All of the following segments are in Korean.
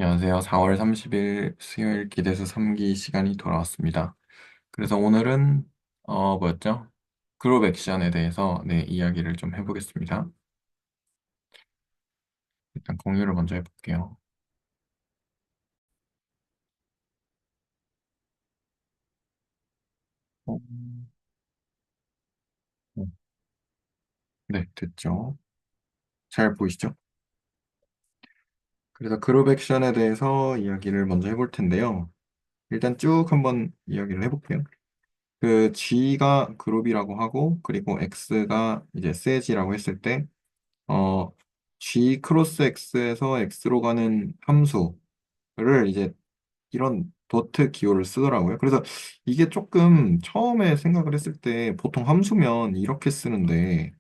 안녕하세요. 4월 30일 수요일 기대수 3기 시간이 돌아왔습니다. 그래서 오늘은 뭐였죠? 그룹 액션에 대해서 이야기를 좀 해보겠습니다. 일단 공유를 먼저 해볼게요. 어, 어, 네, 됐죠. 잘 보이시죠? 그래서 그룹 액션에 대해서 이야기를 먼저 해볼 텐데요. 일단 쭉 한번 이야기를 해볼게요. 그 G가 그룹이라고 하고, 그리고 X가 이제 세지라고 했을 때, 어, G 크로스 X에서 X로 가는 함수를 이제 이런 도트 기호를 쓰더라고요. 그래서 이게 조금 처음에 생각을 했을 때 보통 함수면 이렇게 쓰는데,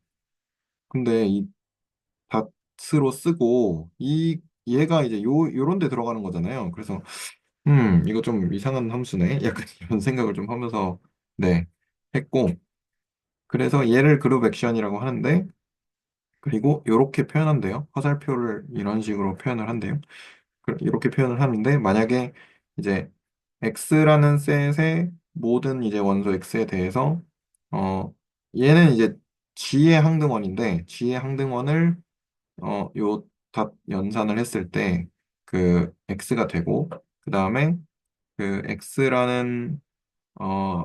근데 이 닷으로 쓰고, 얘가 이제 요런 데 들어가는 거잖아요. 그래서, 이거 좀 이상한 함수네. 약간 이런 생각을 좀 하면서, 네, 했고, 그래서 얘를 그룹 액션이라고 하는데, 그리고 이렇게 표현한대요. 화살표를 이런 식으로 표현을 한대요. 이렇게 표현을 하는데 만약에 이제 x라는 셋의 모든 이제 원소 x에 대해서 어 얘는 이제 g의 항등원인데 g의 항등원을 요 답 연산을 했을 때 그 x가 되고 그 다음에 그 x라는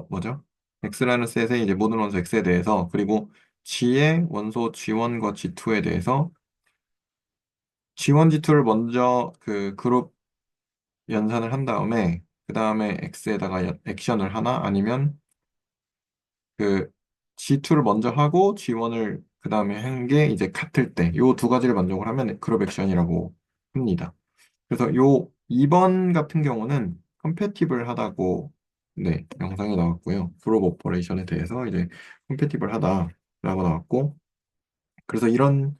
뭐죠? x라는 셋의 이제 모든 원소 x에 대해서 그리고 g의 원소 g1과 g2에 대해서 G1, G2를 먼저 그 그룹 연산을 한 다음에 그 다음에 X에다가 액션을 하나 아니면 그 G2를 먼저 하고 G1을 그 다음에 한 게 이제 같을 때 요 두 가지를 만족을 하면 그룹 액션이라고 합니다. 그래서 요 2번 같은 경우는 컴패티블 하다고 네 영상이 나왔고요. 그룹 오퍼레이션에 대해서 이제 컴패티블 하다라고 나왔고 그래서 이런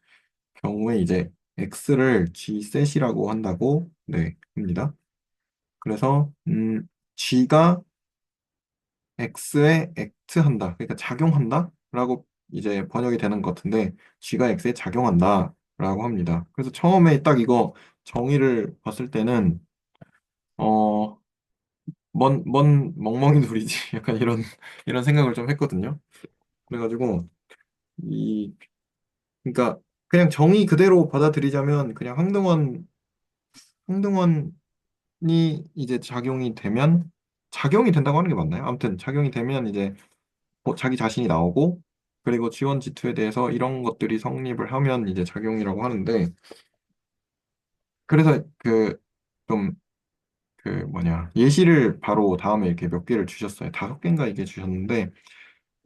경우에 이제 X를 G셋이라고 한다고 네 합니다. 그래서 G가 X에 액트한다. 그러니까 작용한다라고 이제 번역이 되는 것 같은데 G가 X에 작용한다라고 합니다. 그래서 처음에 딱 이거 정의를 봤을 때는 어, 뭔 멍멍이 둘이지? 약간 이런 생각을 좀 했거든요. 그래가지고 이 그러니까 그냥 정의 그대로 받아들이자면 그냥 항등원이 이제 작용이 된다고 하는 게 맞나요? 아무튼 작용이 되면 이제 자기 자신이 나오고 그리고 지원 지투에 대해서 이런 것들이 성립을 하면 이제 작용이라고 하는데 그래서 그 좀 그 뭐냐 예시를 바로 다음에 이렇게 몇 개를 주셨어요. 5개인가 이게 주셨는데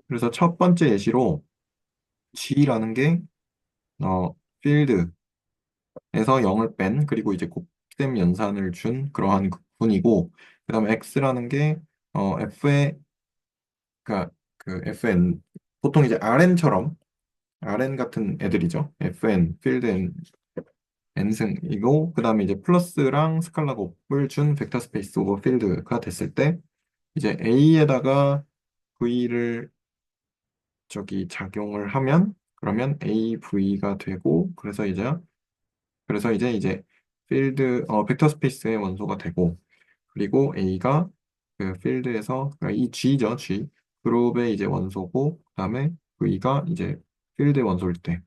그래서 첫 번째 예시로 G라는 게 필드에서 0을 뺀 그리고 이제 곱셈 연산을 준 그러한 군이고 그다음에 X라는 게 F의 그러니까 그 FN 보통 이제 RN처럼 RN 같은 애들이죠. FN 필드 n승이고 그다음에 이제 플러스랑 스칼라 곱을 준 벡터 스페이스 오버 필드가 됐을 때 이제 A에다가 V를 저기 작용을 하면 그러면 AV가 되고 그래서 이제 필드 벡터 스페이스의 원소가 되고 그리고 A가 그 필드에서 그러니까 이 G죠, G. 그룹의 이제 원소고 그다음에 V가 이제 필드의 원소일 때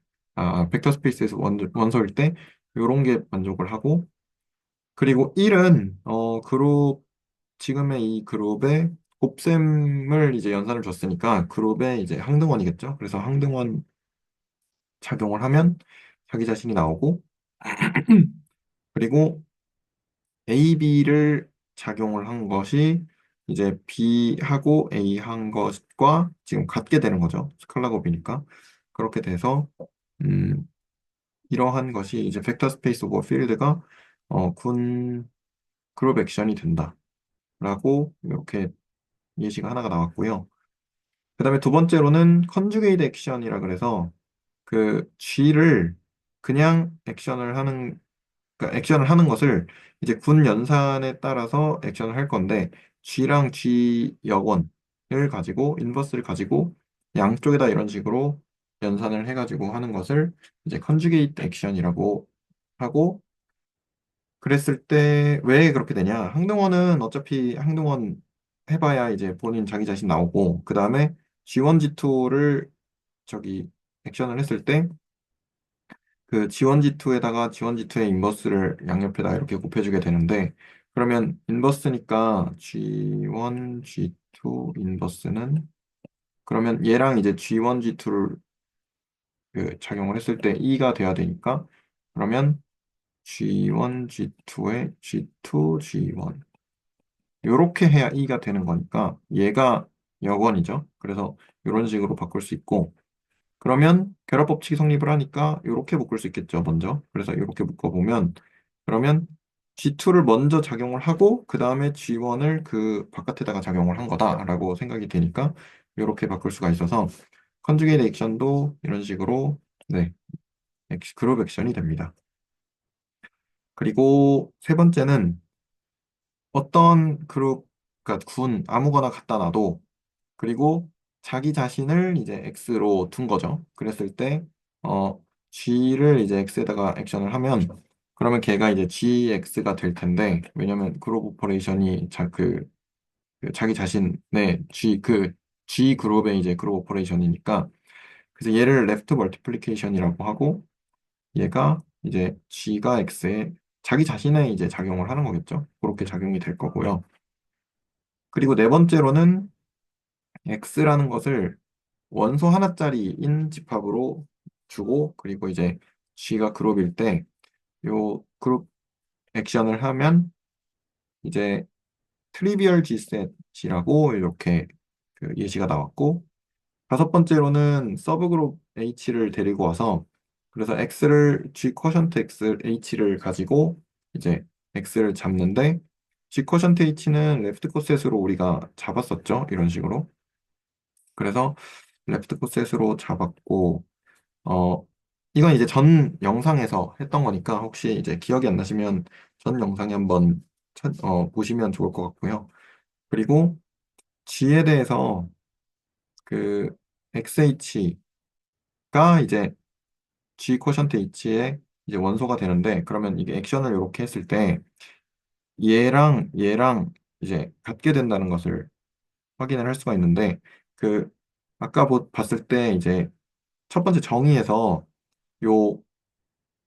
벡터 스페이스에서 원소일 때 요런 게 만족을 하고 그리고 1은 지금의 이 그룹에 곱셈을 이제 연산을 줬으니까 그룹에 이제 항등원이겠죠. 그래서 항등원 작용을 하면 자기 자신이 나오고 그리고 A, B를 작용을 한 것이 이제 B하고 A 한 것과 지금 같게 되는 거죠. 스칼라 곱이니까. 그렇게 돼서 음, 이러한 것이 이제 벡터 스페이스 오버 필드가 군 그룹 액션이 된다라고 이렇게 예시가 하나가 나왔고요. 그다음에 두 번째로는 컨주게이트 액션이라 그래서 그 G를 그냥 액션을 하는 것을 이제 군 연산에 따라서 액션을 할 건데 G랑 G 역원을 가지고 인버스를 가지고 양쪽에다 이런 식으로 연산을 해가지고 하는 것을 이제 컨주게이트 액션이라고 하고 그랬을 때 왜 그렇게 되냐? 항등원은 어차피 항등원 해봐야 이제 본인 자기 자신 나오고, 그 다음에 G1, G2를 저기 액션을 했을 때 그 G1, G2에다가 G1, G2의 인버스를 양옆에다 이렇게 곱해주게 되는데, 그러면 인버스니까 G1, G2 인버스는 그러면 얘랑 이제 G1, G2를 그 작용을 했을 때 E가 돼야 되니까, 그러면 G1, G2의 G2, G1 요렇게 해야 E가 되는 거니까 얘가 역원이죠. 그래서 이런 식으로 바꿀 수 있고, 그러면 결합 법칙이 성립을 하니까 이렇게 묶을 수 있겠죠, 먼저. 그래서 이렇게 묶어보면, 그러면 G2를 먼저 작용을 하고 그 다음에 G1을 그 바깥에다가 작용을 한 거다라고 생각이 되니까 이렇게 바꿀 수가 있어서 컨주게이트 액션도 이런 식으로, 네, 그룹 액션이 됩니다. 그리고 세 번째는 어떤 그룹, 그러니까 군 아무거나 갖다 놔도, 그리고 자기 자신을 이제 X로 둔 거죠. 그랬을 때, 어, G를 이제 X에다가 액션을 하면, 그러면 걔가 이제 GX가 될 텐데, 왜냐면 그룹 오퍼레이션이 그 자기 자신의 G 그룹의 이제 그룹 오퍼레이션이니까, 그래서 얘를 레프트 멀티플리케이션이라고 하고, 얘가 이제 G가 X에 자기 자신에 이제 작용을 하는 거겠죠. 그렇게 작용이 될 거고요. 그리고 네 번째로는 X라는 것을 원소 하나짜리인 집합으로 주고, 그리고 이제 G가 그룹일 때 요 그룹 액션을 하면 이제 트리비얼 G셋이라고 이렇게 그 예시가 나왔고, 다섯 번째로는 서브그룹 H를 데리고 와서, 그래서 X를 G 쿼션트 X H를 가지고 이제 X를 잡는데, G 쿼션트 H는 레프트 코셋으로 우리가 잡았었죠, 이런 식으로. 그래서 레프트 코셋으로 잡았고, 어, 이건 이제 전 영상에서 했던 거니까 혹시 이제 기억이 안 나시면 전 영상에 한번 보시면 좋을 것 같고요. 그리고 G에 대해서 그 XH가 이제 G 쿼션트 H의 이제 원소가 되는데, 그러면 이게 액션을 이렇게 했을 때 얘랑 이제 같게 된다는 것을 확인을 할 수가 있는데, 그 아까 봤을 때 이제 첫 번째 정의에서 요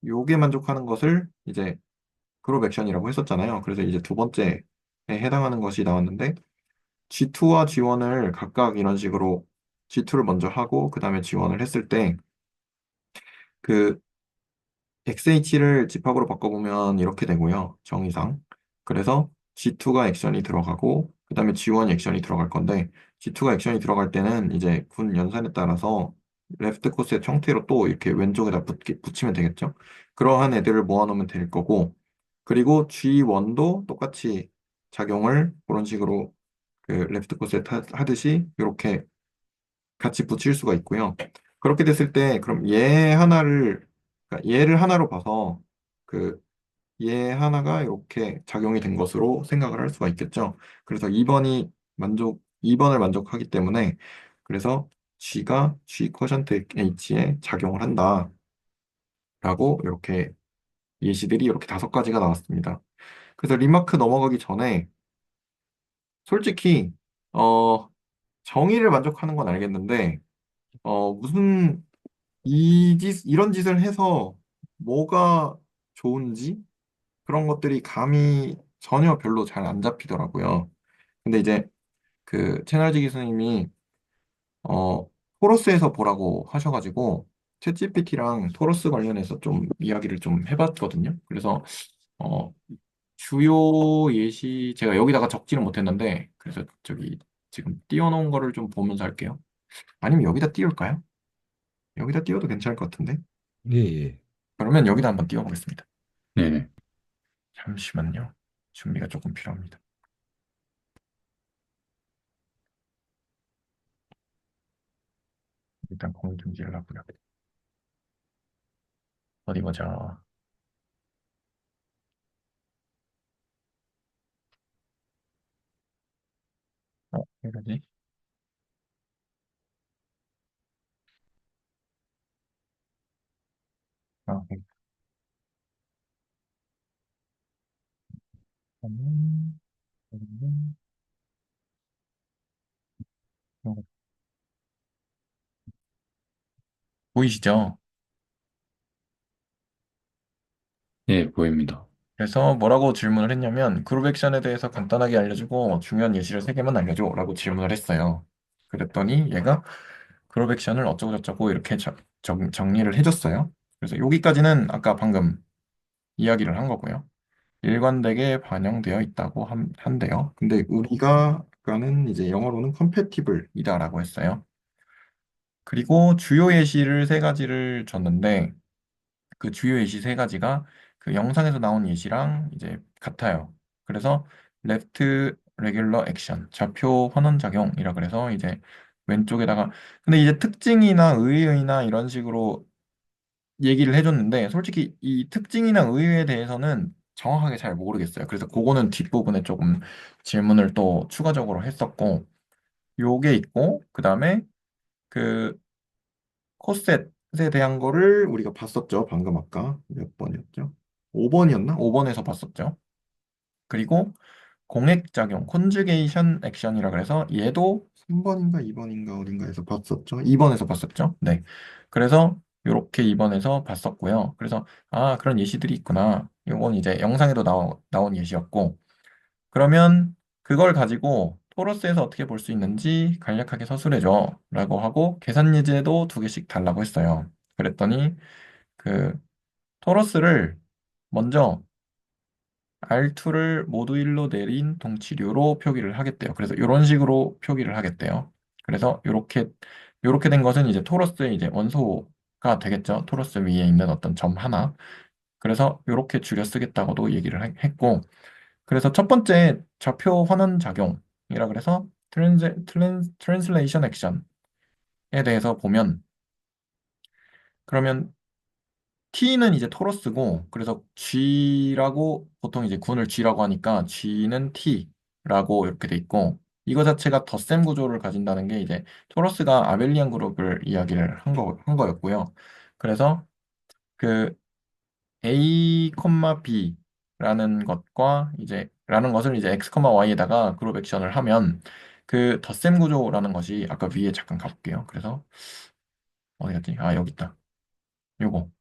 요게 만족하는 것을 이제 그룹 액션이라고 했었잖아요. 그래서 이제 두 번째에 해당하는 것이 나왔는데, G2와 G1을 각각 이런 식으로 G2를 먼저 하고 그 다음에 G1을 했을 때 그 XH를 집합으로 바꿔보면 이렇게 되고요. 정의상. 그래서 G2가 액션이 들어가고 그 다음에 G1이 액션이 들어갈 건데, G2가 액션이 들어갈 때는 이제 군 연산에 따라서 레프트 코스의 형태로 또 이렇게 왼쪽에다 붙이면 되겠죠. 그러한 애들을 모아놓으면 될 거고, 그리고 G1도 똑같이 작용을 그런 식으로 그 레프트 코스에 하듯이 이렇게 같이 붙일 수가 있고요. 그렇게 됐을 때 그럼 그러니까 얘를 하나로 봐서 그 얘 하나가 이렇게 작용이 된 것으로 생각을 할 수가 있겠죠. 그래서 2번을 만족하기 때문에, 그래서 G가 G 쿼션트 H에 작용을 한다라고 이렇게 예시들이 이렇게 다섯 가지가 나왔습니다. 그래서 리마크 넘어가기 전에 솔직히 어 정의를 만족하는 건 알겠는데, 무슨 이런 짓을 해서 뭐가 좋은지 그런 것들이 감이 전혀 별로 잘 안 잡히더라고요. 근데 이제 그 채널지 교수님이 토러스에서 보라고 하셔가지고 챗GPT랑 토러스 관련해서 좀 이야기를 좀 해봤거든요. 그래서 어, 주요 예시 제가 여기다가 적지는 못했는데, 그래서 저기 지금 띄워놓은 거를 좀 보면서 할게요. 아니면 여기다 띄울까요? 여기다 띄워도 괜찮을 것 같은데. 예, 예. 그러면 여기다 한번 띄워보겠습니다. 네네. 잠시만요. 준비가 조금 필요합니다. 일단 공중지를 하고요. 어디 보자. 이거지? 아, 음, 음, 보이시죠? 예, 보입니다. 그래서 뭐라고 질문을 했냐면 그룹 액션에 대해서 간단하게 알려주고 중요한 예시를 세 개만 알려줘 라고 질문을 했어요. 그랬더니 얘가 그룹 액션을 어쩌고저쩌고 이렇게 정리를 해줬어요. 그래서 여기까지는 아까 방금 이야기를 한 거고요. 일관되게 반영되어 있다고 한대요. 근데 우리가 아까는 이제 영어로는 compatible이다라고 했어요. 그리고 주요 예시를 세 가지를 줬는데 그 주요 예시 세 가지가 그 영상에서 나온 예시랑 이제 같아요. 그래서 left regular action, 좌표 환원 작용이라 그래서 이제 왼쪽에다가 근데 이제 특징이나 의의나 이런 식으로 얘기를 해줬는데 솔직히 이 특징이나 의의에 대해서는 정확하게 잘 모르겠어요. 그래서 그거는 뒷부분에 조금 질문을 또 추가적으로 했었고 요게 있고 그다음에 그 코셋에 대한 거를 우리가 봤었죠. 방금 아까 몇 번이었죠? 5번이었나? 5번에서 봤었죠. 그리고 공액작용, 콘주게이션 액션이라 그래서 얘도 3번인가 2번인가 어딘가에서 봤었죠. 2번에서 봤었죠. 네. 그래서 이렇게 2번에서 봤었고요. 그래서 아, 그런 예시들이 있구나. 이건 이제 영상에도 나온 예시였고 그러면 그걸 가지고 토러스에서 어떻게 볼 수 있는지 간략하게 서술해줘 라고 하고 계산 예제도 두 개씩 달라고 했어요. 그랬더니 그 토러스를 먼저 R2를 모두 1로 내린 동치류로 표기를 하겠대요. 그래서 이런 식으로 표기를 하겠대요. 그래서 이렇게 된 것은 이제 토러스의 이제 원소가 되겠죠. 토러스 위에 있는 어떤 점 하나. 그래서 이렇게 줄여 쓰겠다고도 얘기를 했고 그래서 첫 번째 좌표 환원 작용이라 그래서 트랜슬레이션 액션에 대해서 보면 그러면 T는 이제 토러스고 그래서 G라고 보통 이제 군을 G라고 하니까 G는 T라고 이렇게 돼 있고 이거 자체가 덧셈 구조를 가진다는 게 이제 토러스가 아벨리안 그룹을 이야기를 한 거였고요. 그래서 그 A, B라는 것과 이제 라는 것을 이제 X, Y에다가 그룹 액션을 하면 그 덧셈 구조라는 것이 아까 위에 잠깐 가볼게요. 그래서 어디 갔지? 아, 여기 있다. 요거.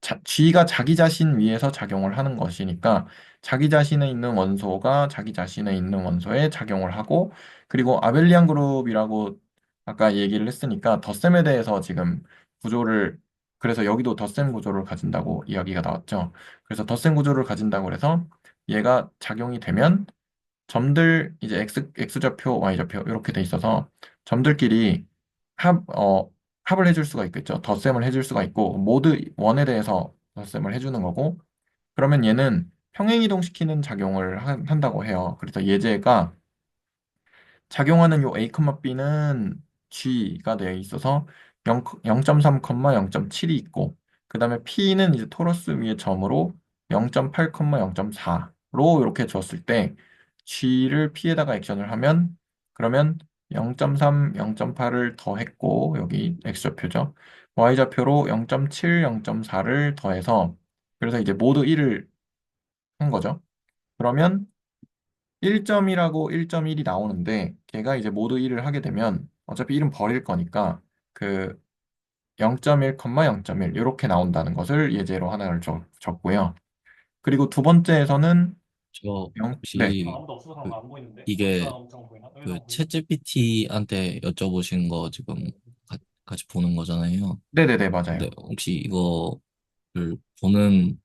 자, G가 자기 자신 위에서 작용을 하는 것이니까 자기 자신에 있는 원소가 자기 자신에 있는 원소에 작용을 하고 그리고 아벨리안 그룹이라고 아까 얘기를 했으니까 덧셈에 대해서 지금 구조를 그래서 여기도 덧셈 구조를 가진다고 이야기가 나왔죠. 그래서 덧셈 구조를 가진다고 해서 얘가 작용이 되면 점들 이제 X좌표, Y좌표 이렇게 돼 있어서 점들끼리 합을 해줄 수가 있겠죠. 덧셈을 해줄 수가 있고 모드 원에 대해서 덧셈을 해주는 거고 그러면 얘는 평행이동시키는 작용을 한다고 해요. 그래서 예제가 작용하는 요 A, B는 G가 되어 있어서 0, 0.3, 0.7이 있고 그 다음에 P는 이제 토러스 위의 점으로 0.8, 0.4로 이렇게 줬을 때 G를 P에다가 액션을 하면 그러면 0.3, 0.8을 더했고 여기 X좌표죠. Y좌표로 0.7, 0.4를 더해서 그래서 이제 모두 1을 한 거죠. 그러면 1점이라고 1.1이 나오는데 걔가 이제 모두 1을 하게 되면 어차피 1은 버릴 거니까 그 0.1, 0.1 이렇게 나온다는 것을 예제로 하나를 적고요. 그리고 두 번째에서는 저 네. 혹시 그 이게 그 챗GPT한테 여쭤보신 거 지금 같이 보는 거잖아요. 네네네, 근데 맞아요. 혹시 이거를 보는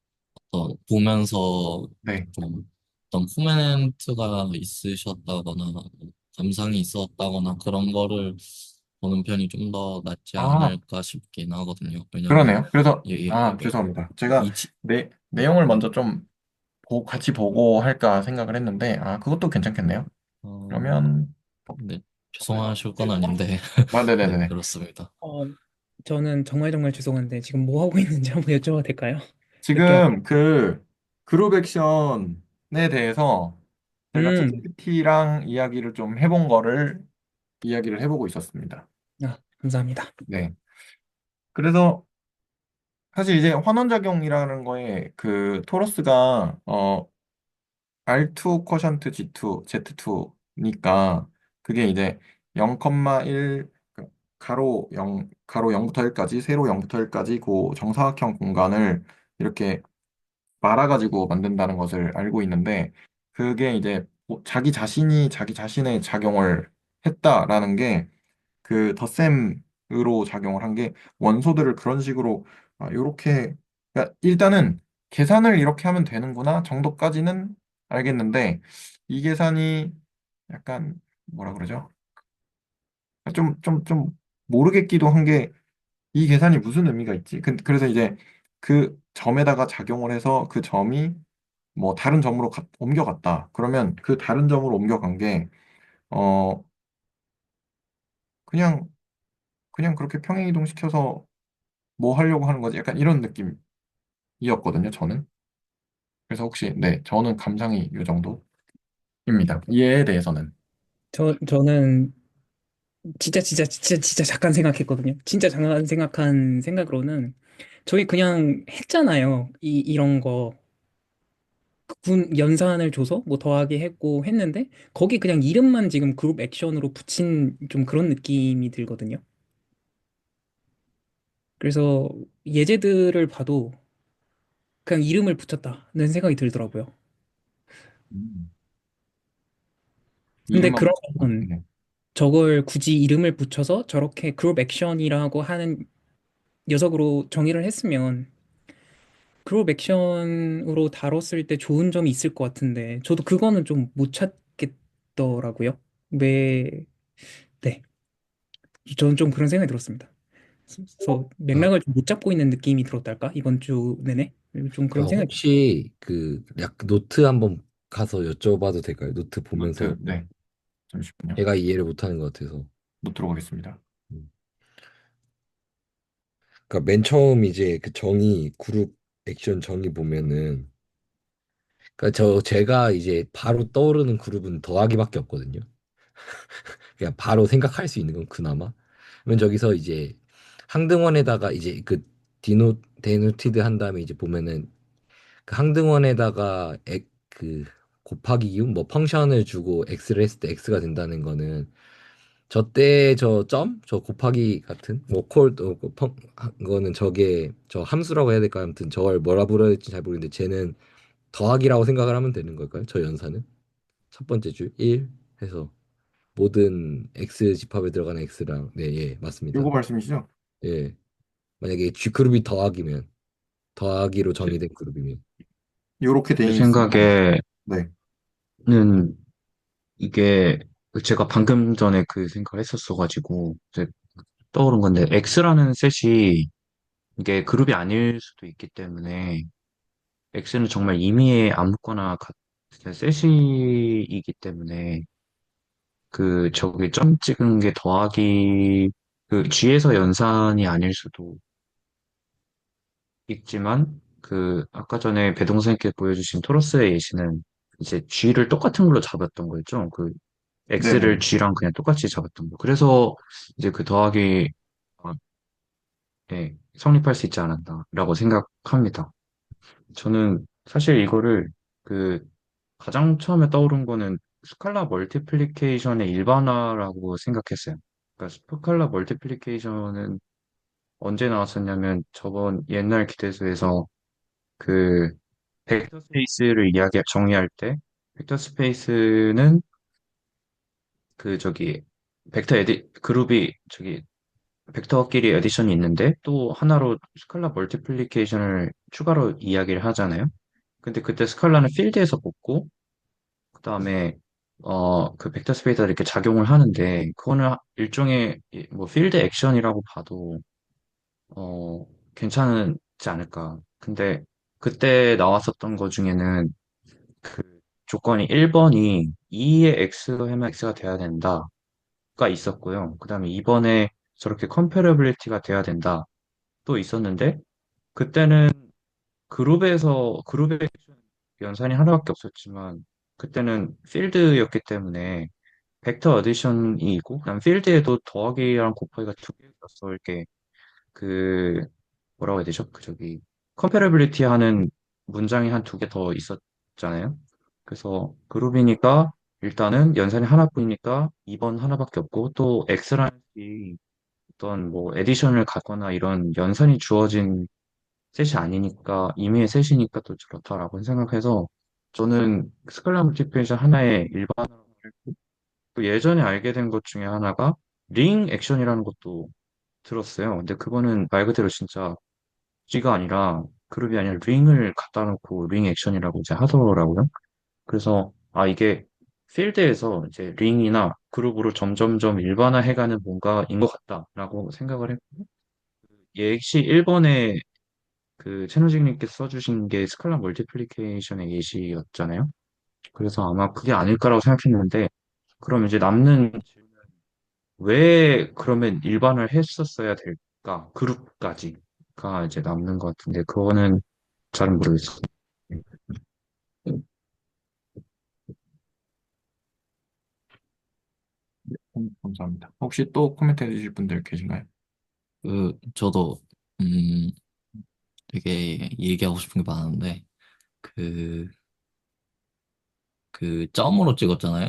보면서 네. 좀 어떤 코멘트가 있으셨다거나 감상이 있었다거나 그런 거를 보는 편이 좀 더 낫지 아, 않을까 싶긴 하거든요. 왜냐면 그러네요. 그래서, 예, 아, 죄송합니다. 제가 이, 지- 내용을 먼저 좀 같이 보고 할까 생각을 했는데, 아, 그것도 괜찮겠네요. 어, 그러면, 네, 죄송하실 건 아닌데 아, 네, 네네네네. 그렇습니다. 저는 정말 정말 죄송한데 지금 뭐 하고 있는지 한번 여쭤봐도 될까요? 늦게 와서. 지금 그 그룹 액션에 대해서 제가 음, 챗GPT랑 이야기를 좀 해본 거를 이야기를 해보고 있었습니다. 감사합니다. 네. 그래서 사실 이제 환원작용이라는 거에 그 토러스가 R2 쿼션트 G2, Z2니까 그게 이제 0,1 가로 0, 가로 0부터 1까지, 세로 0부터 1까지 그 정사각형 공간을 이렇게 말아가지고 만든다는 것을 알고 있는데 그게 이제 자기 자신이 자기 자신의 작용을 했다라는 게 그 덧셈으로 작용을 한 게 원소들을 그런 식으로 요렇게 그러니까 일단은 계산을 이렇게 하면 되는구나 정도까지는 알겠는데 이 계산이 약간 뭐라 그러죠? 좀 모르겠기도 한 게 이 계산이 무슨 의미가 있지? 그래서 이제 그 점에다가 작용을 해서 그 점이 뭐 다른 점으로 옮겨갔다. 그러면 그 다른 점으로 옮겨간 게 어 그냥 그렇게 평행이동 시켜서 뭐 하려고 하는 거지? 약간 이런 느낌이었거든요, 저는. 그래서 혹시 네, 저는 감상이 이 정도입니다. 이해에 대해서는. 저는 진짜 잠깐 생각했거든요. 진짜 잠깐 생각한 생각으로는 저희 그냥 했잖아요. 이런 거. 군 연산을 줘서 뭐 더하기 했고 했는데 거기 그냥 이름만 지금 그룹 액션으로 붙인 좀 그런 느낌이 들거든요. 그래서 예제들을 봐도 그냥 이름을 붙였다는 생각이 들더라고요. 음. 근데 이름만 붙였다. 그러면 네. 저걸 굳이 이름을 붙여서 저렇게 그룹 액션이라고 하는 녀석으로 정의를 했으면 그룹 액션으로 다뤘을 때 좋은 점이 있을 것 같은데 저도 그거는 좀 못 찾겠더라고요. 왜, 네. 저는 좀 그런 생각이 들었습니다. 그래서 아, 맥락을 좀 못 잡고 있는 느낌이 들었달까? 이번 주 내내? 좀 그런 생각이 혹시 그 약 노트 한번 가서 여쭤봐도 될까요? 노트 노트, 보면서 네. 잠시만요. 제가 이해를 못하는 것 같아서. 노트로 가겠습니다. 음. 그러니까 맨 처음 이제 그 정의 그룹 액션 정의 보면은 그러니까 제가 이제 바로 떠오르는 그룹은 더하기밖에 없거든요. 그냥 바로 생각할 수 있는 건 그나마. 그러면 저기서 이제 항등원에다가 이제 그 데노티드 한 다음에 이제 보면은 그 항등원에다가 그 곱하기 기운 뭐 펑션을 주고 x를 했을 때 x가 된다는 거는 저 때 저 곱하기 같은 뭐콜 거는 저게 저 함수라고 해야 될까 아무튼 저걸 뭐라 불러야 될지 잘 모르겠는데 쟤는 더하기라고 생각을 하면 되는 걸까요? 저 연산은 첫 번째 줄 1 해서 모든 x 집합에 들어가는 x랑 네, 예, 요거 맞습니다. 말씀이시죠? 예. 만약에 G 그룹이 더하기면 더하기로 제, 정의된 그룹이면 요렇게 돼 제 있으면 생각에는 네. 이게 제가 방금 전에 그 생각을 했었어가지고 이제 떠오른 건데 X라는 셋이 이게 그룹이 아닐 수도 있기 때문에 X는 정말 임의의 아무거나 같은 셋이기 때문에 그 저기 점 찍은 게 더하기 그 G에서 연산이 아닐 수도 있지만 그 아까 전에 배동 선생님께 보여주신 토러스의 예시는 이제 G를 똑같은 걸로 잡았던 거였죠. 그 X를 네네. G랑 그냥 똑같이 잡았던 거. 그래서 이제 그 더하기 어, 예, 성립할 수 있지 않았나라고 생각합니다. 저는 사실 이거를 그 가장 처음에 떠오른 거는 스칼라 멀티플리케이션의 일반화라고 생각했어요. 그러니까 스칼라 멀티플리케이션은 언제 나왔었냐면 저번 옛날 기대서에서 그 벡터 스페이스를 정의할 때 벡터 스페이스는 그 저기 그룹이 저기 벡터끼리 에디션이 있는데 또 하나로 스칼라 멀티플리케이션을 추가로 이야기를 하잖아요. 근데 그때 스칼라는 필드에서 뽑고 그다음에 그 벡터 스페이스가 이렇게 작용을 하는데 그거는 일종의 뭐 필드 액션이라고 봐도 어 괜찮지 않을까. 근데 그때 나왔었던 것 중에는 그 조건이 1번이 2의 x 해면 x가 돼야 된다가 있었고요. 그다음에 2번에 저렇게 컴패러빌리티가 돼야 된다 또 있었는데 그때는 그룹의 연산이 하나밖에 없었지만 그때는 필드였기 때문에 벡터 어디션이고 그다음 필드에도 더하기랑 곱하기가 두 개였어 이렇게 그 뭐라고 해야 되죠? 그 저기 컴패러빌리티 하는 문장이 한 두 개 더 있었잖아요. 그래서 그룹이니까 일단은 연산이 하나뿐이니까 2번 하나밖에 없고 또 X라는 이 어떤 뭐 에디션을 갖거나 이런 연산이 주어진 셋이 아니니까 임의의 셋이니까 또 그렇다라고 생각해서 저는 스칼라 멀티플레이션 하나의 일반화로 했고 또 예전에 알게 된 것 중에 하나가 링 액션이라는 것도 들었어요. 근데 그거는 말 그대로 진짜 G가 아니라 그룹이 아니라 링을 갖다 놓고 링 액션이라고 이제 하더라고요. 그래서 아 이게 필드에서 이제 링이나 그룹으로 점점점 일반화해가는 뭔가인 것 같다라고 생각을 했고 예시 1번에 그 채노직님께서 써주신 게 스칼라 멀티플리케이션의 예시였잖아요. 그래서 아마 그게 아닐까라고 생각했는데 그럼 이제 남는 왜 그러면 일반을 했었어야 될까? 그룹까지가 이제 남는 것 같은데 그거는 잘 모르겠어요. 감사합니다. 혹시 또 코멘트 해주실 분들 계신가요? 저도, 음, 되게 얘기하고 싶은 게 많은데, 그, 그 점으로 찍었잖아요.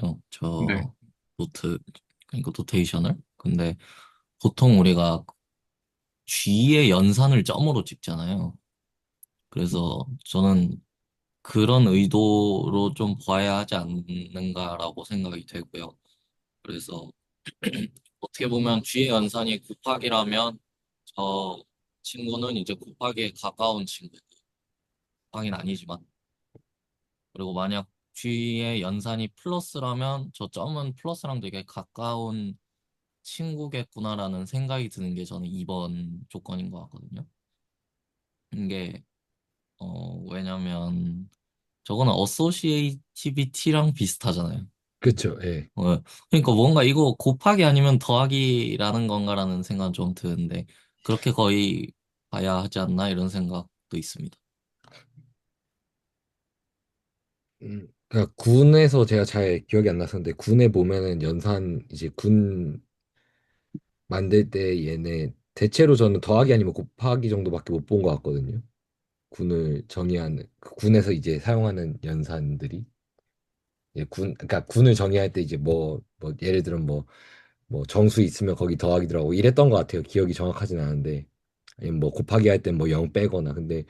네. 저 노트, 그러니까 노테이션을. 근데 보통 우리가 G의 연산을 점으로 찍잖아요. 그래서 저는 그런 의도로 좀 봐야 하지 않는가라고 생각이 되고요. 그래서 어떻게 보면 G의 연산이 곱하기라면 저 친구는 이제 곱하기에 가까운 친구. 곱하기는 아니지만. 그리고 만약 G의 연산이 플러스라면 저 점은 플러스랑 되게 가까운 친구겠구나라는 생각이 드는 게 저는 2번 조건인 것 같거든요. 이게 왜냐면 저거는 어소시에이티비티랑 비슷하잖아요. 그쵸, 예. 그러니까 뭔가 이거 곱하기 아니면 더하기라는 건가라는 생각은 좀 드는데 그렇게 거의 봐야 하지 않나 이런 생각도 있습니다. 그러니까 군에서 제가 잘 기억이 안 나서는데 군에 보면은 연산 이제 군 만들 때 얘네 대체로 저는 더하기 아니면 곱하기 정도밖에 못 본 것 같거든요. 군을 정의하는 그 군에서 이제 사용하는 연산들이 그러니까 군을 정의할 때 이제 뭐 예를 들면 뭐 정수 있으면 거기 더하기 들어가고 이랬던 것 같아요. 기억이 정확하진 않은데 아니면 뭐 곱하기 할 땐 뭐 0 빼거나 근데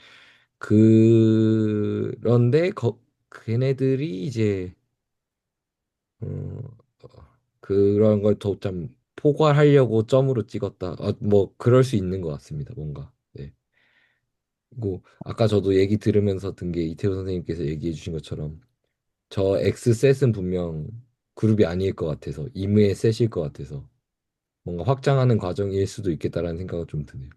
그런데 걔네들이 이제 어, 그런 걸 더 좀 포괄하려고 점으로 찍었다. 뭐 그럴 수 있는 것 같습니다. 뭔가. 네. 그리고 아까 저도 얘기 들으면서 든 게 이태호 선생님께서 얘기해 주신 것처럼 저 X셋은 분명 그룹이 아닐 것 같아서 임의의 셋일 것 같아서 뭔가 확장하는 과정일 수도 있겠다라는 생각은 좀 드네요.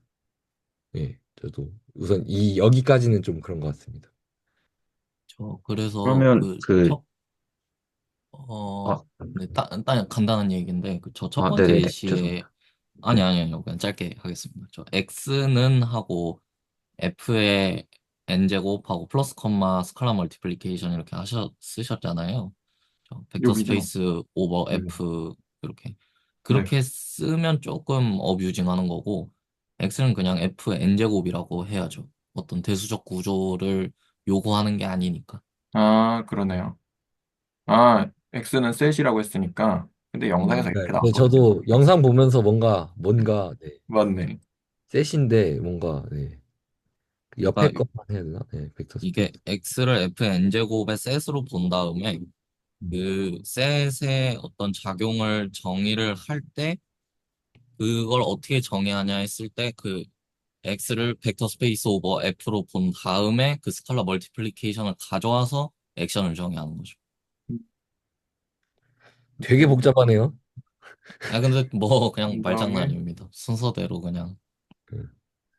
예, 저도 우선 이 여기까지는 좀 그런 것 같습니다. 저 그래서 그러면 그 그 첫, 어, 아, 네, 딱 간단한 얘기인데 그 저 첫 번째 네네네 죄송합니다. 예시에 아니요 그냥 짧게 하겠습니다. 저 X는 하고 F의 N제곱하고 플러스 콤마 스칼라 멀티플리케이션 이렇게 쓰셨잖아요. 벡터 여기죠. 스페이스 오버 네. F 이렇게 네. 그렇게 쓰면 조금 어뷰징하는 거고 X는 그냥 F N제곱이라고 해야죠. 어떤 대수적 구조를 요구하는 게 아니니까. 아, 그러네요. 아, X는 셋이라고 했으니까. 근데 영상에서 이렇게 네, 나왔거든요. 저도 영상 보면서 뭔가 네, 맞네. 셋인데 뭔가 네, 그 옆에 그러니까 것만 해야 되나? 네, 벡터 이게 스페이스. X를 F N제곱의 셋으로 본 다음에 그 셋의 어떤 작용을 정의를 할 때 그걸 어떻게 정의하냐 했을 때 그 X를 벡터 스페이스 오버 F로 본 다음에 그 스칼라 멀티플리케이션을 가져와서 액션을 정의하는 거죠. 되게 복잡하네요. 아 근데 뭐 그냥 그 다음에 말장난입니다. 순서대로 그냥 그,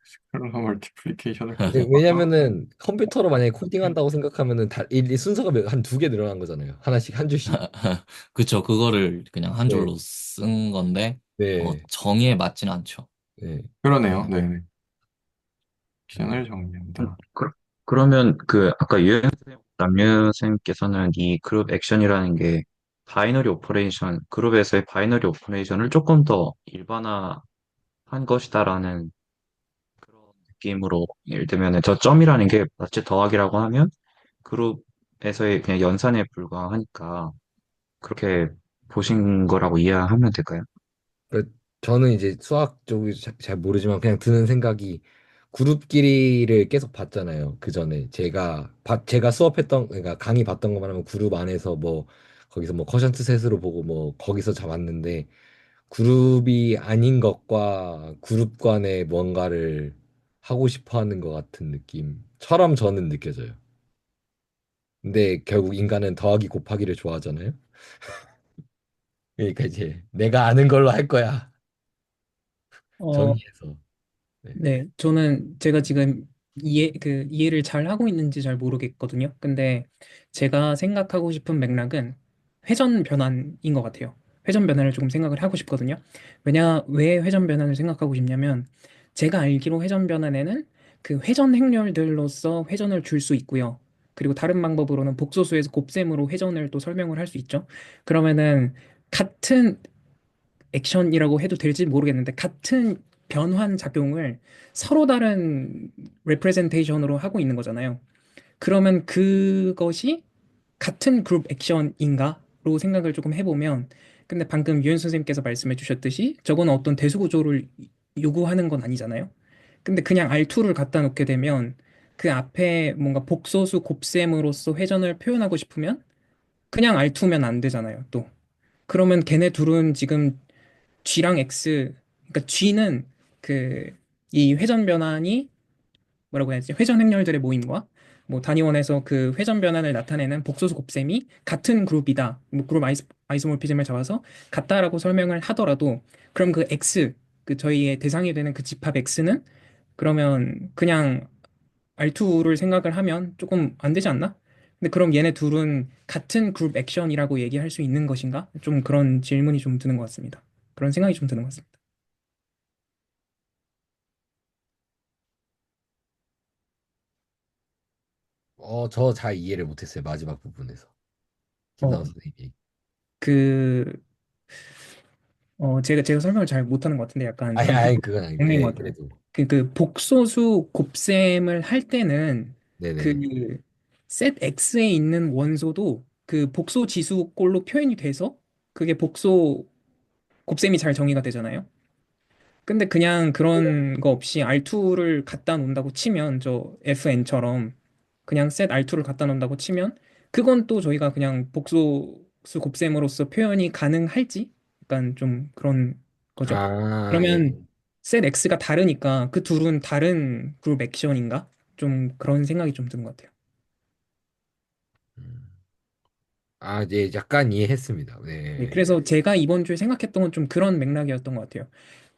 스칼라 멀티플리케이션을 왜냐면은 컴퓨터로 만약에 코딩한다고 생각하면은 이 순서가 한 두 개 늘어난 거잖아요. 하나씩 한 줄씩. 그쵸. 그거를 그냥 한 네, 줄로 쓴 건데 네, 정의에 맞진 않죠. 네. 그러네요. 네네. 액션을 음, 정리한다. 그, 그러면 그 아까 남유 선생님께서는 이 그룹 액션이라는 게 바이너리 오퍼레이션, 그룹에서의 바이너리 오퍼레이션을 조금 더 일반화한 것이다라는 그런 느낌으로 예를 들면 저 점이라는 게 마치 더하기라고 하면 그룹 에서의 그냥 연산에 불과하니까 그렇게 보신 거라고 이해하면 될까요? 그 저는 이제 수학 쪽이 잘 모르지만 그냥 드는 생각이 그룹 길이를 계속 봤잖아요. 그 전에 제가 수업했던 그러니까 강의 봤던 것만 하면 그룹 안에서 뭐 거기서 뭐 커션트 셋으로 보고 뭐 거기서 잡았는데 그룹이 아닌 것과 그룹 간의 뭔가를 하고 싶어 하는 것 같은 느낌처럼 저는 느껴져요. 근데 결국 인간은 더하기 곱하기를 좋아하잖아요. 그러니까 이제 내가 아는 걸로 할 거야. 어, 정리해서. 네. 네, 저는 제가 지금 이해를 잘 하고 있는지 잘 모르겠거든요. 근데 제가 생각하고 싶은 맥락은 회전 변환인 것 같아요. 회전 변환을 조금 생각을 하고 싶거든요. 왜 회전 변환을 생각하고 싶냐면, 제가 알기로 회전 변환에는 그 회전 행렬들로서 회전을 줄 수 있고요. 그리고 다른 방법으로는 복소수에서 곱셈으로 회전을 또 설명을 할 수 있죠. 그러면은 같은 액션이라고 해도 될지 모르겠는데, 같은 변환 작용을 서로 다른 레프레젠테이션으로 하고 있는 거잖아요. 그러면 그것이 같은 그룹 액션인가로 생각을 조금 해보면, 근데 방금 유현 선생님께서 말씀해 주셨듯이 저거는 어떤 대수 구조를 요구하는 건 아니잖아요. 근데 그냥 R2를 갖다 놓게 되면 그 앞에 뭔가 복소수 곱셈으로써 회전을 표현하고 싶으면 그냥 R2면 안 되잖아요, 또. 그러면 걔네 둘은 지금 G랑 X, 그러니까 G는 그 이 회전 변환이 뭐라고 해야지? 회전 행렬들의 모임과 뭐 단위원에서 그 회전 변환을 나타내는 복소수 곱셈이 같은 그룹이다. 뭐 그룹 아이소모피즘을 잡아서 같다라고 설명을 하더라도, 그럼 그 X, 그 저희의 대상이 되는 그 집합 X는 그러면 그냥 R2를 생각을 하면 조금 안 되지 않나? 근데 그럼 얘네 둘은 같은 그룹 액션이라고 얘기할 수 있는 것인가? 좀 그런 질문이 좀 드는 것 같습니다. 그런 생각이 좀 드는 것 같습니다. 저 잘 이해를 못했어요. 마지막 부분에서. 어, 김나원 선생님이. 그, 제가 설명을 잘 못하는 것 같은데 약간 아니, 좀 아니, 그건 아니고. 앵인 것 예, 같아요. 그래도. 그 복소수 곱셈을 할 때는 그 네네. 셋 X에 있는 원소도 그 복소 지수 꼴로 표현이 돼서 그게 복소 곱셈이 잘 정의가 되잖아요. 근데 그냥 그런 거 없이 R2를 갖다 놓는다고 치면, 저 FN처럼 그냥 셋 R2를 갖다 놓는다고 치면, 그건 또 저희가 그냥 복소수 곱셈으로서 표현이 가능할지 약간 좀 그런 거죠. 아, 예. 그러면 셋 X가 다르니까 그 둘은 다른 그룹 액션인가? 좀 그런 생각이 좀 드는 것 같아요. 음. 예, 약간 이해했습니다. 네, 네. 그래서 제가 이번 주에 생각했던 건 좀 그런 맥락이었던 것 같아요.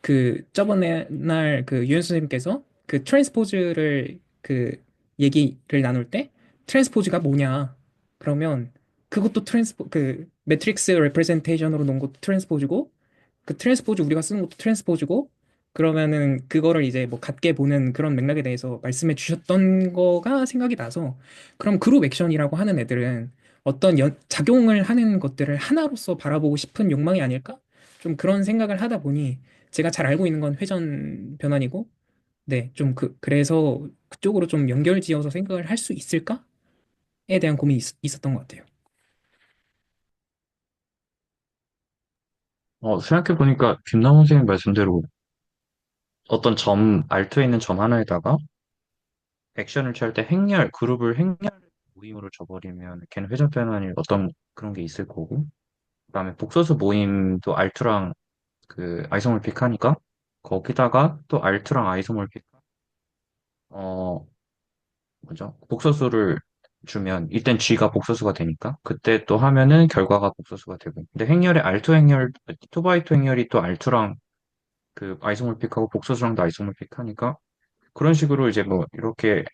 그 저번에 날 그 유현 선생님께서 그 트랜스포즈를 그 얘기를 나눌 때 트랜스포즈가 뭐냐? 그러면 그것도 그 매트릭스 레프레젠테이션으로 놓은 것도 트랜스포즈고, 그 트랜스포즈 우리가 쓰는 것도 트랜스포즈고, 그러면은 그거를 이제 뭐 같게 보는 그런 맥락에 대해서 말씀해 주셨던 거가 생각이 나서, 그럼 그룹 액션이라고 하는 애들은 어떤 작용을 하는 것들을 하나로서 바라보고 싶은 욕망이 아닐까? 좀 그런 생각을 하다 보니, 제가 잘 알고 있는 건 회전 변환이고, 네, 좀 그래서 그쪽으로 좀 연결지어서 생각을 할 수 있을까에 대한 고민이 있었던 것 같아요. 생각해보니까 김남훈 선생님 말씀대로 어떤 R2에 있는 점 하나에다가 액션을 취할 때 그룹을 행렬 모임으로 줘버리면 걔는 회전 변환이 어떤 그런 게 있을 거고, 그다음에 복소수 모임도 R2랑 그 아이소몰픽 하니까 거기다가 또 R2랑 아이소몰픽 어 뭐죠? 복소수를 주면 이땐 G가 복소수가 되니까 그때 또 하면은 결과가 복소수가 되고, 근데 행렬의 R2 행렬 2x2 행렬이 또 R2랑 그 아이소몰픽하고 복소수랑도 아이소몰픽 하니까 그런 식으로 이제 뭐 이렇게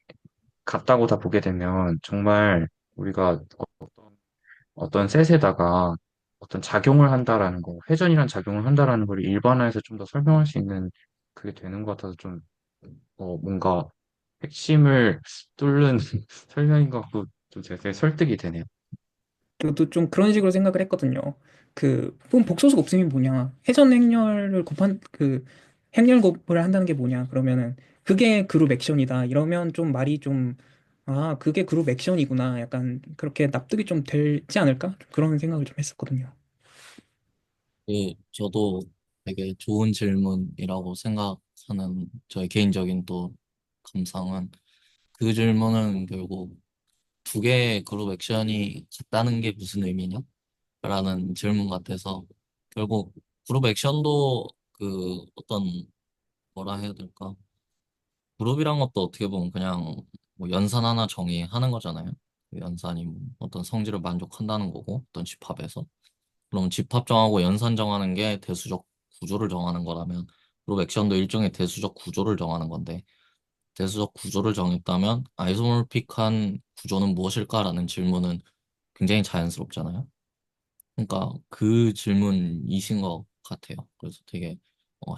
같다고 다 보게 되면 정말 우리가 어떤 셋에다가 어떤 작용을 한다라는 거, 회전이란 작용을 한다라는 걸 일반화해서 좀 더 설명할 수 있는 그게 되는 것 같아서 좀, 뭔가 핵심을 뚫는 설명인 것 같고, 좀 되게 설득이 되네요. 저도 좀 그런 식으로 생각을 했거든요. 그럼 복소수 곱셈이 뭐냐? 회전 행렬을 곱한 그 행렬 곱을 한다는 게 뭐냐? 그러면은 그게 그룹 액션이다. 이러면 좀 말이 좀 아, 그게 그룹 액션이구나. 약간 그렇게 납득이 좀 되지 않을까? 좀 그런 생각을 좀 했었거든요. 저도 되게 좋은 질문이라고 생각하는 저의 개인적인 또 감상은 그 질문은 결국 두 개의 그룹 액션이 같다는 게 무슨 의미냐? 라는 질문 같아서 결국 그룹 액션도 그 어떤 뭐라 해야 될까? 그룹이란 것도 어떻게 보면 그냥 뭐 연산 하나 정의하는 거잖아요. 그 연산이 뭐 어떤 성질을 만족한다는 거고 어떤 집합에서. 그럼 집합 정하고 연산 정하는 게 대수적 구조를 정하는 거라면 그룹 액션도 일종의 대수적 구조를 정하는 건데 대수적 구조를 정했다면 아이소모피크한 구조는 무엇일까라는 질문은 굉장히 자연스럽잖아요. 그러니까 그 질문이신 것 같아요. 그래서 되게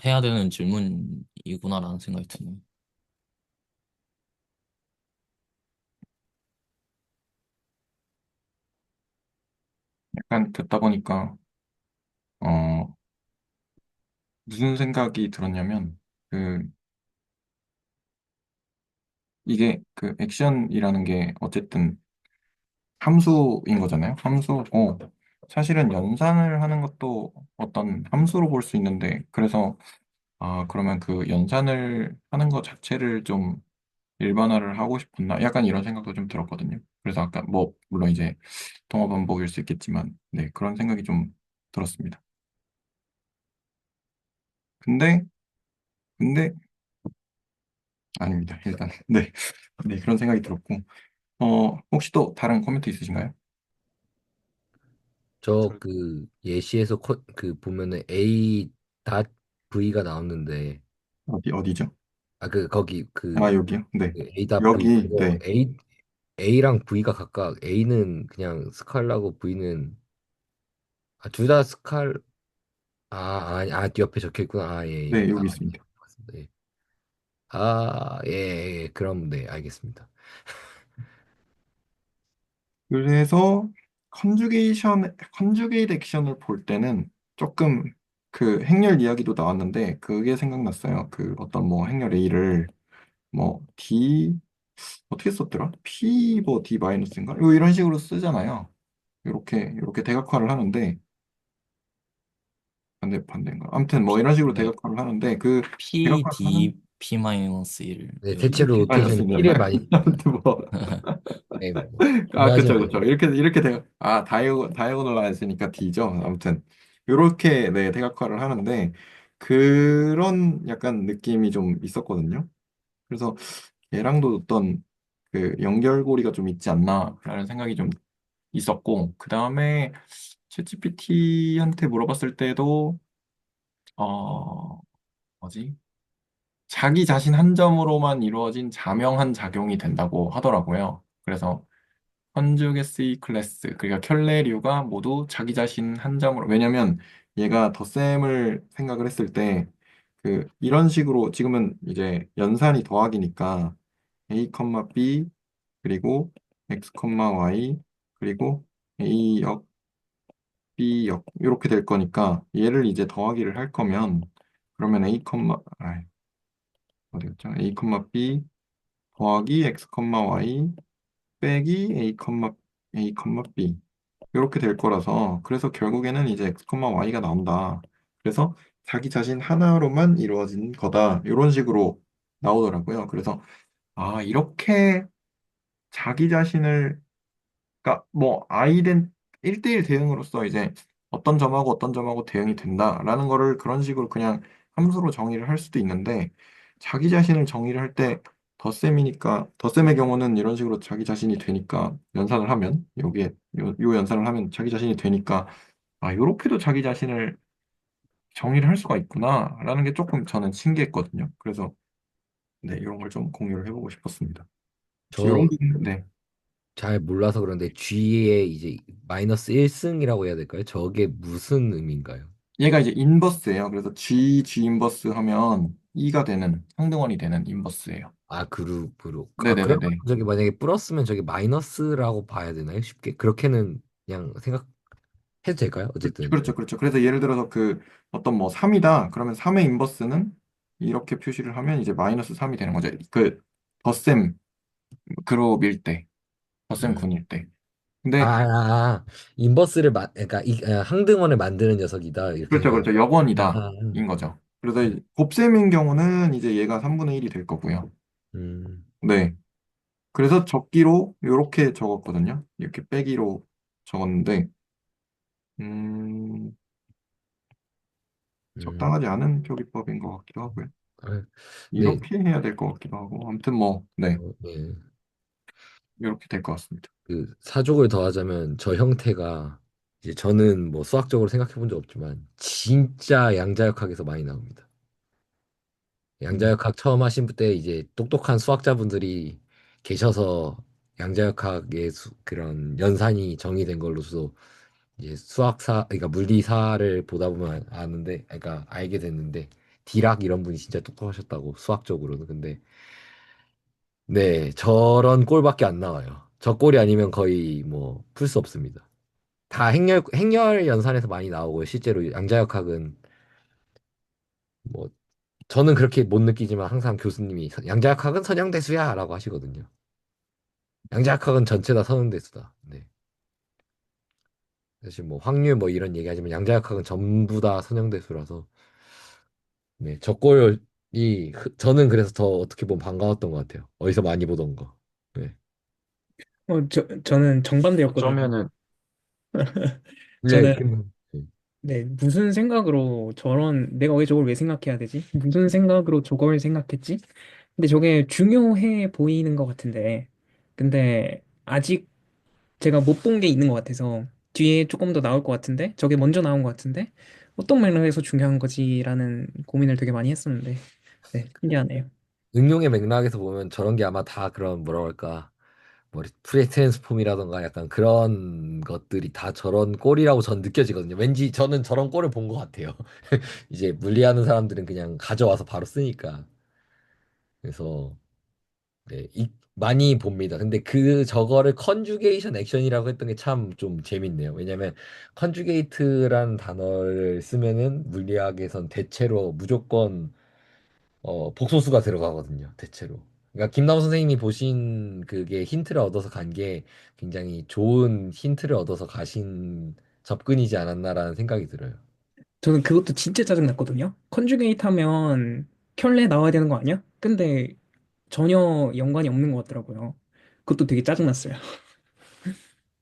해야 되는 질문이구나라는 생각이 드네요. 약간 듣다 보니까 어, 무슨 생각이 들었냐면 그 이게 그 액션이라는 게 어쨌든 함수인 거잖아요. 함수고 사실은 연산을 하는 것도 어떤 함수로 볼 수 있는데 그래서 그러면 그 연산을 하는 것 자체를 좀 일반화를 하고 싶었나? 약간 이런 생각도 좀 들었거든요. 그래서 아까 뭐 물론 이제 동어 반복일 수 있겠지만 네 그런 생각이 좀 들었습니다. 근데 근데 아닙니다. 일단 네. 네 그런 생각이 들었고 혹시 또 다른 코멘트 있으신가요? 저 그 예시에서 그 보면은 A 닷 V가 나왔는데 어디죠? 아 그 거기 아 그 여기요? 네. A 닷 V 여기 그거 네. A랑 V가 각각 A는 그냥 스칼라고 V는 둘 다 스칼 옆에 적혀 있구나. 네, 아, 여기 있습니다. 맞습니다. 예. 그럼 네, 알겠습니다. 그래서 컨주게이트 액션을 볼 때는 조금 그 행렬 이야기도 나왔는데 그게 생각났어요. 그 어떤 뭐 행렬 A를 뭐 D 어떻게 썼더라? P 뭐 D 마이너스인가? 이런 식으로 쓰잖아요. 이렇게 대각화를 하는데 반대인가? 아무튼 뭐 이런 식으로 네, 대각화를 하는데 그 대각화를 하는 PD-1 네, 이렇게. 대체로 노테이션이 P를 마이너스였나요? 많이 아무튼 뭐 네, 뭐 그쵸, 오해하지 그쵸. 마세요. 이렇게 다이아고널 했으니까 D죠. 아무튼, 요렇게, 네, 대각화를 하는데, 그런 약간 느낌이 좀 있었거든요. 그래서, 얘랑도 어떤, 그, 연결고리가 좀 있지 않나라는 생각이 좀 있었고, 그 다음에, 챗GPT한테 물어봤을 때도, 어, 뭐지? 자기 자신 한 점으로만 이루어진 자명한 작용이 된다고 하더라고요. 그래서, 컨주게시 클래스, 그러니까 켤레류가 모두 자기 자신 한 점으로, 왜냐면 얘가 덧셈을 생각을 했을 때, 이런 식으로 지금은 이제 연산이 더하기니까 a, b, 그리고 x, y, 그리고 a역, b역, 이렇게 될 거니까 얘를 이제 더하기를 할 거면, 그러면 어디였죠? a, b 더하기 x, y 빼기 a, b 이렇게 될 거라서 그래서 결국에는 이제 x, y가 나온다. 그래서 자기 자신 하나로만 이루어진 거다. 이런 식으로 나오더라고요. 그래서 이렇게 자기 자신을 그러니까 뭐 아이덴 1대1 대응으로서 이제 어떤 점하고 대응이 된다라는 거를 그런 식으로 그냥 함수로 정의를 할 수도 있는데 자기 자신을 정의를 할 때 덧셈이니까 덧셈의 경우는 이런 식으로 자기 자신이 되니까 연산을 하면 요 연산을 하면 자기 자신이 되니까 요렇게도 자기 자신을 정의를 할 수가 있구나라는 게 조금 저는 신기했거든요. 그래서 네, 이런 걸 좀 공유를 해보고 싶었습니다. 혹시 이런 저 부분 네. 잘 몰라서 그런데 G의 이제 마이너스 1승이라고 해야 될까요? 저게 무슨 의미인가요? 얘가 이제 인버스예요. 그래서 G 인버스 하면 E가 되는 상등원이 되는 인버스예요. 그룹으로. 그러면 네네네네. 저기 만약에 플러스면 저게 마이너스라고 봐야 되나요? 쉽게? 그렇게는 그냥 생각해도 될까요? 어쨌든. 그렇죠, 그렇죠. 그래서 예를 들어서 그 어떤 뭐 3이다. 그러면 3의 인버스는 이렇게 표시를 하면 이제 마이너스 3이 되는 거죠. 그 덧셈 그룹일 때, 덧셈 음. 군일 때. 아, 근데 인버스를 그러니까 항등원을 만드는 녀석이다 이렇게 그렇죠, 생각. 그렇죠. 여번이다 아, 인 거죠. 그래서 이제 곱셈인 경우는 이제 얘가 3분의 1이 될 거고요. 음, 네. 그래서 적기로 이렇게 적었거든요. 이렇게 빼기로 적었는데, 음, 음. 적당하지 않은 표기법인 것 같기도 하고요. 아, 네, 이렇게 해야 될 것 같기도 하고. 아무튼 뭐, 네. 네. 이렇게 될 것 같습니다. 그 사족을 더하자면 저 형태가 이제 저는 뭐 수학적으로 생각해 본 적 없지만 진짜 양자역학에서 많이 나옵니다. 음. 양자역학 처음 하신 때 이제 똑똑한 수학자분들이 계셔서 양자역학의 그런 연산이 정의된 걸로서 이제 수학사, 그러니까 물리사를 보다 보면 아는데, 그러니까 알게 됐는데, 디락 이런 분이 진짜 똑똑하셨다고, 수학적으로는. 근데, 네, 저런 꼴밖에 안 나와요. 저 꼴이 아니면 거의 뭐, 풀 수 없습니다. 다 행렬 연산에서 많이 나오고요. 실제로 양자역학은 뭐, 저는 그렇게 못 느끼지만 항상 교수님이 양자역학은 선형대수야! 라고 하시거든요. 양자역학은 전체 다 선형대수다. 네. 사실 뭐, 확률 뭐 이런 얘기하지만 양자역학은 전부 다 선형대수라서, 네, 저는 그래서 더 어떻게 보면 반가웠던 것 같아요. 어디서 많이 보던 거. 네. 저는 정반대였거든요. 어쩌면은, 네, 저는 네. 네, 무슨 생각으로 내가 왜 저걸 왜 생각해야 되지? 무슨 생각으로 저걸 생각했지? 근데 저게 중요해 보이는 것 같은데, 근데 아직 제가 못 본 게 있는 것 같아서 뒤에 조금 더 나올 것 같은데, 저게 먼저 나온 것 같은데, 어떤 맥락에서 중요한 거지라는 고민을 되게 많이 했었는데, 네, 신기하네요. 응용의 맥락에서 보면 저런 게 아마 다 그런 뭐라 그럴까 뭐 프리 트랜스폼이라던가 약간 그런 것들이 다 저런 꼴이라고 전 느껴지거든요. 왠지 저는 저런 꼴을 본 것 같아요. 이제 물리하는 사람들은 그냥 가져와서 바로 쓰니까. 그래서 네, 많이 봅니다. 근데 저거를 컨주게이션 액션이라고 했던 게 참 좀 재밌네요. 왜냐면 컨주게이트라는 단어를 쓰면은 물리학에선 대체로 무조건 복소수가 들어가거든요. 대체로. 그러니까 김나우 선생님이 보신 그게 힌트를 얻어서 간 게 굉장히 좋은 힌트를 얻어서 가신 접근이지 않았나라는 생각이 들어요. 저는 그것도 진짜 짜증났거든요. 컨주게이트 하면 켤레 나와야 되는 거 아니야? 근데 전혀 연관이 없는 것 같더라고요. 그것도 되게 짜증났어요.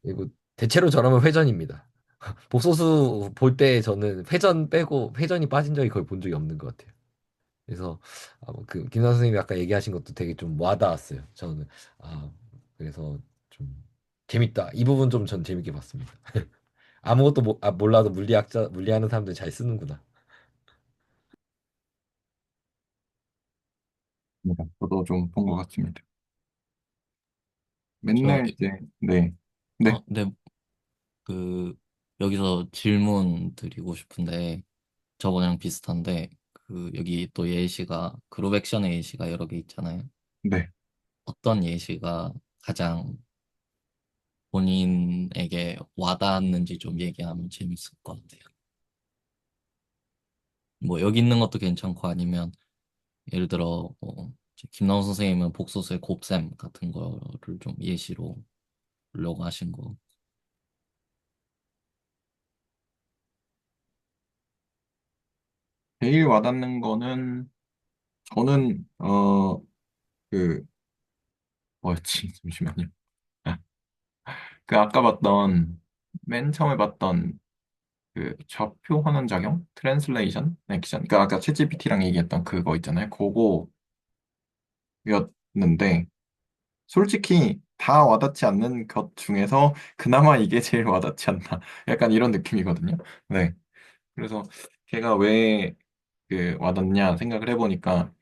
그리고 대체로 저러면 회전입니다. 복소수 볼 때 저는 회전 빼고 회전이 빠진 적이 거의 본 적이 없는 것 같아요. 그래서 그 김나우 선생님이 아까 얘기하신 것도 되게 좀 와닿았어요. 저는 아 그래서 좀 재밌다. 이 부분 좀 전 재밌게 봤습니다. 아무것도 몰라도 물리하는 사람들 잘 쓰는구나. 저도 좀 본 것 같습니다. 저, 맨날 이제, 네. 네. 네, 그, 여기서 질문 드리고 싶은데, 저번이랑 비슷한데, 여기 또 예시가, 그룹 액션의 예시가 여러 개 있잖아요. 네. 어떤 예시가 가장 본인에게 와닿았는지 좀 얘기하면 재밌을 것 같아요. 뭐, 여기 있는 것도 괜찮고, 아니면, 예를 들어, 이제 김나온 선생님은 복소수의 곱셈 같은 거를 좀 예시로 보려고 하신 거. 제일 와닿는 거는, 저는, 그, 뭐였지? 잠시만요. 그 아까 봤던, 맨 처음에 봤던 그 좌표 환원 작용? 트랜슬레이션? 액션? 그러니까 아까 챗GPT랑 얘기했던 그거 있잖아요. 그거였는데, 솔직히 다 와닿지 않는 것 중에서 그나마 이게 제일 와닿지 않나. 약간 이런 느낌이거든요. 네. 그래서 걔가 왜 그 와닿냐 생각을 해보니까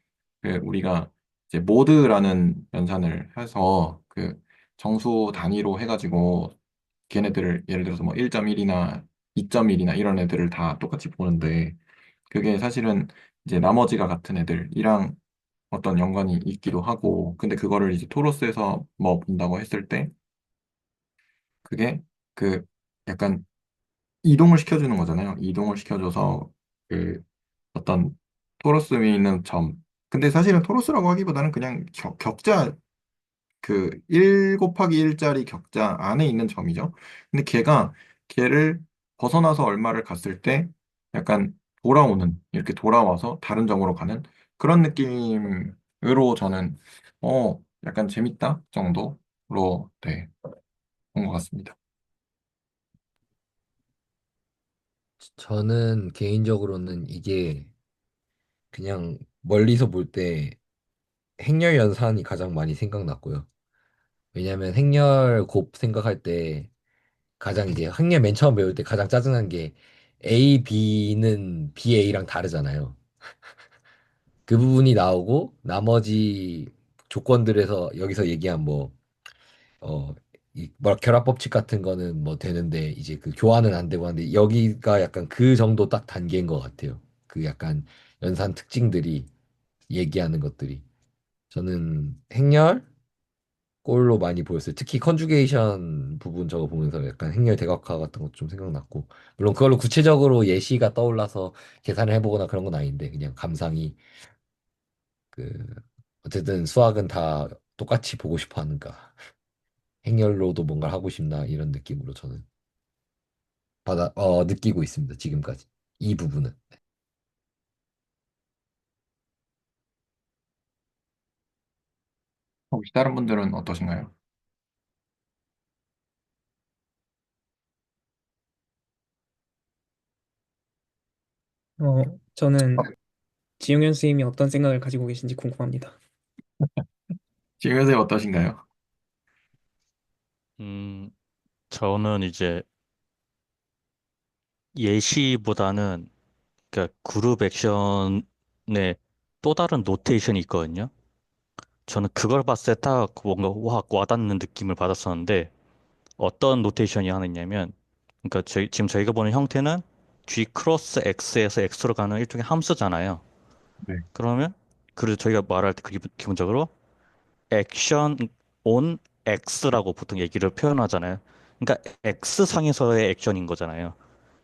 그 우리가 이제 모드라는 연산을 해서 그 정수 단위로 해가지고 걔네들을 예를 들어서 뭐 1.1이나 2.1이나 이런 애들을 다 똑같이 보는데 그게 사실은 이제 나머지가 같은 애들이랑 어떤 연관이 있기도 하고 근데 그거를 이제 토로스에서 뭐 본다고 했을 때 그게 그 약간 이동을 시켜주는 거잖아요. 이동을 시켜줘서 그 어떤 토로스 위에 있는 점. 근데 사실은 토로스라고 하기보다는 그냥 격자 그 1 곱하기 1짜리 격자 안에 있는 점이죠. 근데 걔를 벗어나서 얼마를 갔을 때 약간 이렇게 돌아와서 다른 점으로 가는 그런 느낌으로 저는, 약간 재밌다 정도로, 네, 본 것 같습니다. 저는 개인적으로는 이게 그냥 멀리서 볼 때 행렬 연산이 가장 많이 생각났고요. 왜냐하면 행렬 곱 생각할 때 가장 이제 행렬 맨 처음 배울 때 가장 짜증난 게 A, B는 BA랑 다르잖아요. 그 부분이 나오고 나머지 조건들에서 여기서 얘기한 뭐 결합 법칙 같은 거는 뭐 되는데 이제 그 교환은 안 되고 하는데 여기가 약간 그 정도 딱 단계인 것 같아요. 그 약간 연산 특징들이 얘기하는 것들이 저는 행렬 꼴로 많이 보였어요. 특히 컨주게이션 부분 저거 보면서 약간 행렬 대각화 같은 것 좀 생각났고 물론 그걸로 구체적으로 예시가 떠올라서 계산을 해보거나 그런 건 아닌데 그냥 감상이 그 어쨌든 수학은 다 똑같이 보고 싶어 하는가 행렬로도 뭔가를 하고 싶나 이런 느낌으로 저는 느끼고 있습니다. 지금까지 이 부분은. 혹시 다른 분들은 어떠신가요? 저는 지용현 선생님이 어떤 생각을 가지고 계신지 궁금합니다. 지금 선생님 어떠신가요? 음, 저는 이제 예시보다는 그러니까 그룹 액션의 또 다른 노테이션이 있거든요. 저는 그걸 봤을 때 딱 뭔가 확 와닿는 느낌을 받았었는데 어떤 노테이션이 하느냐면 그러니까 지금 저희가 보는 형태는 G 크로스 X에서 X로 가는 일종의 함수잖아요. 네. 그러면 그래서 저희가 말할 때 기본적으로 액션 on X라고 보통 얘기를 표현하잖아요. 그러니까 X상에서의 액션인 거잖아요.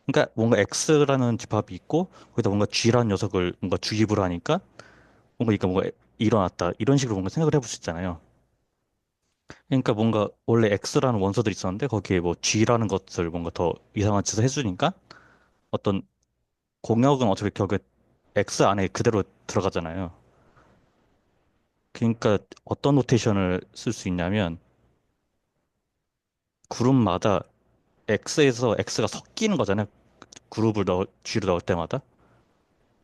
그러니까 뭔가 X라는 집합이 있고 거기다 뭔가 G라는 녀석을 뭔가 주입을 하니까 뭔가 일어났다 이런 식으로 뭔가 생각을 해볼 수 있잖아요. 그러니까 뭔가 원래 X라는 원소들이 있었는데 거기에 뭐 G라는 것을 뭔가 더 이상한 짓을 해주니까 어떤 공역은 어차피 결국에 X 안에 그대로 들어가잖아요. 그러니까 어떤 노테이션을 쓸 수 있냐면 그룹마다 X에서 X가 섞이는 거잖아요. G를 넣을 때마다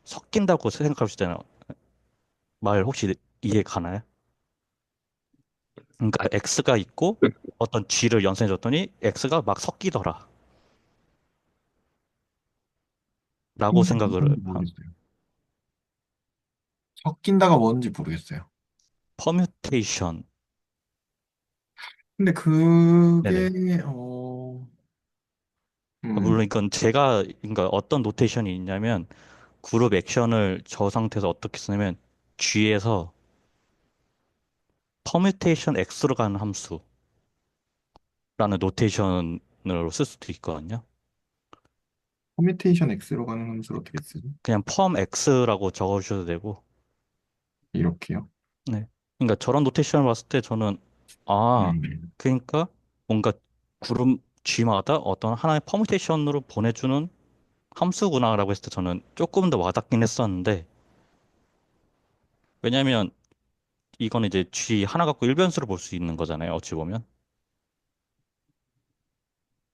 섞인다고 생각할 수 있잖아요. 말 혹시 이해 가나요? 그러니까 X가 있고 어떤 G를 연산해 줬더니 X가 막 섞이더라. 라고 생각을 뭔지 모르겠어요. 섞인다가 뭔지 모르겠어요. 퍼뮤테이션. 근데 네네. 그게, 물론 이건 그러니까 어떤 노테이션이 있냐면 그룹 액션을 저 상태에서 어떻게 쓰냐면 G에서 퍼뮤테이션 X로 가는 함수라는 노테이션으로 쓸 수도 있거든요. 커뮤테이션 X로 가는 함수를 어떻게 쓰죠? 그냥 펌 X라고 적어주셔도 되고. 이렇게요. 네. 그러니까 저런 노테이션을 봤을 때 저는 아, 음. 그러니까 뭔가 그룹 G마다 어떤 하나의 퍼뮤테이션으로 보내주는 함수구나라고 했을 때 저는 조금 더 와닿긴 했었는데 왜냐면 이거는 이제 G 하나 갖고 일변수로 볼 수 있는 거잖아요. 어찌 보면.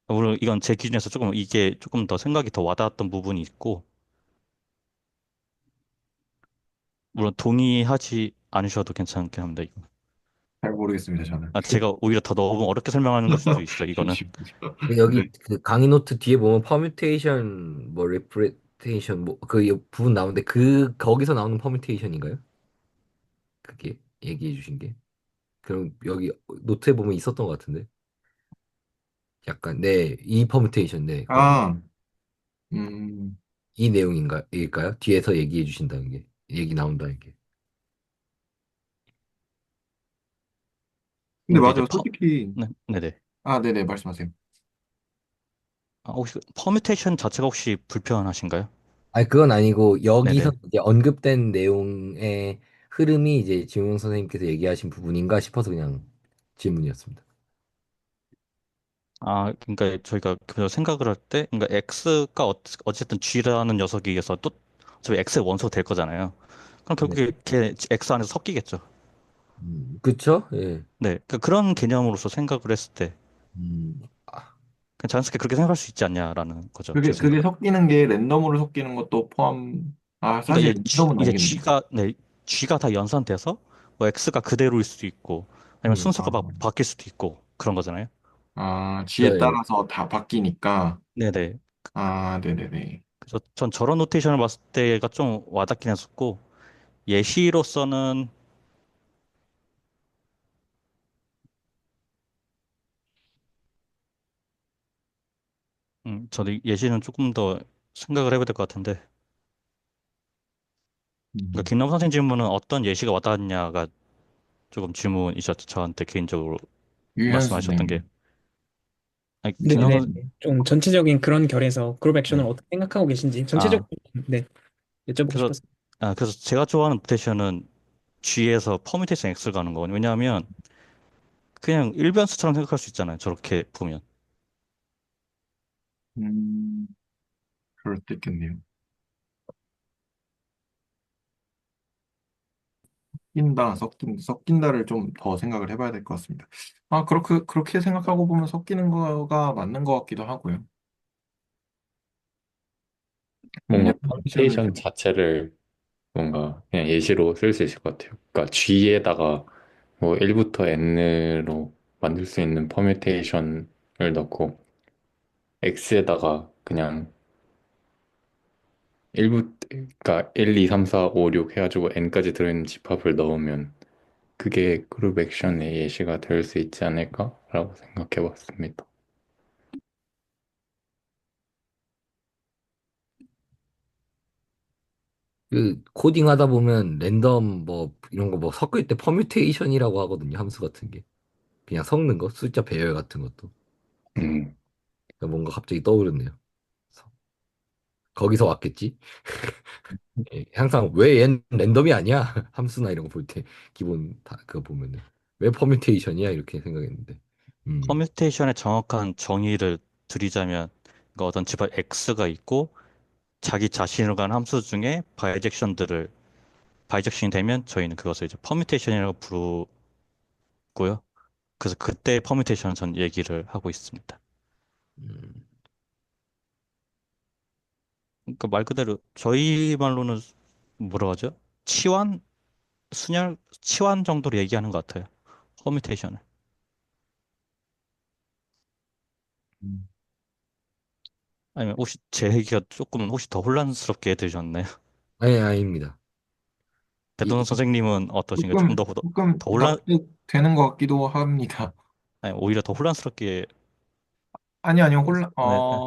물론 이건 제 기준에서 조금 이게 조금 더 생각이 더 와닿았던 부분이 있고 물론 동의하지 않으셔도 괜찮긴 합니다. 이거. 잘 모르겠습니다, 저는. 제가 오히려 더 너무 어렵게 설명하는 걸 수도 있어요. 이거는. 여기 네. 그 강의 노트 뒤에 보면 퍼뮤테이션 뭐 리프레테이션 뭐 그 부분 나오는데 그 거기서 나오는 퍼뮤테이션인가요? 그게 얘기해 주신 게. 그럼 여기 노트에 보면 있었던 것 같은데. 약간 네, 이 퍼뮤테이션 네, 거기. 아, 음, 이 내용인가 일까요? 뒤에서 얘기해 주신다는 게 얘기 나온다는 게. 근데 근데 이제 맞아요. 솔직히, 네, 네네. 네네, 말씀하세요. 혹시 퍼뮤테이션 자체가 혹시 불편하신가요? 아니 그건 아니고 여기서 네네. 이제 언급된 내용의 흐름이 이제 지용 선생님께서 얘기하신 부분인가 싶어서 그냥 질문이었습니다. 아, 그러니까 저희가 그 생각을 할 때, 그러니까 X가 어쨌든 G라는 녀석에 의해서 또 어차피 X의 원소가 될 거잖아요. 그럼 네. 결국에 걔 X 안에서 섞이겠죠. 그쵸? 예. 네, 그러니까 그런 개념으로서 생각을 했을 때 아, 그냥 자연스럽게 그렇게 생각할 수 있지 않냐라는 거죠, 제 그게 생각에. 섞이는 게 랜덤으로 섞이는 것도 그러니까 사실 랜덤은 이제 아니겠네요. G가 네, G가 다 연산돼서 뭐 X가 그대로일 수도 있고 아니면 음, 순서가 아, 바뀔 수도 있고 그런 거잖아요. G에 네. 따라서 다 바뀌니까. 네네. 네네네. 그래서 전 저런 노테이션을 봤을 때가 좀 와닿긴 했었고 예시로서는 저도 예시는 조금 더 생각을 해봐야 될 것 같은데 그러니까 음. 김남 선생 질문은 어떤 예시가 와닿았냐가 조금 질문이셨죠. 저한테 개인적으로 유현수 말씀하셨던 게 선생님. 아니, 김남 네네. 선 좀 전체적인 그런 결에서 그룹 액션을 네. 어떻게 생각하고 계신지 전체적으로 아 네, 여쭤보고 그래서 싶었어요. 그래서 제가 좋아하는 노테이션은 G에서 퍼뮤테이션 X를 가는 거거든요. 왜냐하면 그냥 일변수처럼 생각할 수 있잖아요. 저렇게 보면. 음, 그럴 수 있겠네요. 섞인다를 좀 더 생각을 해봐야 될 것 같습니다. 그렇게 생각하고 보면 섞이는 거가 맞는 것 같기도 하고요. 뭔가 액션을, 퍼뮤테이션 자체를 뭔가 그냥 예시로 쓸 수 있을 것 같아요. 그러니까 G에다가 뭐 1부터 N으로 만들 수 있는 퍼뮤테이션을 넣고 X에다가 그냥 그러니까 1, 2, 3, 4, 5, 6 해가지고 N까지 들어있는 집합을 넣으면 그게 그룹 액션의 예시가 될 수 있지 않을까라고 생각해 봤습니다. 그 코딩 하다 보면 랜덤 뭐 이런 거 뭐 섞을 때 퍼뮤테이션이라고 하거든요. 함수 같은 게. 그냥 섞는 거, 숫자 배열 같은 것도. 음, 그러니까 뭔가 갑자기 떠오르네요. 거기서 왔겠지? 예, 항상 왜 얘는 랜덤이 아니야? 함수나 이런 거 볼 때 기본 다 그거 보면은 왜 퍼뮤테이션이야? 이렇게 생각했는데. 음. 커뮤테이션의 정확한 정의를 드리자면 그러니까 어떤 집합 X가 있고 자기 자신을 간 함수 중에 바이젝션이 되면 저희는 그것을 이제 퍼뮤테이션이라고 부르고요. 그래서 그때 퍼뮤테이션 전 얘기를 하고 있습니다. 음. 그러니까 말 그대로 저희 말로는 뭐라 하죠? 치환, 치환 정도로 얘기하는 것 같아요. 퍼뮤테이션을. 음. 아니면 혹시 제 얘기가 조금 혹시 더 혼란스럽게 들으셨나요? 아니, 아닙니다. 대동 선생님은 어떠신가요? 조금 조금 더 납득되는 것 같기도 합니다. 아니, 오히려 더 혼란스럽게, 아니요, 네, 네.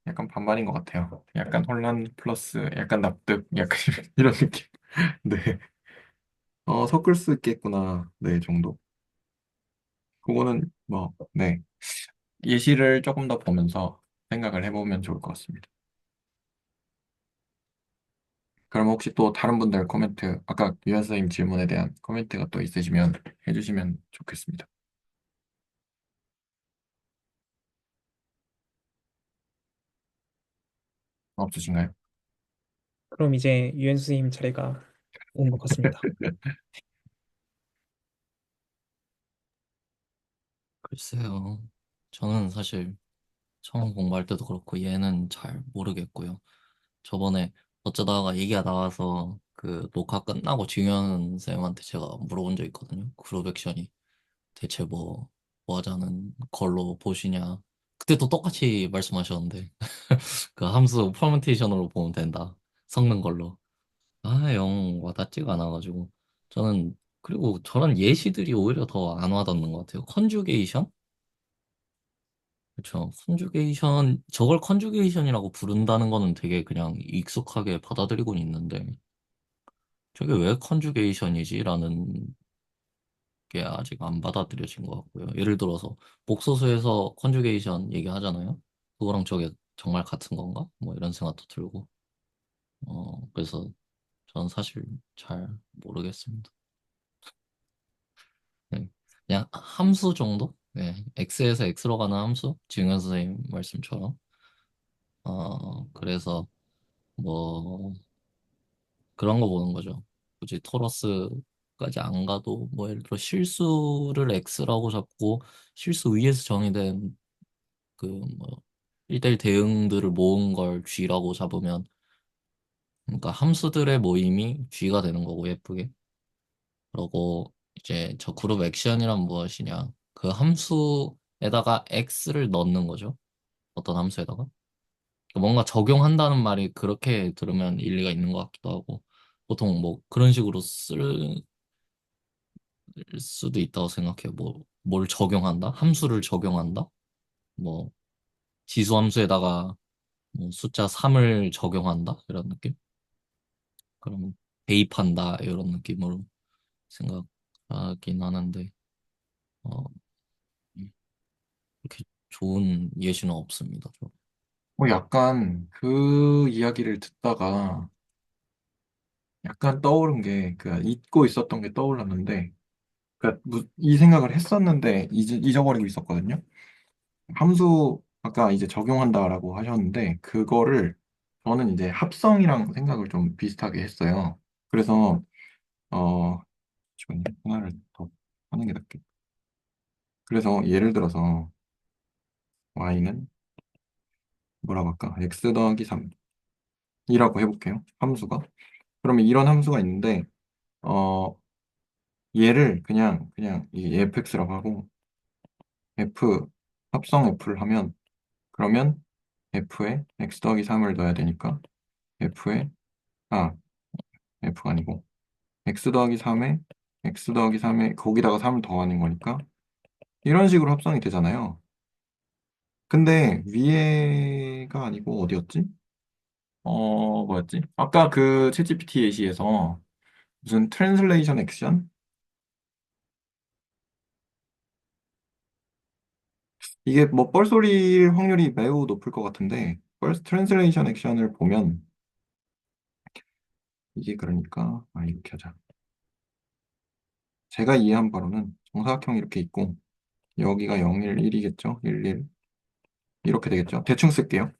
약간 반반인 것 같아요. 약간 혼란 플러스 약간 납득, 약간 이런 느낌. 네. 섞을 수 있겠구나. 네, 정도. 그거는 네. 예시를 조금 더 보면서 생각을 해보면 좋을 것 같습니다. 그럼 혹시 또 다른 분들 코멘트, 아까 유현 선생님 질문에 대한 코멘트가 또 있으시면 해주시면 좋겠습니다. 없으신가요? 그럼 이제 유엔 선생님 차례가 온 것 같습니다. 글쎄요. 저는 사실 처음 공부할 때도 그렇고 얘는 잘 모르겠고요. 저번에 어쩌다가 얘기가 나와서 그 녹화 끝나고 중현 쌤한테 제가 물어본 적 있거든요. 그룹 액션이 대체 뭐 하자는 걸로 보시냐. 그때도 똑같이 말씀하셨는데 그 함수 퍼뮤테이션으로 보면 된다. 섞는 걸로. 영 와닿지가 않아가지고 그리고 저런 예시들이 오히려 더 안 와닿는 것 같아요. 컨주게이션? 그렇죠. 저걸 컨주게이션이라고 부른다는 거는 되게 그냥 익숙하게 받아들이고는 있는데, 저게 왜 컨주게이션이지라는 게 아직 안 받아들여진 것 같고요. 예를 들어서, 복소수에서 컨주게이션 얘기하잖아요. 그거랑 저게 정말 같은 건가? 뭐 이런 생각도 들고. 그래서 전 사실 잘 모르겠습니다. 네. 그냥 함수 정도? 네, x에서 x로 가는 함수? 지금 선생님 말씀처럼. 그래서 뭐 그런 거 보는 거죠. 굳이 토러스까지 안 가도 뭐 예를 들어 실수를 x라고 잡고 실수 위에서 정의된 그 뭐 1대1 대응들을 모은 걸 g라고 잡으면 그러니까 함수들의 모임이 g가 되는 거고 예쁘게. 그러고 이제 저 그룹 액션이란 무엇이냐? 그 함수에다가 x를 넣는 거죠. 어떤 함수에다가. 뭔가 적용한다는 말이 그렇게 들으면 일리가 있는 것 같기도 하고 보통 뭐 그런 식으로 쓸 수도 있다고 생각해요. 뭐 뭘 적용한다? 함수를 적용한다? 뭐 지수 함수에다가 뭐 숫자 3을 적용한다? 이런 느낌? 그러면 대입한다 이런 느낌으로 생각하긴 하는데 어, 그렇게 좋은 예시는 없습니다. 약간 그 이야기를 듣다가 약간 떠오른 게, 그 잊고 있었던 게 떠올랐는데, 이 생각을 했었는데 잊어버리고 있었거든요. 함수 아까 이제 적용한다라고 하셨는데 그거를 저는 이제 합성이랑 생각을 좀 비슷하게 했어요. 그래서 어 잠시만요. 하나를 더 하는 게 낫겠다. 그래서 예를 들어서 y는 뭐라고 할까? x 더하기 3이라고 해볼게요. 함수가. 그러면 이런 함수가 있는데 어 얘를 그냥 이 fx라고 하고 f 합성 f를 하면 그러면 f에 x 더하기 3을 넣어야 되니까 f에 아 f가 아니고 x 더하기 3에 x 더하기 3에 거기다가 3을 더하는 거니까 이런 식으로 합성이 되잖아요. 근데 위에가 아니고 어디였지? 뭐였지? 아까 그 챗GPT 예시에서 무슨 트랜슬레이션 액션? 이게 뭐 뻘소리일 확률이 매우 높을 것 같은데 트랜슬레이션 액션을 보면 이게 그러니까 이렇게 하자. 제가 이해한 바로는 정사각형이 이렇게 있고 여기가 0, 1, 1이겠죠? 1, 1 이렇게 되겠죠? 대충 쓸게요.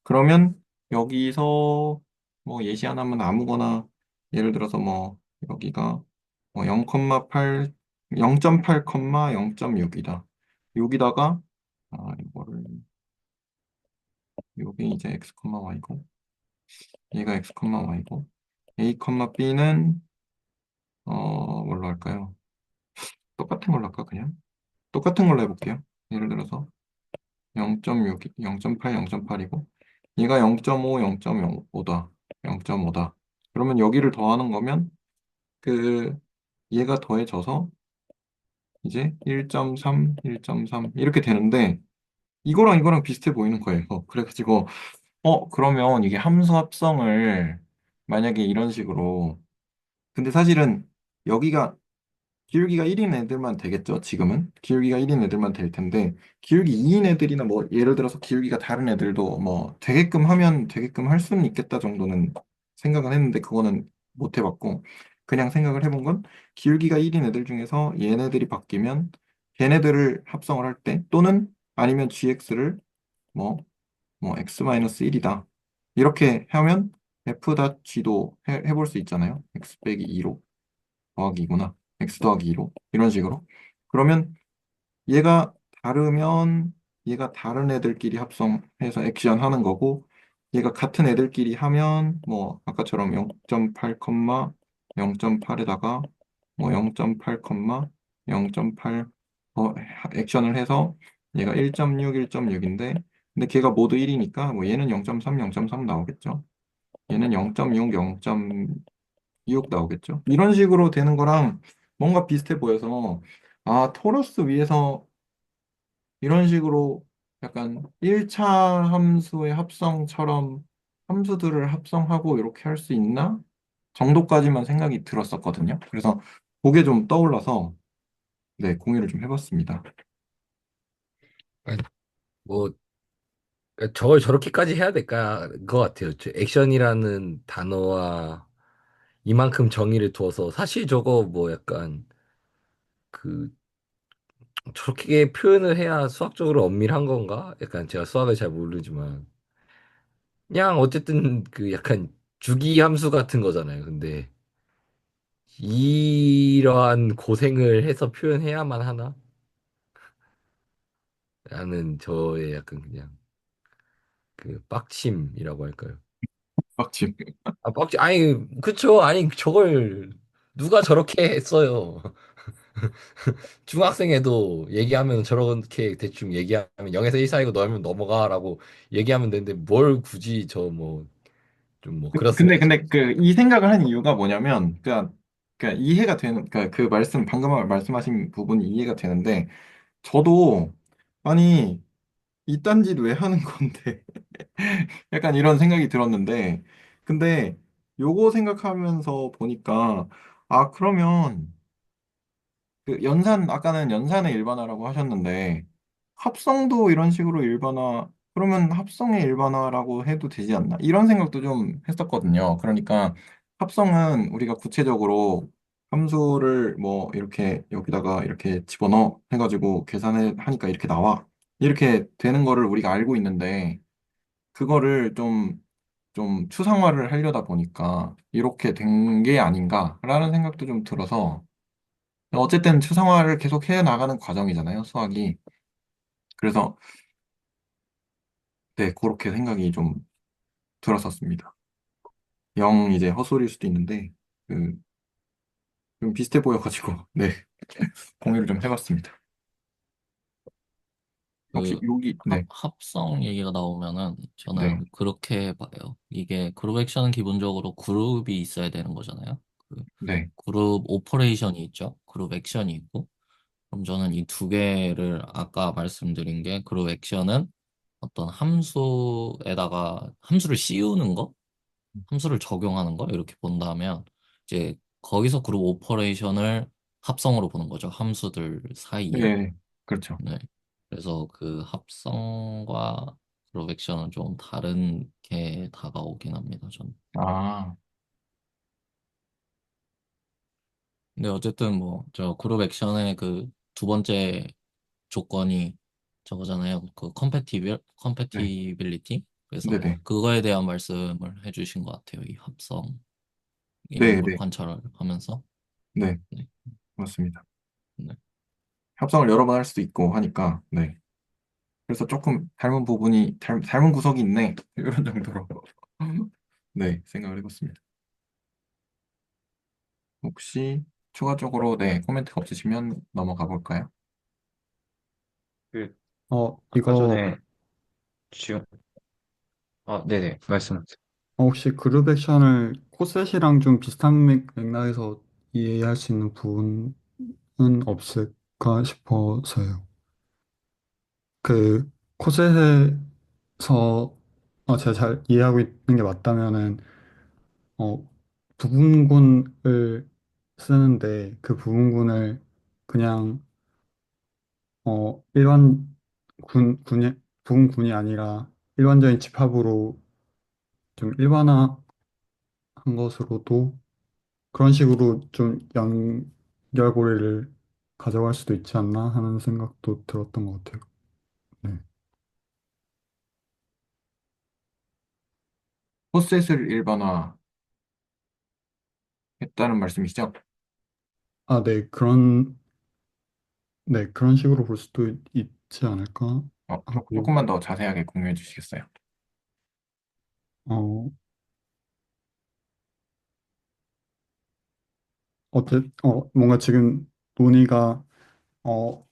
그러면 여기서 뭐 예시 하나면 아무거나 예를 들어서 뭐 여기가 뭐 0,8 0.8, 0.6이다. 여기다가 이거를 여기 이제 x, y고 얘가 x, y고 a, b는 뭘로 할까요? 똑같은 걸로 할까 그냥? 똑같은 걸로 해볼게요. 예를 들어서 0.6, 0.8, 0.8이고 얘가 0.5, 0.5다. 0.5다. 그러면 여기를 더하는 거면 그 얘가 더해져서 이제 1.3, 1.3 이렇게 되는데 이거랑 비슷해 보이는 거예요. 그래가지고 그러면 이게 함수 합성을 만약에 이런 식으로 근데 사실은 여기가 기울기가 1인 애들만 되겠죠, 지금은? 기울기가 1인 애들만 될 텐데, 기울기 2인 애들이나 뭐, 예를 들어서 기울기가 다른 애들도 뭐, 되게끔 하면 되게끔 할 수는 있겠다 정도는 생각은 했는데, 그거는 못 해봤고, 그냥 생각을 해본 건, 기울기가 1인 애들 중에서 얘네들이 바뀌면, 걔네들을 합성을 할 때, 또는 아니면 gx를 뭐, x-1이다. 이렇게 하면, f.g도 해볼 수 있잖아요. x 빼기 2로. 더하기구나. x 더하기 2로. 이런 식으로. 그러면 얘가 다르면 얘가 다른 애들끼리 합성해서 액션 하는 거고 얘가 같은 애들끼리 하면 뭐 아까처럼 0.8, 0.8에다가 뭐 0.8, 0.8 액션을 해서 얘가 1.6, 1.6인데 근데 걔가 모두 1이니까 뭐 얘는 0.3, 0.3 나오겠죠. 얘는 0.6, 0.6 나오겠죠. 이런 식으로 되는 거랑 뭔가 비슷해 보여서 토러스 위에서 이런 식으로 약간 1차 함수의 합성처럼 함수들을 합성하고 이렇게 할 수 있나? 정도까지만 생각이 들었었거든요. 그래서 그게 좀 떠올라서 네, 공유를 좀 해봤습니다. 아니, 뭐 그러니까 저걸 저렇게까지 해야 될까 것 같아요. 액션이라는 단어와 이만큼 정의를 두어서 사실 저거 뭐 약간 그 저렇게 표현을 해야 수학적으로 엄밀한 건가? 약간 제가 수학을 잘 모르지만 그냥 어쨌든 그 약간 주기 함수 같은 거잖아요. 근데 이러한 고생을 해서 표현해야만 하나? 라는 저의 약간 그냥 그 빡침이라고 할까요? 빡침. 아, 빡침, 아니, 그쵸. 아니, 저걸 누가 저렇게 했어요. 중학생에도 얘기하면 저렇게 대충 얘기하면 0에서 1 사이고 넣으면 넘어가라고 얘기하면 되는데 뭘 굳이 저 뭐, 좀 뭐, 그렇습니다. 근데 그 이 생각을 한 이유가 뭐냐면, 이해가 되는, 그 말씀, 방금 말씀하신 부분이 이해가 되는데, 저도, 아니, 이딴 짓 왜 하는 건데? 약간 이런 생각이 들었는데, 근데 요거 생각하면서 보니까, 아, 그러면, 아까는 연산의 일반화라고 하셨는데, 합성도 이런 식으로 일반화, 그러면 합성의 일반화라고 해도 되지 않나? 이런 생각도 좀 했었거든요. 그러니까 합성은 우리가 구체적으로 함수를 뭐 이렇게 여기다가 이렇게 집어넣어 해가지고 계산을 하니까 이렇게 나와. 이렇게 되는 거를 우리가 알고 있는데, 그거를 좀 추상화를 하려다 보니까 이렇게 된 게 아닌가라는 생각도 좀 들어서, 어쨌든 추상화를 계속 해 나가는 과정이잖아요, 수학이. 그래서 네, 그렇게 생각이 좀 들었었습니다. 영 이제 헛소리일 수도 있는데 그, 좀 비슷해 보여가지고 네, 공유를 좀 해봤습니다. 혹시 그 여기 네, 합성 얘기가 나오면은 네, 저는 그렇게 봐요. 이게 그룹 액션은 기본적으로 그룹이 있어야 되는 거잖아요. 그 네, 그룹 오퍼레이션이 있죠. 그룹 액션이 있고. 그럼 저는 이 두 개를 아까 말씀드린 게 그룹 액션은 어떤 함수에다가 함수를 씌우는 거, 함수를 적용하는 거 이렇게 본다면 이제 거기서 그룹 오퍼레이션을 합성으로 보는 거죠. 함수들 사이에. 네, 그렇죠. 네. 그래서 그 합성과 그룹 액션은 좀 다르게 다가오긴 합니다, 저는. 아, 근데 어쨌든 뭐, 저 그룹 액션의 그 두 번째 조건이 저거잖아요. 그 네, 컴패티빌리티. 그래서 네, 네, 그거에 대한 말씀을 해주신 것 같아요. 이 합성 이런 네, 걸 네, 관찰을 하면서. 네, 네. 맞습니다. 네. 협상을 여러 번 할 수도 있고 하니까 네. 그래서 조금 닮은 구석이 있네 이런 정도로 네, 생각을 해봤습니다. 혹시 추가적으로 네, 코멘트가 없으시면 넘어가 볼까요? 그, 아까 이거 전에 지금, 네네, 말씀하세요. 혹시 그룹 액션을 코셋이랑 좀 비슷한 맥락에서 이해할 수 있는 부분은 없을까 싶어서요. 그 코셋에서 제가 잘 이해하고 있는 게 맞다면은 어, 부분군을 쓰는데 그 부분군을 그냥 일반 부분군이 아니라 일반적인 집합으로 좀 일반화한 것으로도 그런 식으로 좀 연결고리를 가져갈 수도 있지 않나 하는 생각도 들었던 것 같아요. 네. 포셋을 일반화했다는 말씀이시죠? 네, 네, 그런 식으로 볼 수도 있지 않을까 하고, 조금만 더 자세하게 공유해 주시겠어요? 어, 뭔가 지금 논의가, 어,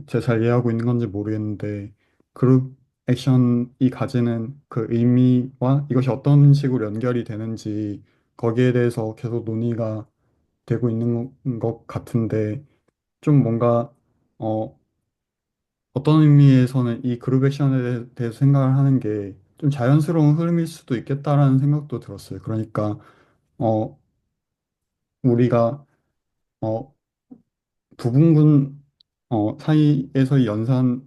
제가 잘 이해하고 있는 건지 모르겠는데, 그룹 액션이 가지는 그 의미와 이것이 어떤 식으로 연결이 되는지, 거기에 대해서 계속 논의가 되고 있는 것 같은데, 좀 뭔가, 어, 어떤 의미에서는 이 그룹 액션에 대해서 생각을 하는 게 좀 자연스러운 흐름일 수도 있겠다라는 생각도 들었어요. 그러니까, 어, 우리가, 어, 부분군, 사이에서의 연산을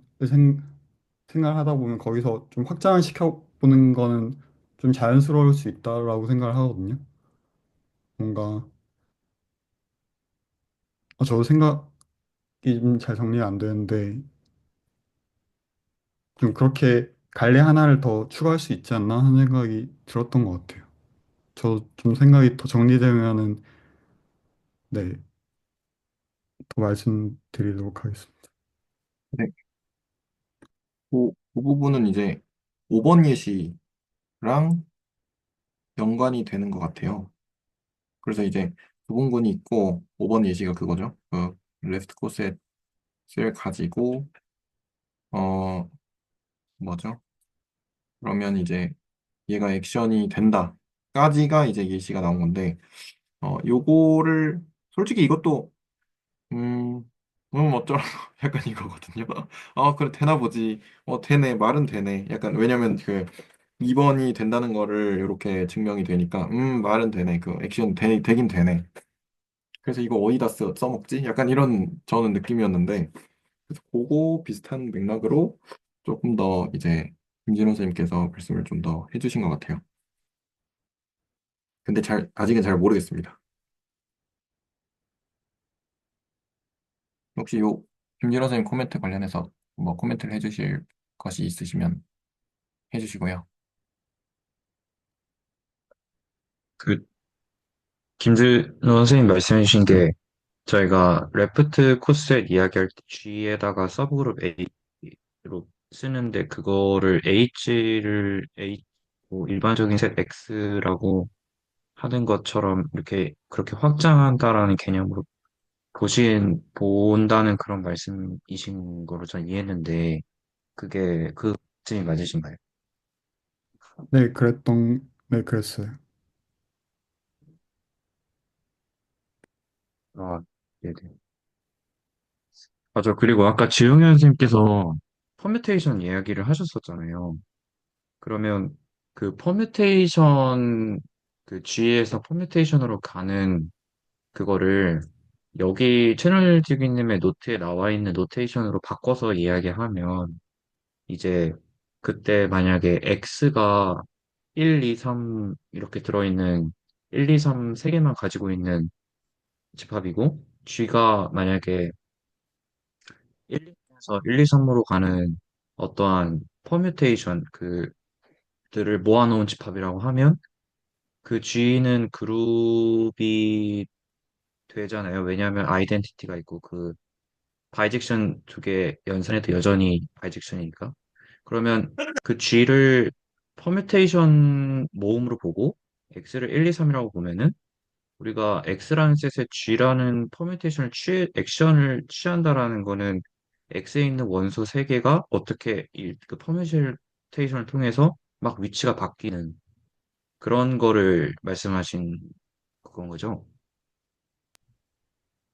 생각을 하다 보면 거기서 좀 확장을 시켜보는 거는 좀 자연스러울 수 있다라고 생각을 하거든요. 뭔가, 저도 좀 잘 정리가 안 되는데 좀 그렇게 갈래 하나를 더 추가할 수 있지 않나 하는 생각이 들었던 것 같아요. 저 좀 생각이 더 정리되면은 네, 더 말씀드리도록 하겠습니다. 네. 그 부분은 이제 5번 예시랑 연관이 되는 것 같아요. 그래서 이제 두분군이 있고 5번 예시가 그거죠. 그 레프트 코셋을 가지고 어 뭐죠? 그러면 이제 얘가 액션이 된다까지가 이제 예시가 나온 건데 요거를 솔직히 이것도 음 어쩌라고 약간 이거거든요. 그래 되나 보지. 되네 말은 되네. 약간 왜냐면 그 2번이 된다는 거를 이렇게 증명이 되니까 말은 되네. 그 액션 되긴 되네. 그래서 이거 어디다 써먹지? 약간 이런 저는 느낌이었는데 그래서 그거 비슷한 맥락으로 조금 더 이제 김진호 선생님께서 말씀을 좀 더 해주신 것 같아요. 근데 아직은 잘 모르겠습니다. 혹시 요 김진호 선생님 코멘트 관련해서 뭐 코멘트를 해주실 것이 있으시면 해주시고요. 그 김준호 선생님 말씀해 주신 게 저희가 레프트 코셋 이야기할 때 G에다가 서브그룹 A로 쓰는데 그거를 H를 뭐 일반적인 셋 X라고 하는 것처럼 이렇게 그렇게 확장한다라는 개념으로 본다는 그런 말씀이신 거로 전 이해했는데 그게 그 말씀이 맞으신가요? 네, 그랬어요. 아, 네네. 맞아. 그리고 아까 지용현 선생님께서 퍼뮤테이션 이야기를 하셨었잖아요. 그러면 그 퍼뮤테이션, 그 G에서 퍼뮤테이션으로 가는 그거를 여기 채널 지기님의 노트에 나와 있는 노테이션으로 바꿔서 이야기하면 이제 그때 만약에 X가 1, 2, 3 이렇게 들어있는 1, 2, 3 세 개만 가지고 있는 집합이고 G가 만약에 1에서 1, 2, 3으로 가는 어떠한 퍼뮤테이션 그들을 모아놓은 집합이라고 하면 그 G는 그룹이 되잖아요. 왜냐하면 아이덴티티가 있고 그 바이젝션 두 개 연산해도 여전히 바이젝션이니까. 그러면 그 G를 퍼뮤테이션 모음으로 보고 X를 1, 2, 3이라고 보면은 우리가 X라는 셋에 G라는 액션을 취한다라는 거는 X에 있는 원소 세 개가 어떻게 그 퍼뮤테이션을 통해서 막 위치가 바뀌는 그런 거를 말씀하신 그건 거죠?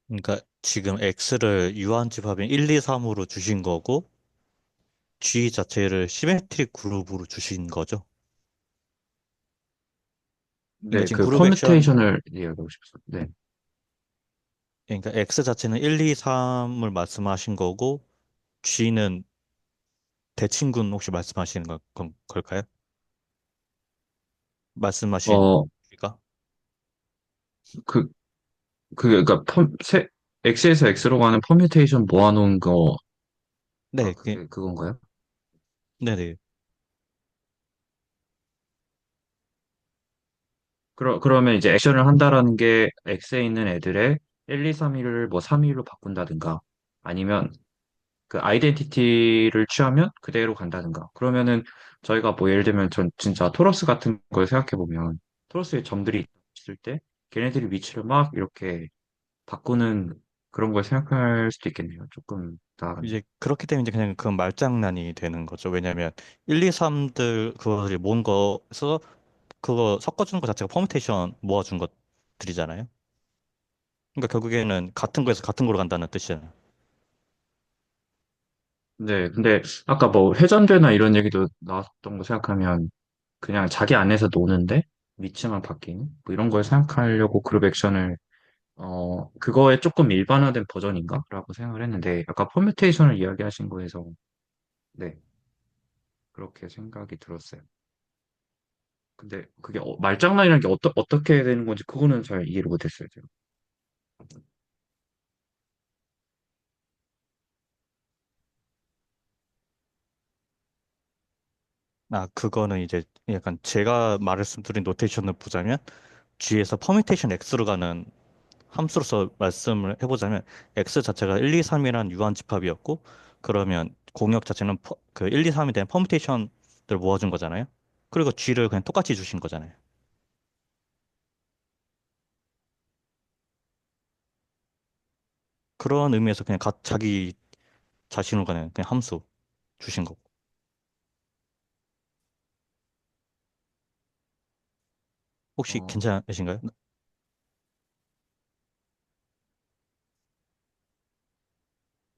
그러니까 지금 X를 유한집합인 1, 2, 3으로 주신 거고 G 자체를 시메트릭 그룹으로 주신 거죠. 그러니까 네, 지금 그 그룹 액션, 퍼뮤테이션을 이해하고 싶었어요. 네. 그러니까 X 자체는 1, 2, 3을 말씀하신 거고 G는 대칭군 혹시 말씀하시는 걸까요? 말씀하신 어, G가? 그, 그러니까 X에서 X로 가는 퍼뮤테이션 모아놓은 거, 네, 그건가요? 네네. 그러면 이제 액션을 한다라는 게 X에 있는 애들의 1, 2, 3일을 뭐 3일로 바꾼다든가 아니면 그 아이덴티티를 취하면 그대로 간다든가 그러면은 저희가 뭐 예를 들면 전 진짜 토러스 같은 걸 생각해 보면 토러스에 점들이 있을 때 걔네들이 위치를 막 이렇게 바꾸는 그런 걸 생각할 수도 있겠네요. 조금 나아가네. 이제 그렇기 때문에 이제 그냥 그건 말장난이 되는 거죠. 왜냐면 1, 2, 3들 그거를 모은 거에서 그거 섞어주는 거 자체가 퍼뮤테이션 모아준 것들이잖아요. 그러니까 결국에는 같은 거에서 같은 거로 간다는 뜻이잖아요. 네, 근데 아까 뭐 회전되나 이런 얘기도 나왔던 거 생각하면 그냥 자기 안에서 노는데 위치만 바뀌는 뭐 이런 걸 생각하려고 그룹 액션을 그거에 조금 일반화된 버전인가? 라고 생각을 했는데 아까 퍼뮤테이션을 이야기하신 거에서 네, 그렇게 생각이 들었어요. 근데 그게 말장난이라는 게 어떻게 되는 건지 그거는 잘 이해를 못했어요, 제가. 그거는 이제 약간 제가 말씀드린 노테이션을 보자면 G에서 퍼뮤테이션 X로 가는 함수로서 말씀을 해보자면 X 자체가 1, 2, 3이란 유한 집합이었고 그러면 공역 자체는 그 1, 2, 3에 대한 퍼뮤테이션을 모아준 거잖아요. 그리고 G를 그냥 똑같이 주신 거잖아요. 그런 의미에서 그냥 자기 자신으로 가는 그냥 함수 주신 거고. 혹시 어, 괜찮으신가요?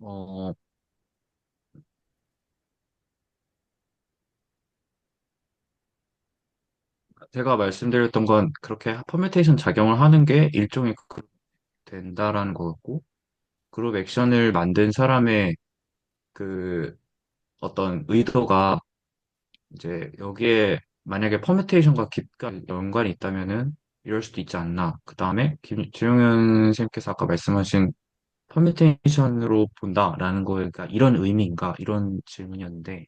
어, 제가 말씀드렸던 건 그렇게 퍼뮤테이션 작용을 하는 게 일종의 그룹 된다라는 거였고, 그룹 액션을 만든 사람의 그 어떤 의도가 이제 여기에 만약에 퍼뮤테이션과 깊게 연관이 있다면은 이럴 수도 있지 않나. 그 다음에 지용현 선생님께서 아까 말씀하신 퍼뮤테이션으로 본다라는 거에 그러니까 이런 의미인가 이런 질문이었는데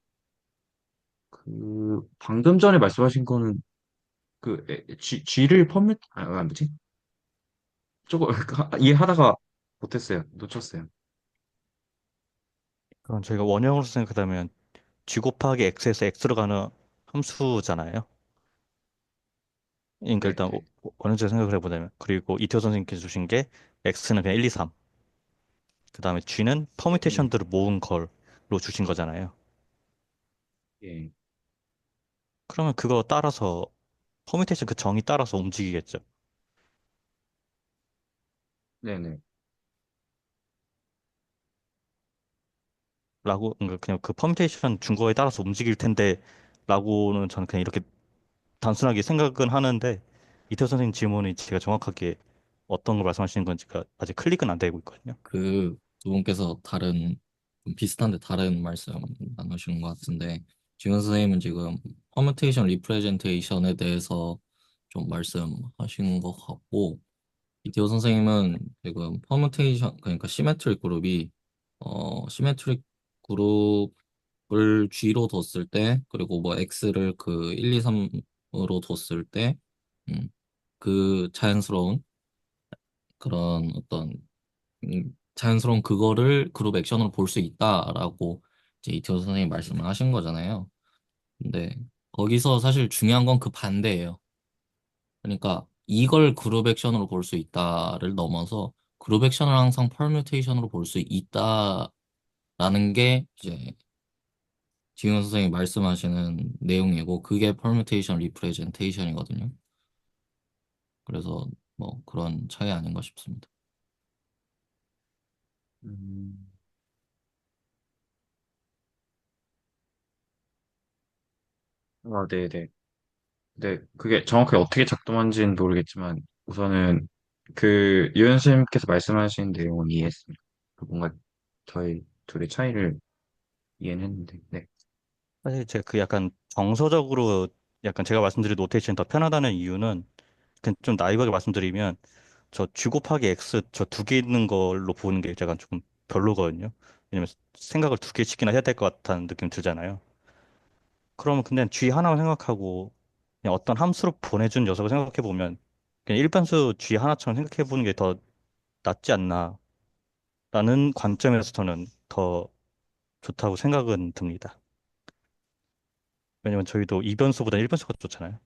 그 방금 전에 말씀하신 거는 G를 뭐지? 조금 이해하다가 못했어요. 놓쳤어요. 그럼 저희가 원형으로 생각하자면 G 곱하기 X에서 X로 가는 함수잖아요. 그러니까 네, 일단 네. 원형적으로 생각을 해보자면 그리고 이태호 선생님께서 주신 게 X는 그냥 1, 2, 3. 그 다음에 G는 예, 퍼뮤테이션들을 모은 걸로 주신 거잖아요. 예. 그러면 그거 따라서 퍼뮤테이션 그 정의 따라서 움직이겠죠. 네네. 라고 그러니까 그냥 그 퍼뮤테이션 준 거에 따라서 움직일 텐데 라고는 저는 그냥 이렇게 단순하게 생각은 하는데 이태호 선생님 질문이 제가 정확하게 어떤 걸 말씀하시는 건지가 아직 클릭은 안 되고 있거든요. 그 두 분께서 좀 비슷한데 다른 말씀 나누시는 것 같은데, 지금 선생님은 지금 퍼뮤테이션 리프레젠테이션에 대해서 좀 말씀하신 것 같고, 이태호 선생님은 지금 퍼뮤테이션, 그러니까 시메트릭 그룹이, 시메트릭 그룹을 G로 뒀을 때, 그리고 뭐 X를 그 1, 2, 3으로 뒀을 때, 음, 그 자연스러운 그런 어떤 자연스러운 그거를 그룹 액션으로 볼 수 있다라고 이제 이태호 선생님이 말씀을 하신 거잖아요. 근데 거기서 사실 중요한 건 그 반대예요. 그러니까 이걸 그룹 액션으로 볼 수 있다를 넘어서 그룹 액션을 항상 퍼뮤테이션으로 볼 수 있다라는 게 이제 지금 선생님이 말씀하시는 내용이고, 그게 퍼뮤테이션 리프레젠테이션이거든요. 그래서 뭐 그런 차이 아닌가 싶습니다. 음, 네네. 네, 그게 정확하게 어떻게 작동하는지는 모르겠지만 우선은 그 유현 선생님께서 말씀하신 내용은 이해했습니다. 그 뭔가 저희 둘의 차이를 이해는 했는데, 네. 사실 제가 그 약간 정서적으로 약간 제가 말씀드린 노테이션이 더 편하다는 이유는 그냥 좀 나이브하게 말씀드리면 저 G 곱하기 X 저 두 개 있는 걸로 보는 게 제가 조금 별로거든요. 왜냐면 생각을 두 개씩이나 해야 될 것 같다는 느낌 들잖아요. 그러면 근데 G 하나만 생각하고 그냥 어떤 함수로 보내준 녀석을 생각해 보면 그냥 일반수 G 하나처럼 생각해 보는 게 더 낫지 않나라는 관점에서 저는 더 좋다고 생각은 듭니다. 왜냐면 저희도 이변수보다 일변수가 좋잖아요.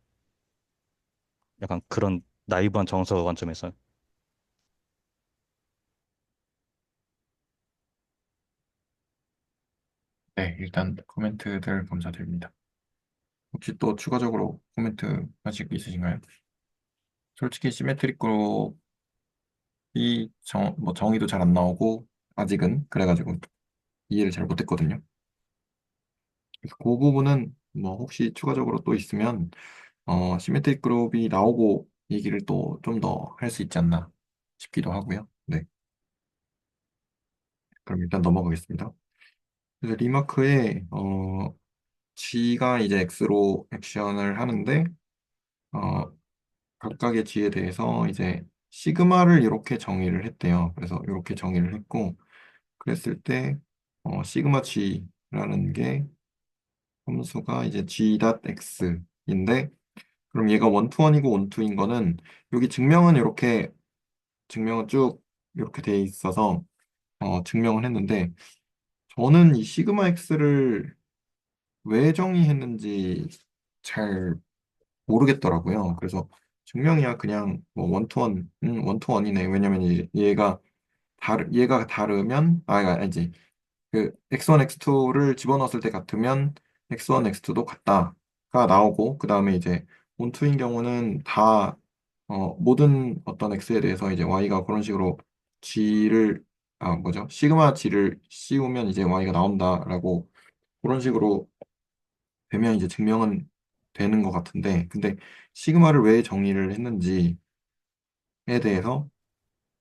약간 그런 나이브한 정서 관점에서. 네, 일단 코멘트들 감사드립니다. 혹시 또 추가적으로 코멘트 하실 게 있으신가요? 솔직히 시메트릭 그룹이 뭐 정의도 잘 안 나오고 아직은 그래가지고 이해를 잘 못했거든요. 그래서 그 부분은 뭐 혹시 추가적으로 또 있으면 시메트릭 그룹이 나오고 얘기를 또 좀 더 할 수 있지 않나 싶기도 하고요. 네, 그럼 일단 넘어가겠습니다. 그래서 리마크에 G가 이제 X로 액션을 하는데 어, 각각의 G에 대해서 이제 시그마를 이렇게 정의를 했대요. 그래서 이렇게 정의를 했고 그랬을 때 시그마 G라는 게 함수가 이제 g.x인데, 그럼 얘가 원투원이고 원투인 거는 여기 증명은 이렇게 증명은 쭉 이렇게 돼 있어서 증명을 했는데, 저는 이 시그마 x를 왜 정의했는지 잘 모르겠더라고요. 그래서 증명이야 그냥 뭐 원투원, 원투원이네. 왜냐면 얘가 다르면 아니지, 그 x1, x2를 집어넣었을 때 같으면 x1, x2도 같다가 나오고, 그 다음에 이제 원투인 경우는 다 모든 어떤 x에 대해서 이제 y가 그런 식으로 g를 뭐죠? 시그마 g를 씌우면 이제 y가 나온다라고, 그런 식으로 되면 이제 증명은 되는 것 같은데, 근데 시그마를 왜 정의를 했는지에 대해서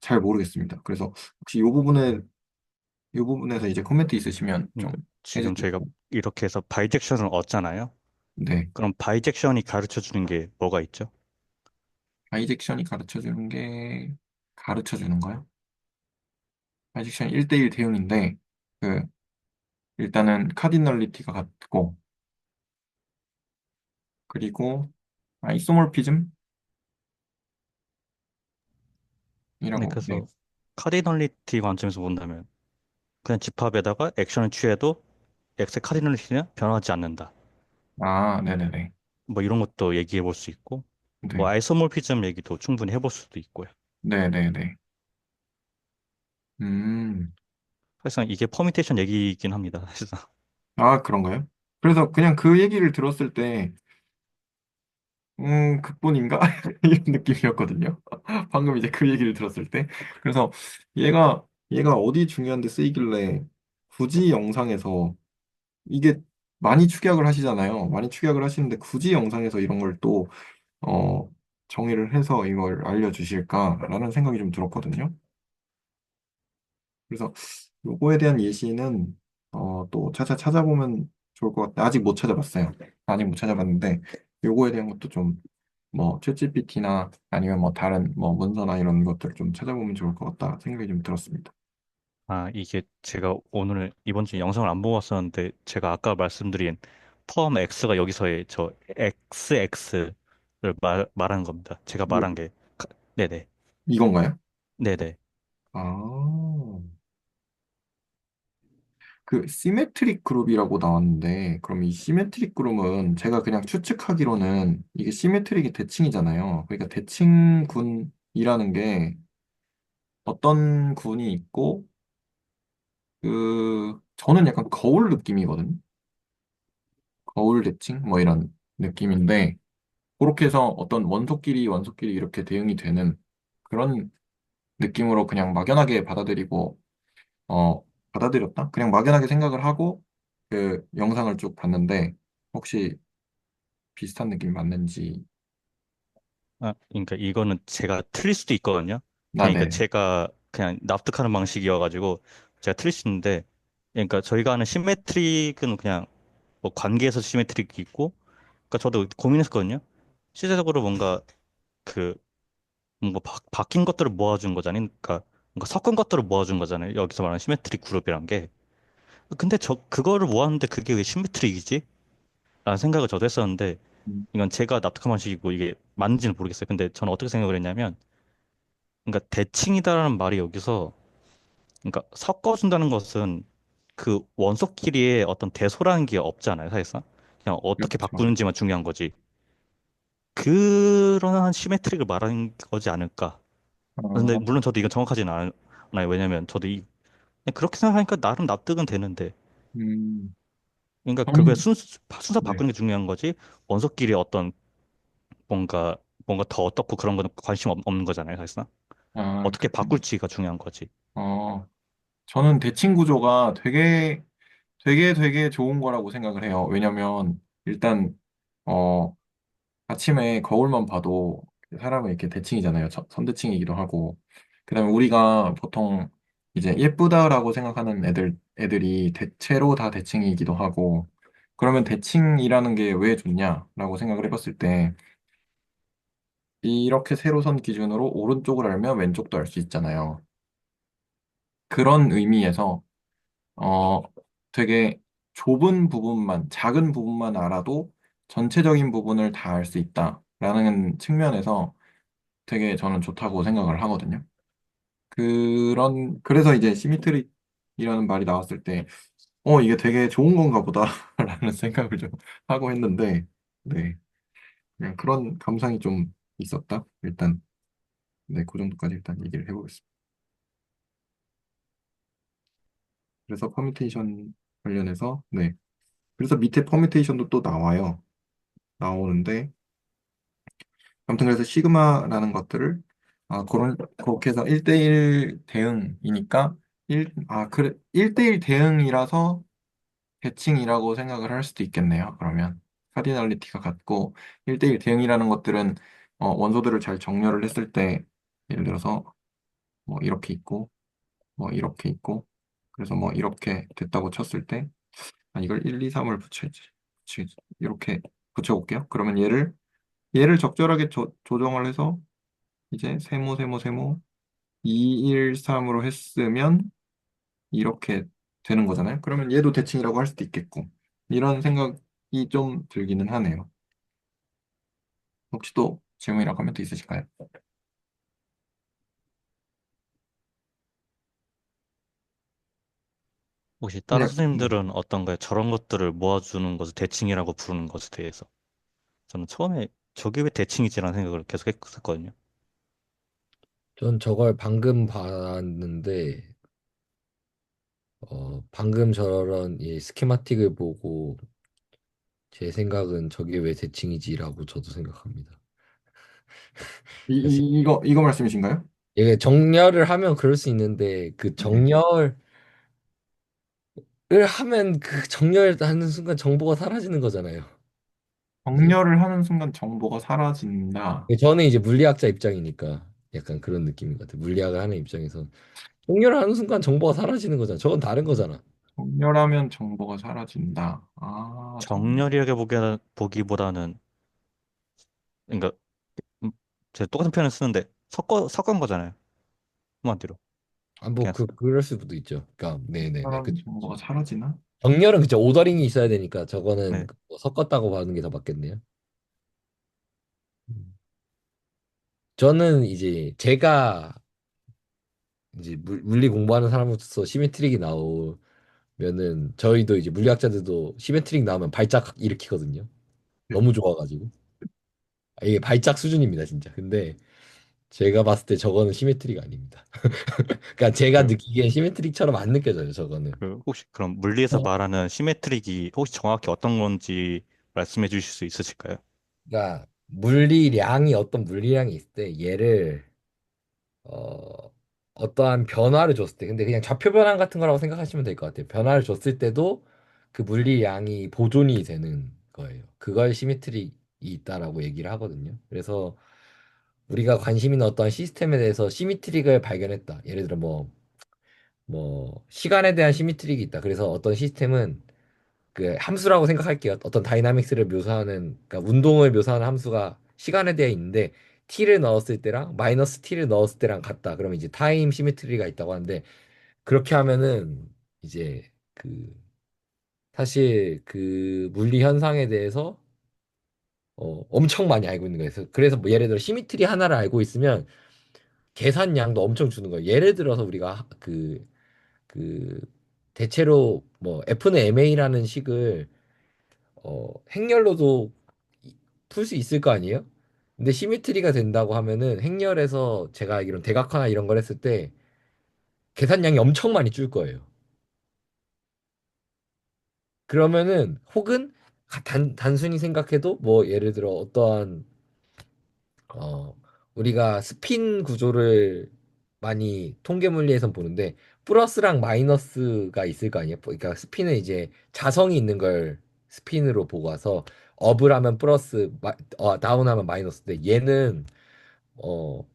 잘 모르겠습니다. 그래서 혹시 이 부분에서 이제 코멘트 있으시면 좀 그러니까 지금 저희가 해주시고. 이렇게 해서 바이젝션을 얻잖아요. 네. 그럼 바이젝션이 가르쳐 주는 게 뭐가 있죠? 바이젝션이 가르쳐 주는 거요? 바이젝션 1대1 대응인데, 그, 일단은 카디널리티가 같고, 그리고 아이소모피즘이라고, 네, 네. 그래서 카디널리티 관점에서 본다면 그냥 집합에다가 액션을 취해도 X의 카디널리티는 변하지 않는다. 아, 네네네. 뭐 이런 것도 얘기해 볼 수 있고, 뭐 네. 아이소모피즘 얘기도 충분히 해볼 수도 있고요. 네네네. 음, 사실상 이게 퍼미테이션 얘기이긴 합니다. 사실상. 아, 그런가요? 그래서 그냥 그 얘기를 들었을 때, 극본인가? 이런 느낌이었거든요. 방금 이제 그 얘기를 들었을 때. 그래서 얘가 어디 중요한데 쓰이길래 굳이 영상에서, 이게 많이 축약을 하시잖아요. 많이 축약을 하시는데 굳이 영상에서 이런 걸 또, 어, 정의를 해서 이걸 알려주실까라는 생각이 좀 들었거든요. 그래서 요거에 대한 예시는 또 찾아보면 좋을 것 같아요. 아직 못 찾아봤어요. 아직 못 찾아봤는데 요거에 대한 것도 좀 뭐 챗GPT나 아니면 뭐 다른 뭐 문서나 이런 것들 좀 찾아보면 좋을 것 같다 생각이 좀 들었습니다. 아, 이게 제가 오늘 이번 주에 영상을 안 보고 왔었는데 제가 아까 말씀드린 펌 X가 여기서의 저 XX 를 말하는 겁니다. 제가 뭐, 말한 게 네네. 이건가요? 네네. 아, 그 시메트릭 그룹이라고 나왔는데, 그럼 이 시메트릭 그룹은 제가 그냥 추측하기로는 이게 시메트릭이 대칭이잖아요. 그러니까 대칭군이라는 게 어떤 군이 있고, 저는 약간 거울 느낌이거든요. 거울 대칭? 뭐 이런 느낌인데, 그렇게 해서 어떤 원소끼리 이렇게 대응이 되는 그런 느낌으로 그냥 막연하게 어, 받아들였다? 그냥 막연하게 생각을 하고 그 영상을 쭉 봤는데, 혹시 비슷한 느낌이 맞는지. 아, 그러니까 이거는 제가 틀릴 수도 있거든요. 아, 그러니까 네. 제가 그냥 납득하는 방식이어가지고 제가 틀릴 수 있는데, 그러니까 저희가 하는 시메트릭은 그냥 뭐 관계에서 시메트릭이 있고, 그러니까 저도 고민했었거든요. 실제적으로 그 뭔가 바뀐 것들을 모아준 거잖아요. 그러니까 뭔가 섞은 것들을 모아준 거잖아요. 여기서 말하는 시메트릭 그룹이란 게. 근데 저 그거를 모았는데 그게 왜 시메트릭이지? 라는 생각을 저도 했었는데, 음, 이건 제가 납득한 방식이고 이게 맞는지는 모르겠어요. 근데 저는 어떻게 생각을 했냐면, 그러니까 대칭이다라는 말이 여기서, 그러니까 섞어준다는 것은 그 원소끼리의 어떤 대소라는 게 없잖아요, 사실상. 그냥 어떻게 그렇죠. 바꾸는지만 중요한 거지. 그런 시메트릭을 말하는 거지 않을까. 근데 어, 물론 저도 이건 정확하지는 않아요. 왜냐면 저도 그냥 그렇게 생각하니까 나름 납득은 되는데. 음, 그러니까 그거의 저는, 순서 네. 바꾸는 게 중요한 거지. 원소끼리 어떤 뭔가 더 어떻고 그런 거는 관심 없는 거잖아요, 사실상. 아, 어떻게 그쵸. 바꿀지가 중요한 거지. 어, 저는 대칭 구조가 되게 좋은 거라고 생각을 해요. 왜냐면, 일단, 어, 아침에 거울만 봐도 사람은 이렇게 대칭이잖아요. 선대칭이기도 하고. 그다음에 우리가 보통 이제 예쁘다라고 생각하는 애들이 대체로 다 대칭이기도 하고. 그러면 대칭이라는 게 왜 좋냐라고 생각을 해봤을 때, 이렇게 세로선 기준으로 오른쪽을 알면 왼쪽도 알 수 있잖아요. 그런 의미에서 어, 되게 좁은 부분만, 작은 부분만 알아도 전체적인 부분을 다 알 수 있다라는 측면에서 되게 저는 좋다고 생각을 하거든요. 그래서 이제 시미트릭이라는 말이 나왔을 때, 이게 되게 좋은 건가 보다라는 생각을 좀 하고 했는데, 네. 그냥 그런 감상이 좀 있었다. 일단, 네, 그 정도까지 일단 얘기를 해보겠습니다. 그래서 퍼뮤테이션 관련해서, 네. 그래서 밑에 퍼뮤테이션도 또 나와요. 나오는데, 아무튼 그래서 시그마라는 것들을, 그렇게 해서 1대1 대응이니까, 그래, 1대1 대응이라서 대칭이라고 생각을 할 수도 있겠네요. 그러면 카디널리티가 같고 1대1 대응이라는 것들은 원소들을 잘 정렬을 했을 때 예를 들어서 뭐 이렇게 있고 뭐 이렇게 있고 그래서 뭐 이렇게 됐다고 쳤을 때 이걸 1, 2, 3을 붙여야지. 이렇게 붙여볼게요. 그러면 얘를 적절하게 조정을 해서 이제 세모 2, 1, 3으로 했으면 이렇게 되는 거잖아요. 그러면 얘도 대칭이라고 할 수도 있겠고 이런 생각이 좀 들기는 하네요. 혹시 또 질문이나 코멘트 있으실까요? 혹시 다른 그냥 네. 선생님들은 어떤가요? 저런 것들을 모아주는 것을 대칭이라고 부르는 것에 대해서. 저는 처음에 저게 왜 대칭이지라는 생각을 계속 했었거든요. 전 저걸 방금 봤는데 방금 저런 이 스키마틱을 보고 제 생각은 저게 왜 대칭이지라고 저도 생각합니다. 그래서 이거 말씀이신가요? 이게 정렬을 하면 그럴 수 있는데 그 네. 정렬을 하면 그 정렬하는 순간 정보가 사라지는 거잖아요. 이제 정렬을 하는 순간 정보가 사라진다. 저는 이제 물리학자 입장이니까 약간 그런 느낌인 것 같아요. 물리학을 하는 입장에서 정렬을 하는 순간 정보가 사라지는 거잖아. 저건 다른 거잖아. 정렬하면 정보가 사라진다. 정렬이라고 보기보다는, 그러니까, 음, 제가 똑같은 표현을 쓰는데, 섞은 거잖아요. 한마디로. 뭐 그냥, 그럴 수도 있죠. 그러니까 네네네. 그 정렬하면 정보가 사라지나? 정렬은 그죠. 오더링이 있어야 되니까 저거는 네. 뭐 섞었다고 봐는 게 더 맞겠네요. 음. 저는 이제 제가 이제 물리 공부하는 사람으로서 시메트릭이 나오면은 저희도 이제 물리학자들도 시메트릭 나오면 발작 일으키거든요. 네. 너무 좋아가지고 이게 발작 수준입니다, 진짜. 근데 제가 봤을 때 저거는 시메트릭 아닙니다. 그러니까 제가 그, 느끼기엔 시메트릭처럼 안 느껴져요, 저거는. 혹시 그럼 물리에서 말하는 시메트릭이 혹시 정확히 어떤 건지 말씀해 주실 수 있으실까요? 그러니까 물리량이 어떤 물리량이 있을 때 얘를 어떠한 변화를 줬을 때, 근데 그냥 좌표 변환 같은 거라고 생각하시면 될 것 같아요. 변화를 줬을 때도 그 물리량이 보존이 되는 거예요. 그걸 시메트릭이 있다라고 얘기를 하거든요. 그래서 우리가 관심 있는 어떤 시스템에 대해서 시미트릭을 발견했다. 예를 들어 시간에 대한 시미트릭이 있다. 그래서 어떤 시스템은 그 함수라고 생각할게요. 어떤 다이나믹스를 묘사하는, 그러니까 운동을 묘사하는 함수가 시간에 대해 있는데 t를 넣었을 때랑 마이너스 t를 넣었을 때랑 같다. 그러면 이제 타임 시미트리가 있다고 하는데 그렇게 하면은 이제 그 사실 그 물리 현상에 대해서 엄청 많이 알고 있는 거예요. 그래서 뭐 예를 들어 시미트리 하나를 알고 있으면 계산량도 엄청 주는 거예요. 예를 들어서 우리가 그 대체로 뭐 F는 MA라는 식을 행렬로도 풀 수 있을 거 아니에요? 근데 시미트리가 된다고 하면은 행렬에서 제가 알기로는 대각화나 이런 걸 했을 때 계산량이 엄청 많이 줄 거예요. 그러면은 혹은 단순히 생각해도 뭐 예를 들어 어떠한 어 우리가 스핀 구조를 많이 통계 물리에선 보는데 플러스랑 마이너스가 있을 거 아니에요? 그러니까 스핀은 이제 자성이 있는 걸 스핀으로 보고 와서 업을 하면 플러스, 다운하면 마이너스인데 얘는 어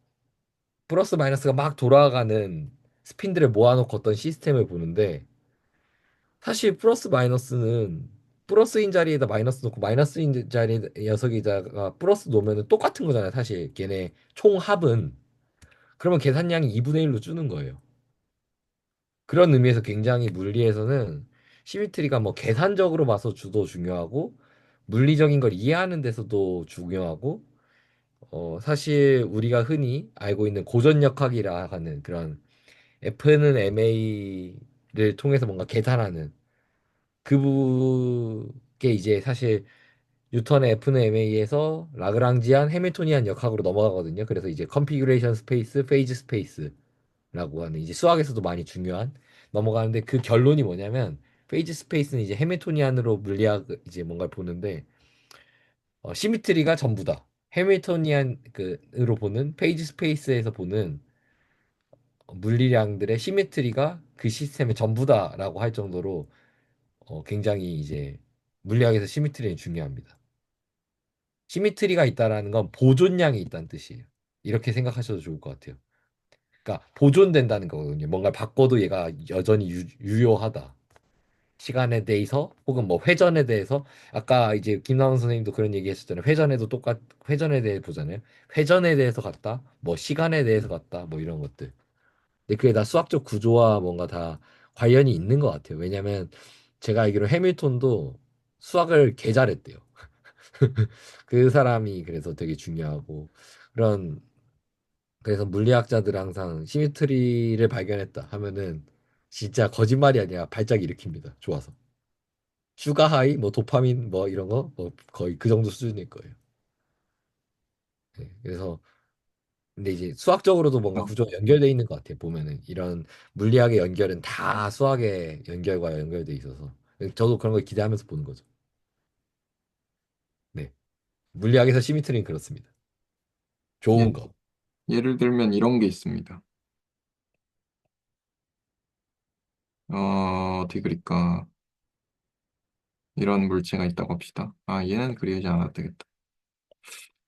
플러스 마이너스가 막 돌아가는 스핀들을 모아놓고 어떤 시스템을 보는데 사실 플러스 마이너스는 플러스인 자리에다 마이너스 놓고 마이너스인 자리에 녀석에다가 플러스 놓으면 똑같은 거잖아요. 사실 걔네 총합은 그러면 계산량이 2분의 1로 주는 거예요. 그런 의미에서 굉장히 물리에서는 시미트리가 뭐 계산적으로 봐서 주도 중요하고 물리적인 걸 이해하는 데서도 중요하고 사실 우리가 흔히 알고 있는 고전역학이라 하는 그런 F는 MA를 통해서 뭔가 계산하는 그게 이제 사실 뉴턴의 F는 MA에서 라그랑지안 해밀토니안 역학으로 넘어가거든요. 그래서 이제 컨피규레이션 스페이스, 페이즈 스페이스라고 하는 이제 수학에서도 많이 중요한 넘어가는데 그 결론이 뭐냐면 페이즈 스페이스는 이제 해밀토니안으로 물리학 이제 뭔가를 보는데 시미트리가 전부다. 해밀토니안 그으로 보는 페이지 스페이스에서 보는 물리량들의 시미트리가 그 시스템의 전부다라고 할 정도로 굉장히 이제 물리학에서 시미트리는 중요합니다. 시미트리가 있다라는 건 보존량이 있다는 뜻이에요. 이렇게 생각하셔도 좋을 것 같아요. 그러니까 보존된다는 거거든요. 뭔가 바꿔도 얘가 여전히 유효하다. 시간에 대해서 혹은 뭐 회전에 대해서 아까 이제 김나원 선생님도 그런 얘기 했었잖아요. 회전에 대해 보잖아요. 회전에 대해서 같다. 뭐 시간에 대해서 같다. 뭐 이런 것들. 근데 그게 다 수학적 구조와 뭔가 다 관련이 있는 것 같아요. 왜냐면 제가 알기로 해밀턴도 수학을 개 잘했대요. 그 사람이 그래서 되게 중요하고 그런 그래서 물리학자들 항상 시미트리를 발견했다 하면은 진짜 거짓말이 아니라 발작 일으킵니다. 좋아서. 슈가 하이, 뭐 도파민 뭐 이런 거 뭐 거의 그 정도 수준일 거예요. 네, 그래서 근데 이제 수학적으로도 뭔가 어, 구조가 연결돼 있는 것 같아요. 보면은 이런 물리학의 연결은 다 수학의 연결과 연결돼 있어서 저도 그런 걸 기대하면서 보는 거죠. 네, 물리학에서 시미트리는 그렇습니다. 예, 좋은 거. 예를 들면 이런 게 있습니다. 어떻게 그릴까? 이런 물체가 있다고 합시다. 아, 얘는 그리지 않아도 되겠다.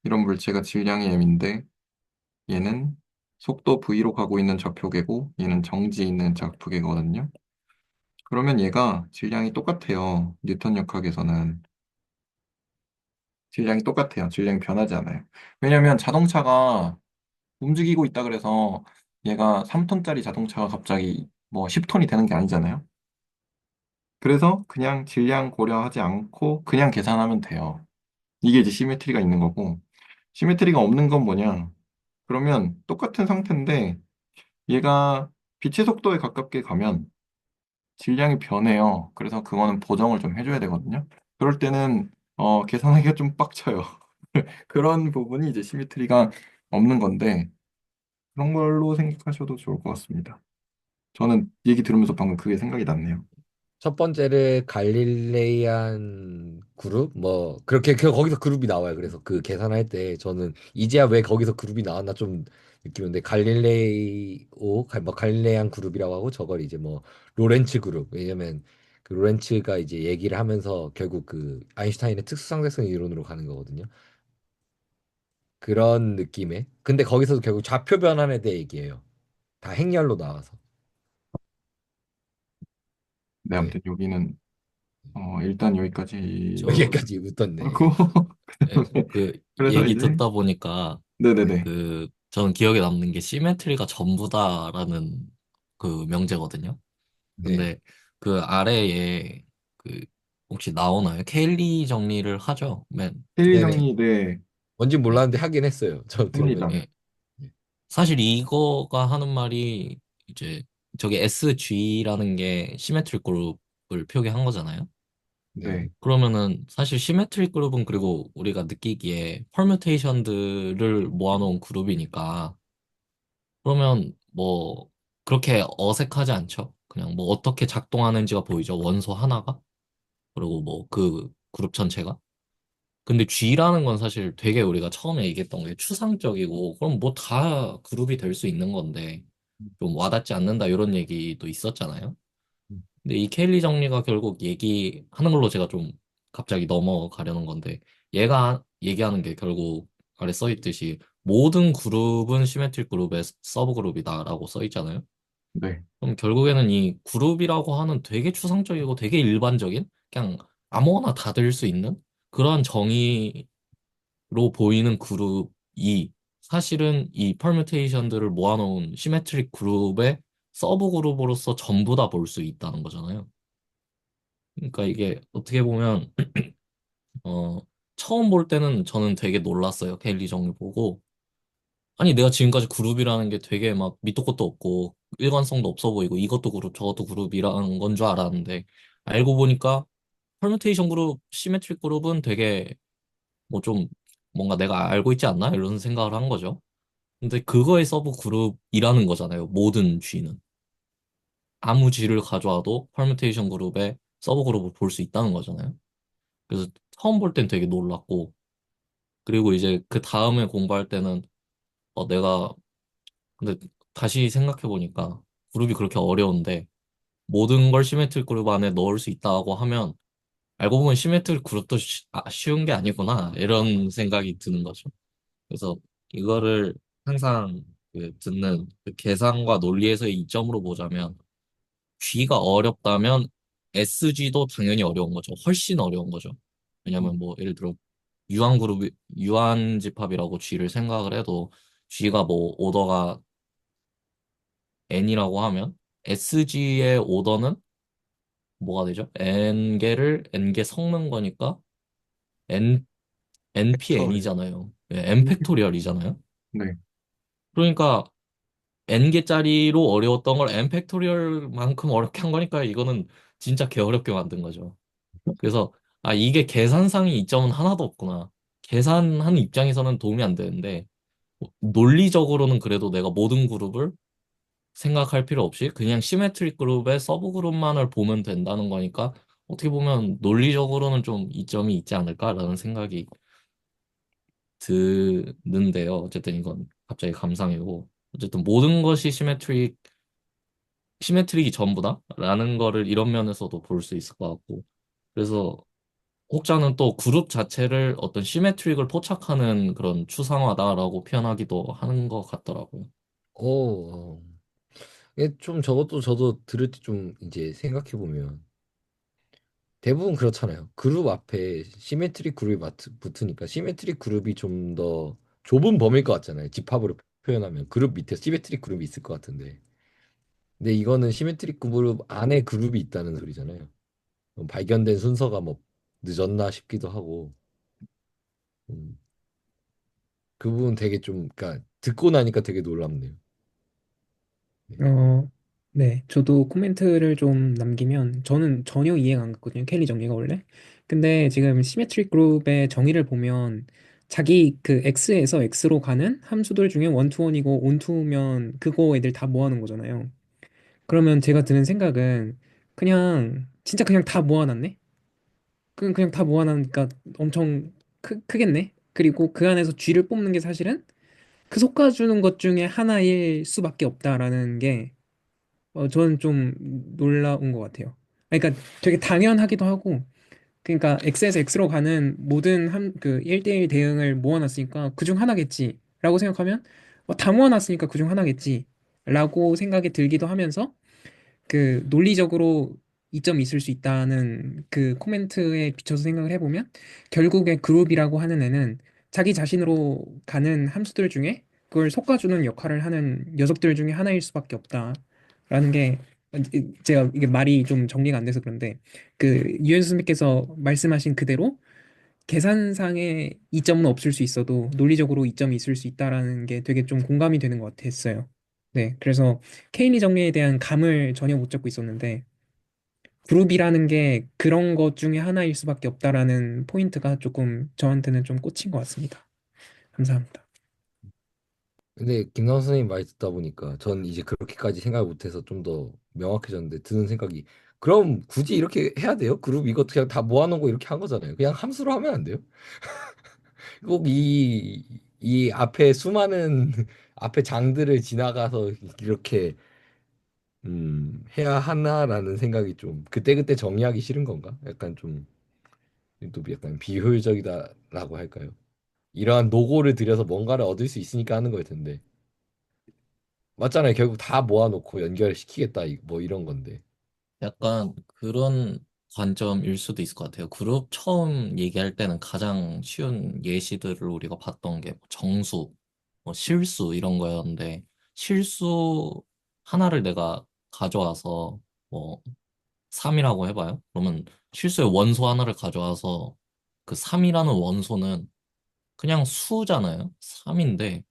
이런 물체가 질량이 m인데 얘는 속도 v로 가고 있는 좌표계고 얘는 정지에 있는 좌표계거든요. 그러면 얘가 질량이 똑같아요. 뉴턴 역학에서는 질량이 똑같아요. 질량이 변하지 않아요. 왜냐하면 자동차가 움직이고 있다 그래서 얘가 3톤짜리 자동차가 갑자기 뭐 10톤이 되는 게 아니잖아요. 그래서 그냥 질량 고려하지 않고 그냥 계산하면 돼요. 이게 이제 시메트리가 있는 거고 시메트리가 없는 건 뭐냐? 그러면 똑같은 상태인데 얘가 빛의 속도에 가깝게 가면 질량이 변해요. 그래서 그거는 보정을 좀 해줘야 되거든요. 그럴 때는 계산하기가 좀 빡쳐요. 그런 부분이 이제 시미트리가 없는 건데 그런 걸로 생각하셔도 좋을 것 같습니다. 저는 얘기 들으면서 방금 그게 생각이 났네요. 첫 번째를 갈릴레이안 그룹 뭐 그렇게 거기서 그룹이 나와요. 그래서 그 계산할 때 저는 이제야 왜 거기서 그룹이 나왔나 좀 느끼는데 뭐 갈릴레이안 그룹이라고 하고 저걸 이제 뭐 로렌츠 그룹 왜냐면 그 로렌츠가 이제 얘기를 하면서 결국 그 아인슈타인의 특수상대성 이론으로 가는 거거든요. 그런 느낌의 근데 거기서도 결국 좌표 변환에 대해 얘기해요. 다 행렬로 나와서 네, 네 아무튼 여기는 일단 여기까지 저, 여기까지 웃던데 하고 예, 그다음에 그 그래서 얘기 이제 듣다 보니까 네네네 저는 기억에 남는 게 시메트리가 전부다라는 그 명제거든요. 네 근데 그 아래에 그 혹시 나오나요? 케일리 정리를 하죠. 회의 네네 정리 네 뭔지 예, 몰랐는데 하긴 했어요. 저 합니다. 들어보니까. 예. 사실 이거가 하는 말이 이제 저기 SG라는 게 시메트릭 그룹을 표기한 거잖아요. 네. 네, 그러면은 사실 시메트릭 그룹은 그리고 우리가 느끼기에 퍼뮤테이션들을 모아놓은 그룹이니까 그러면 뭐 그렇게 어색하지 않죠? 그냥 뭐 어떻게 작동하는지가 보이죠. 원소 하나가 그리고 뭐 그 그룹 전체가. 근데 G라는 건 사실 되게 우리가 처음에 얘기했던 게 추상적이고 그럼 뭐 다 그룹이 될 수 있는 건데 좀 와닿지 않는다 이런 얘기도 있었잖아요. 근데 이 케일리 정리가 결국 얘기하는 걸로 제가 좀 갑자기 넘어가려는 건데 얘가 얘기하는 게 결국 아래 써 있듯이 모든 그룹은 시메트릭 그룹의 서브 그룹이다라고 써 있잖아요. 네, 그럼 결국에는 이 그룹이라고 하는 되게 추상적이고 되게 일반적인 그냥 아무거나 다 될 수 있는 그러한 정의로 보이는 그룹이 사실은 이 퍼뮤테이션들을 모아놓은 시메트릭 그룹의 서브 그룹으로서 전부 다 볼 수 있다는 거잖아요. 그러니까 이게 어떻게 보면 어 처음 볼 때는 저는 되게 놀랐어요. 케일리 정리 보고. 아니 내가 지금까지 그룹이라는 게 되게 막 밑도 끝도 없고 일관성도 없어 보이고 이것도 그룹 저것도 그룹이라는 건 줄 알았는데 알고 보니까 퍼뮤테이션 그룹, 시메트릭 그룹은 되게 뭐 좀 뭔가 내가 알고 있지 않나? 이런 생각을 한 거죠. 근데 그거의 서브 그룹이라는 거잖아요. 모든 G는. 아무 G를 가져와도 퍼뮤테이션 그룹의 서브 그룹을 볼 수 있다는 거잖아요. 그래서 처음 볼 땐 되게 놀랐고, 그리고 이제 그 다음에 공부할 때는 내가 근데 다시 생각해 보니까 그룹이 그렇게 어려운데 모든 걸 시메트릭 그룹 안에 넣을 수 있다고 하면 알고 보면 시메트릭 그룹도 쉬운 게 아니구나 이런 생각이 드는 거죠. 그래서 이거를 항상 그 듣는 그 계산과 논리에서의 이점으로 보자면 G가 어렵다면 SG도 당연히 어려운 거죠. 훨씬 어려운 거죠. 왜냐면 뭐 예를 들어 유한집합이라고 G를 생각을 해도 G가 뭐 오더가 N이라고 하면 SG의 오더는 뭐가 되죠? N개를 N개 섞는 거니까 N 팩토리얼. NPN이잖아요. N 팩토리얼이잖아요. 네. 그러니까 N개짜리로 어려웠던 걸 N 팩토리얼만큼 어렵게 한 거니까 이거는 진짜 개어렵게 만든 거죠. 그래서 이게 계산상의 이점은 하나도 없구나. 계산하는 입장에서는 도움이 안 되는데 논리적으로는 그래도 내가 모든 그룹을 생각할 필요 없이 그냥 시메트릭 그룹의 서브 그룹만을 보면 된다는 거니까 어떻게 보면 논리적으로는 좀 이점이 있지 않을까라는 생각이 드는데요. 어쨌든 이건 갑자기 감상이고 어쨌든 모든 것이 시메트릭이 전부다라는 거를 이런 면에서도 볼 수 있을 것 같고 그래서 혹자는 또 그룹 자체를 어떤 시메트릭을 포착하는 그런 추상화다라고 표현하기도 하는 것 같더라고요. 어. 이게 좀 저것도 저도 들을 때 좀 이제 생각해 보면 대부분 그렇잖아요. 그룹 앞에 시메트릭 그룹이 붙으니까 시메트릭 그룹이 좀 더 좁은 범위일 것 같잖아요. 집합으로 표현하면 그룹 밑에 시메트릭 그룹이 있을 것 같은데. 근데 이거는 시메트릭 그룹 안에 그룹이 있다는 소리잖아요. 발견된 순서가 뭐 늦었나 싶기도 하고. 음, 그 부분 되게 좀 그러니까 듣고 나니까 되게 놀랍네요. 네. 어, 네. 저도 코멘트를 좀 남기면 저는 전혀 이해가 안 갔거든요. 켈리 정리가 원래. 근데 지금 시메트릭 그룹의 정의를 보면 자기 그 X에서 X로 가는 함수들 중에 원투원이고 온투면 그거 애들 다 모아놓은 거잖아요. 그러면 제가 드는 생각은 그냥 진짜 그냥 다 모아놨네? 그냥 다 모아놨으니까 엄청 크겠네? 그리고 그 안에서 G를 뽑는 게 사실은 그 솎아주는 것 중에 하나일 수밖에 없다라는 게 저는 좀 놀라운 것 같아요. 그러니까 되게 당연하기도 하고, 그러니까 X에서 X로 가는 모든 그 1대1 대응을 모아놨으니까 그중 하나겠지라고 생각하면 다 모아놨으니까 그중 하나겠지라고 생각이 들기도 하면서 그 논리적으로 이점이 있을 수 있다는 그 코멘트에 비춰서 생각을 해보면 결국에 그룹이라고 하는 애는 자기 자신으로 가는 함수들 중에 그걸 솎아주는 역할을 하는 녀석들 중에 하나일 수밖에 없다라는 게 제가 이게 말이 좀 정리가 안 돼서 그런데 그 유현수 선생님께서 말씀하신 그대로 계산상의 이점은 없을 수 있어도 논리적으로 이점이 있을 수 있다라는 게 되게 좀 공감이 되는 것 같았어요. 네, 그래서 케인리 정리에 대한 감을 전혀 못 잡고 있었는데 그룹이라는 게 그런 것 중에 하나일 수밖에 없다라는 포인트가 조금 저한테는 좀 꽂힌 것 같습니다. 감사합니다. 근데 김나원 선생님 말 듣다 보니까 전 이제 그렇게까지 생각을 못해서 좀 더 명확해졌는데 드는 생각이 그럼 굳이 이렇게 해야 돼요? 그룹 이거 그냥 다 모아놓은 거 이렇게 한 거잖아요. 그냥 함수로 하면 안 돼요? 꼭 이 앞에 수많은 앞에 장들을 지나가서 이렇게 해야 하나라는 생각이 좀 그때그때 정의하기 싫은 건가? 약간 좀 또 약간 비효율적이다라고 할까요? 이러한 노고를 들여서 뭔가를 얻을 수 있으니까 하는 거일 텐데. 맞잖아요. 결국 다 모아놓고 연결시키겠다 뭐 이런 건데. 약간 그런 관점일 수도 있을 것 같아요. 그룹 처음 얘기할 때는 가장 쉬운 예시들을 우리가 봤던 게뭐 정수, 뭐 실수 이런 거였는데 실수 하나를 내가 가져와서 뭐 3이라고 해봐요. 그러면 실수의 원소 하나를 가져와서 그 3이라는 원소는 그냥 수잖아요. 3인데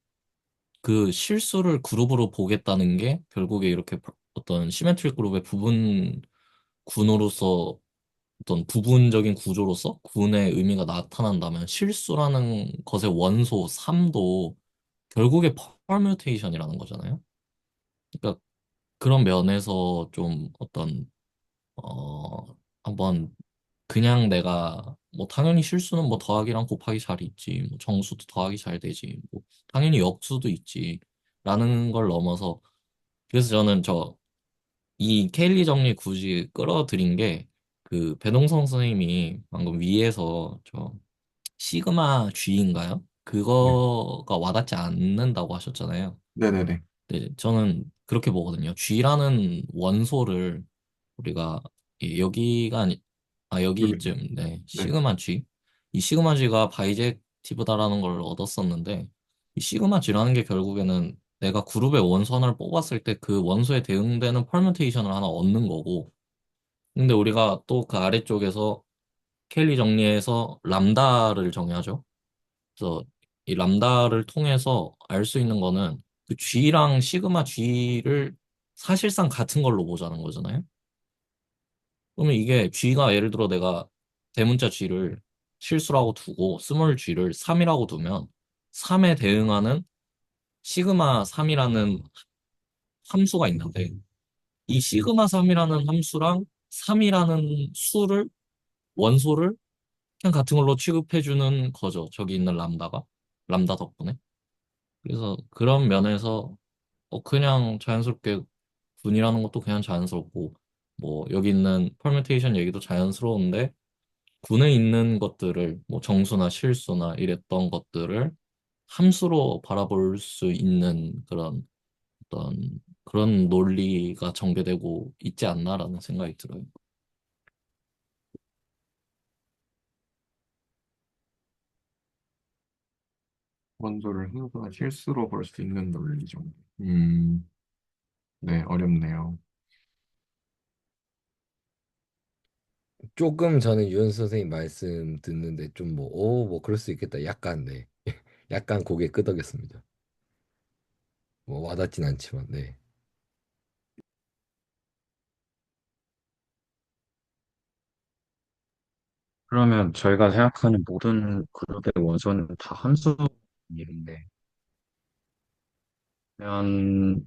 그 실수를 그룹으로 보겠다는 게 결국에 이렇게 어떤 시메트릭 그룹의 부분 군으로서 어떤 부분적인 구조로서 군의 의미가 나타난다면 실수라는 것의 원소 3도 결국에 퍼뮤테이션이라는 거잖아요. 그러니까 그런 면에서 좀 어떤 어 한번 그냥 내가 뭐 당연히 실수는 뭐 더하기랑 곱하기 잘 있지 뭐 정수도 더하기 잘 되지 뭐 당연히 역수도 있지 라는 걸 넘어서 그래서 저는 이 케일리 정리 굳이 끌어들인 게 그 배동성 선생님이 방금 위에서 시그마 G인가요? 네. 그거가 와닿지 않는다고 하셨잖아요. 네네네. 네, 저는 그렇게 보거든요. G라는 원소를 우리가 여기가 여기, 여기쯤 네 네. 시그마 G 이 시그마 G가 바이젝티브다라는 걸 얻었었는데 이 시그마 G라는 게 결국에는 내가 그룹의 원소 하나를 뽑았을 때 그 원소에 대응되는 퍼뮤테이션을 하나 얻는 거고 근데 우리가 또 그 아래쪽에서 켈리 정리해서 람다를 정의하죠. 그래서 이 람다를 통해서 알 수 있는 거는 그 G랑 시그마 G를 사실상 같은 걸로 보자는 거잖아요. 그러면 이게 G가 예를 들어 내가 대문자 G를 실수라고 두고 스몰 G를 3이라고 두면 3에 대응하는 시그마 3이라는 함수가 있는데 이 시그마 3이라는 함수랑 3이라는 수를 원소를 그냥 같은 걸로 취급해주는 거죠. 저기 있는 람다 덕분에. 그래서 그런 면에서 그냥 자연스럽게 분이라는 것도 그냥 자연스럽고 뭐 여기 있는 퍼뮤테이션 얘기도 자연스러운데 군에 있는 것들을 뭐 정수나 실수나 이랬던 것들을 함수로 바라볼 수 있는 그런 어떤 그런 논리가 전개되고 있지 않나라는 생각이 들어요. 원소를 함수나 실수로 볼 수 있는 논리죠. 네, 어렵네요. 조금 저는 유현 선생님 말씀 듣는데 좀 뭐, 뭐 그럴 수 있겠다. 약간, 네. 약간 고개 끄덕였습니다. 뭐 와닿진 않지만, 네. 그러면 저희가 생각하는 모든 그룹의 원소는 다 함수 일인데, 그러면,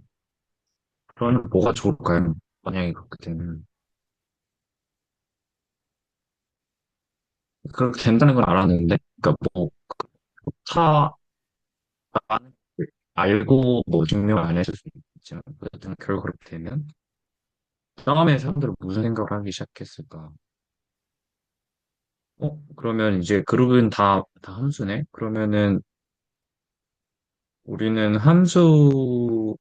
그러면 뭐가 좋을까요? 만약에 그렇게 되면. 그렇게 된다는 걸 알았는데, 그러니까 뭐, 다 알고 뭐 증명 안 했을 수도 있지만, 어쨌든 결국 그렇게 되면, 다음에 사람들은 무슨 생각을 하기 시작했을까? 그러면 이제 그룹은 다 함수네? 그러면은 우리는 함수,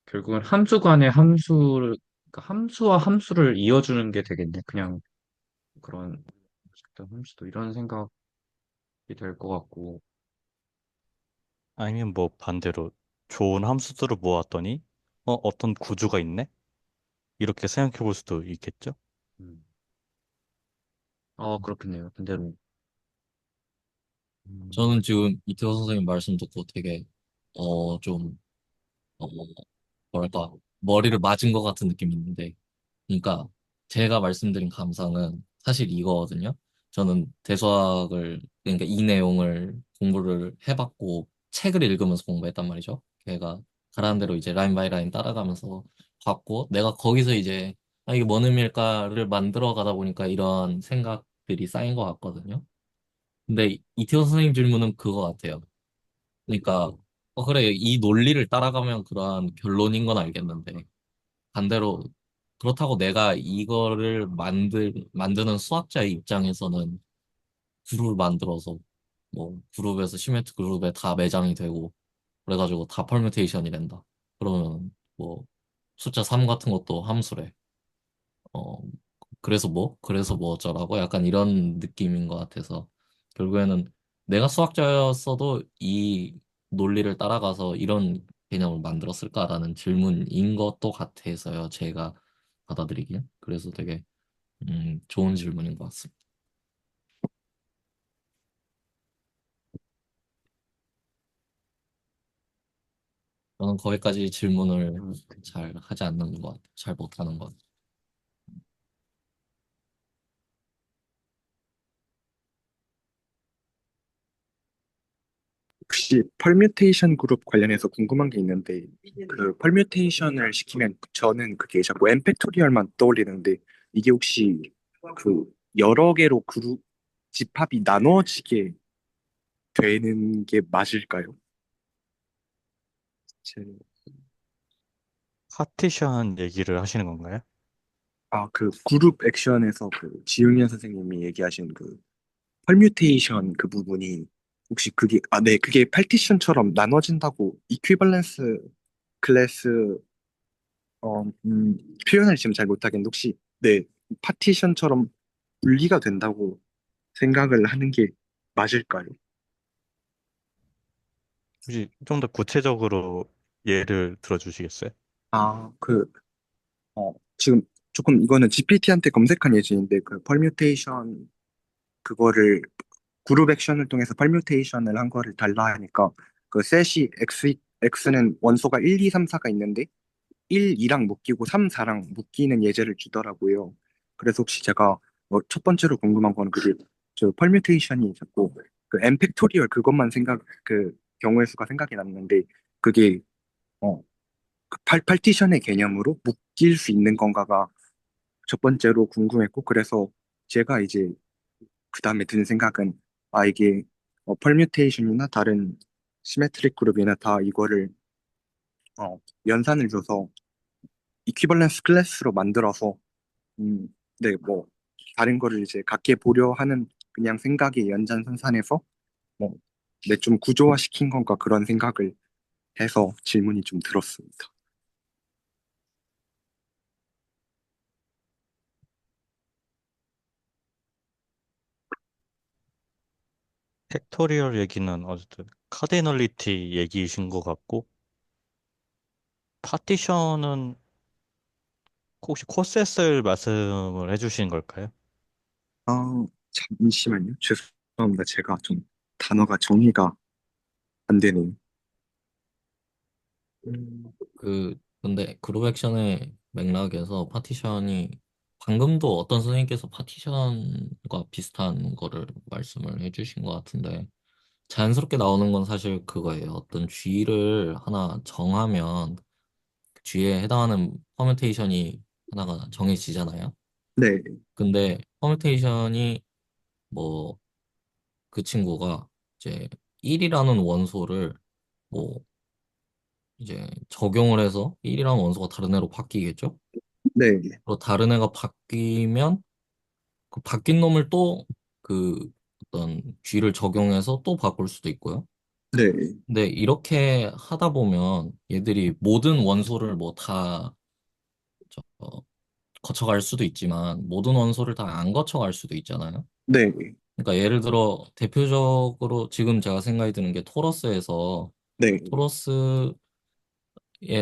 결국은 함수 간의 함수를, 그러니까 함수와 함수를 이어주는 게 되겠네. 그냥 그런 함수도 이런 생각이 될 것 같고. 아니면 뭐 반대로 좋은 함수들을 모았더니 어떤 구조가 있네? 이렇게 생각해 볼 수도 있겠죠? 음. 그렇겠네요. 반대로. 저는 지금 이태호 선생님 말씀 듣고 되게 좀 어, 뭐랄까 머리를 맞은 것 같은 느낌이 있는데 그러니까 제가 말씀드린 감상은 사실 이거거든요. 저는 대수학을 그러니까 이 내용을 공부를 해봤고 책을 읽으면서 공부했단 말이죠. 걔가 가라는 대로 이제 라인 바이 라인 따라가면서 봤고 내가 거기서 이제 이게 뭔 의미일까를 만들어 가다 보니까 이런 생각들이 쌓인 것 같거든요. 근데 이태호 선생님 질문은 그거 같아요. 그러니까 그래 이 논리를 따라가면 그러한 결론인 건 알겠는데 반대로 그렇다고 내가 이거를 만드는 수학자의 입장에서는 그룹을 만들어서 뭐 그룹에서 시메트 그룹에 다 매장이 되고 그래가지고 다 퍼뮤테이션이 된다. 그러면 뭐 숫자 3 같은 것도 함수래. 어 그래서 뭐 어쩌라고 약간 이런 느낌인 것 같아서 결국에는 내가 수학자였어도 이 논리를 따라가서 이런 개념을 만들었을까라는 질문인 것도 같아서요. 제가 받아들이기엔. 그래서 되게 좋은 질문인 것 같습니다. 저는 거기까지 질문을 잘 하지 않는 것 같아요. 잘 못하는 것 같아요. 혹시 펄뮤테이션 그룹 관련해서 궁금한 게 있는데, 그 펄뮤테이션을 시키면 저는 그게 자꾸 n 팩토리얼만 떠올리는데, 이게 혹시 그 여러 개로 그룹 집합이 나누어지게 되는 게 맞을까요? 제- 파티션 얘기를 하시는 건가요? 그 그룹 액션에서 그 지용현 선생님이 얘기하신 그 펄뮤테이션 그 부분이 혹시 그게 네, 그게 파티션처럼 나눠진다고 이퀴벌런스 클래스 표현을 지금 잘 못하겠는데 혹시 네, 파티션처럼 분리가 된다고 생각을 하는 게 맞을까요? 혹시 좀 더 구체적으로 예를 들어주시겠어요? 그, 지금 조금 이거는 GPT한테 검색한 예시인데 그 펄뮤테이션 그거를 그룹 액션을 통해서 펄뮤테이션을 한 거를 달라 하니까 그 셋이 X는 원소가 1, 2, 3, 4가 있는데 1, 2랑 묶이고 3, 4랑 묶이는 예제를 주더라고요. 그래서 혹시 제가 첫 번째로 궁금한 건 그게 저 펄뮤테이션이 자꾸 그 n 팩토리얼 그것만 그 경우의 수가 생각이 났는데 그게 어, 그 팔티션의 개념으로 묶일 수 있는 건가가 첫 번째로 궁금했고 그래서 제가 이제 그 다음에 드는 생각은 이게 펄뮤테이션이나 다른 시메트릭 그룹이나 다 이거를 연산을 줘서 이퀴벌런스 클래스로 만들어서 음, 네, 뭐 다른 거를 이제 갖게 보려 하는 그냥 생각의 연장선상에서 뭐, 네, 좀 구조화 시킨 건가 그런 생각을 해서 질문이 좀 들었습니다. 팩토리얼 얘기는 어쨌든 카디널리티 얘기이신 것 같고, 파티션은 혹시 코세스를 말씀을 해주신 걸까요? 잠시만요. 죄송합니다. 제가 좀 단어가 정리가 안 되네요. 근데 그룹 액션의 맥락에서 파티션이 방금도 어떤 선생님께서 파티션과 비슷한 거를 말씀을 해주신 것 같은데 자연스럽게 나오는 건 사실 그거예요. 어떤 G를 하나 정하면 그 G에 해당하는 퍼뮤테이션이 하나가 정해지잖아요. 네, 근데 퍼뮤테이션이 뭐 그 친구가 이제 1이라는 원소를 뭐 이제 적용을 해서 1이라는 원소가 다른 애로 바뀌겠죠? 네, 그리고 다른 애가 바뀌면 그 바뀐 놈을 또 그 어떤 G를 적용해서 또 바꿀 수도 있고요. 네, 근데 이렇게 하다 보면 얘들이 모든 원소를 뭐 다 거쳐갈 수도 있지만 모든 원소를 다 안 거쳐갈 수도 있잖아요. 네, 그러니까 예를 들어 대표적으로 지금 제가 생각이 드는 게 토러스에서 네, 토러스의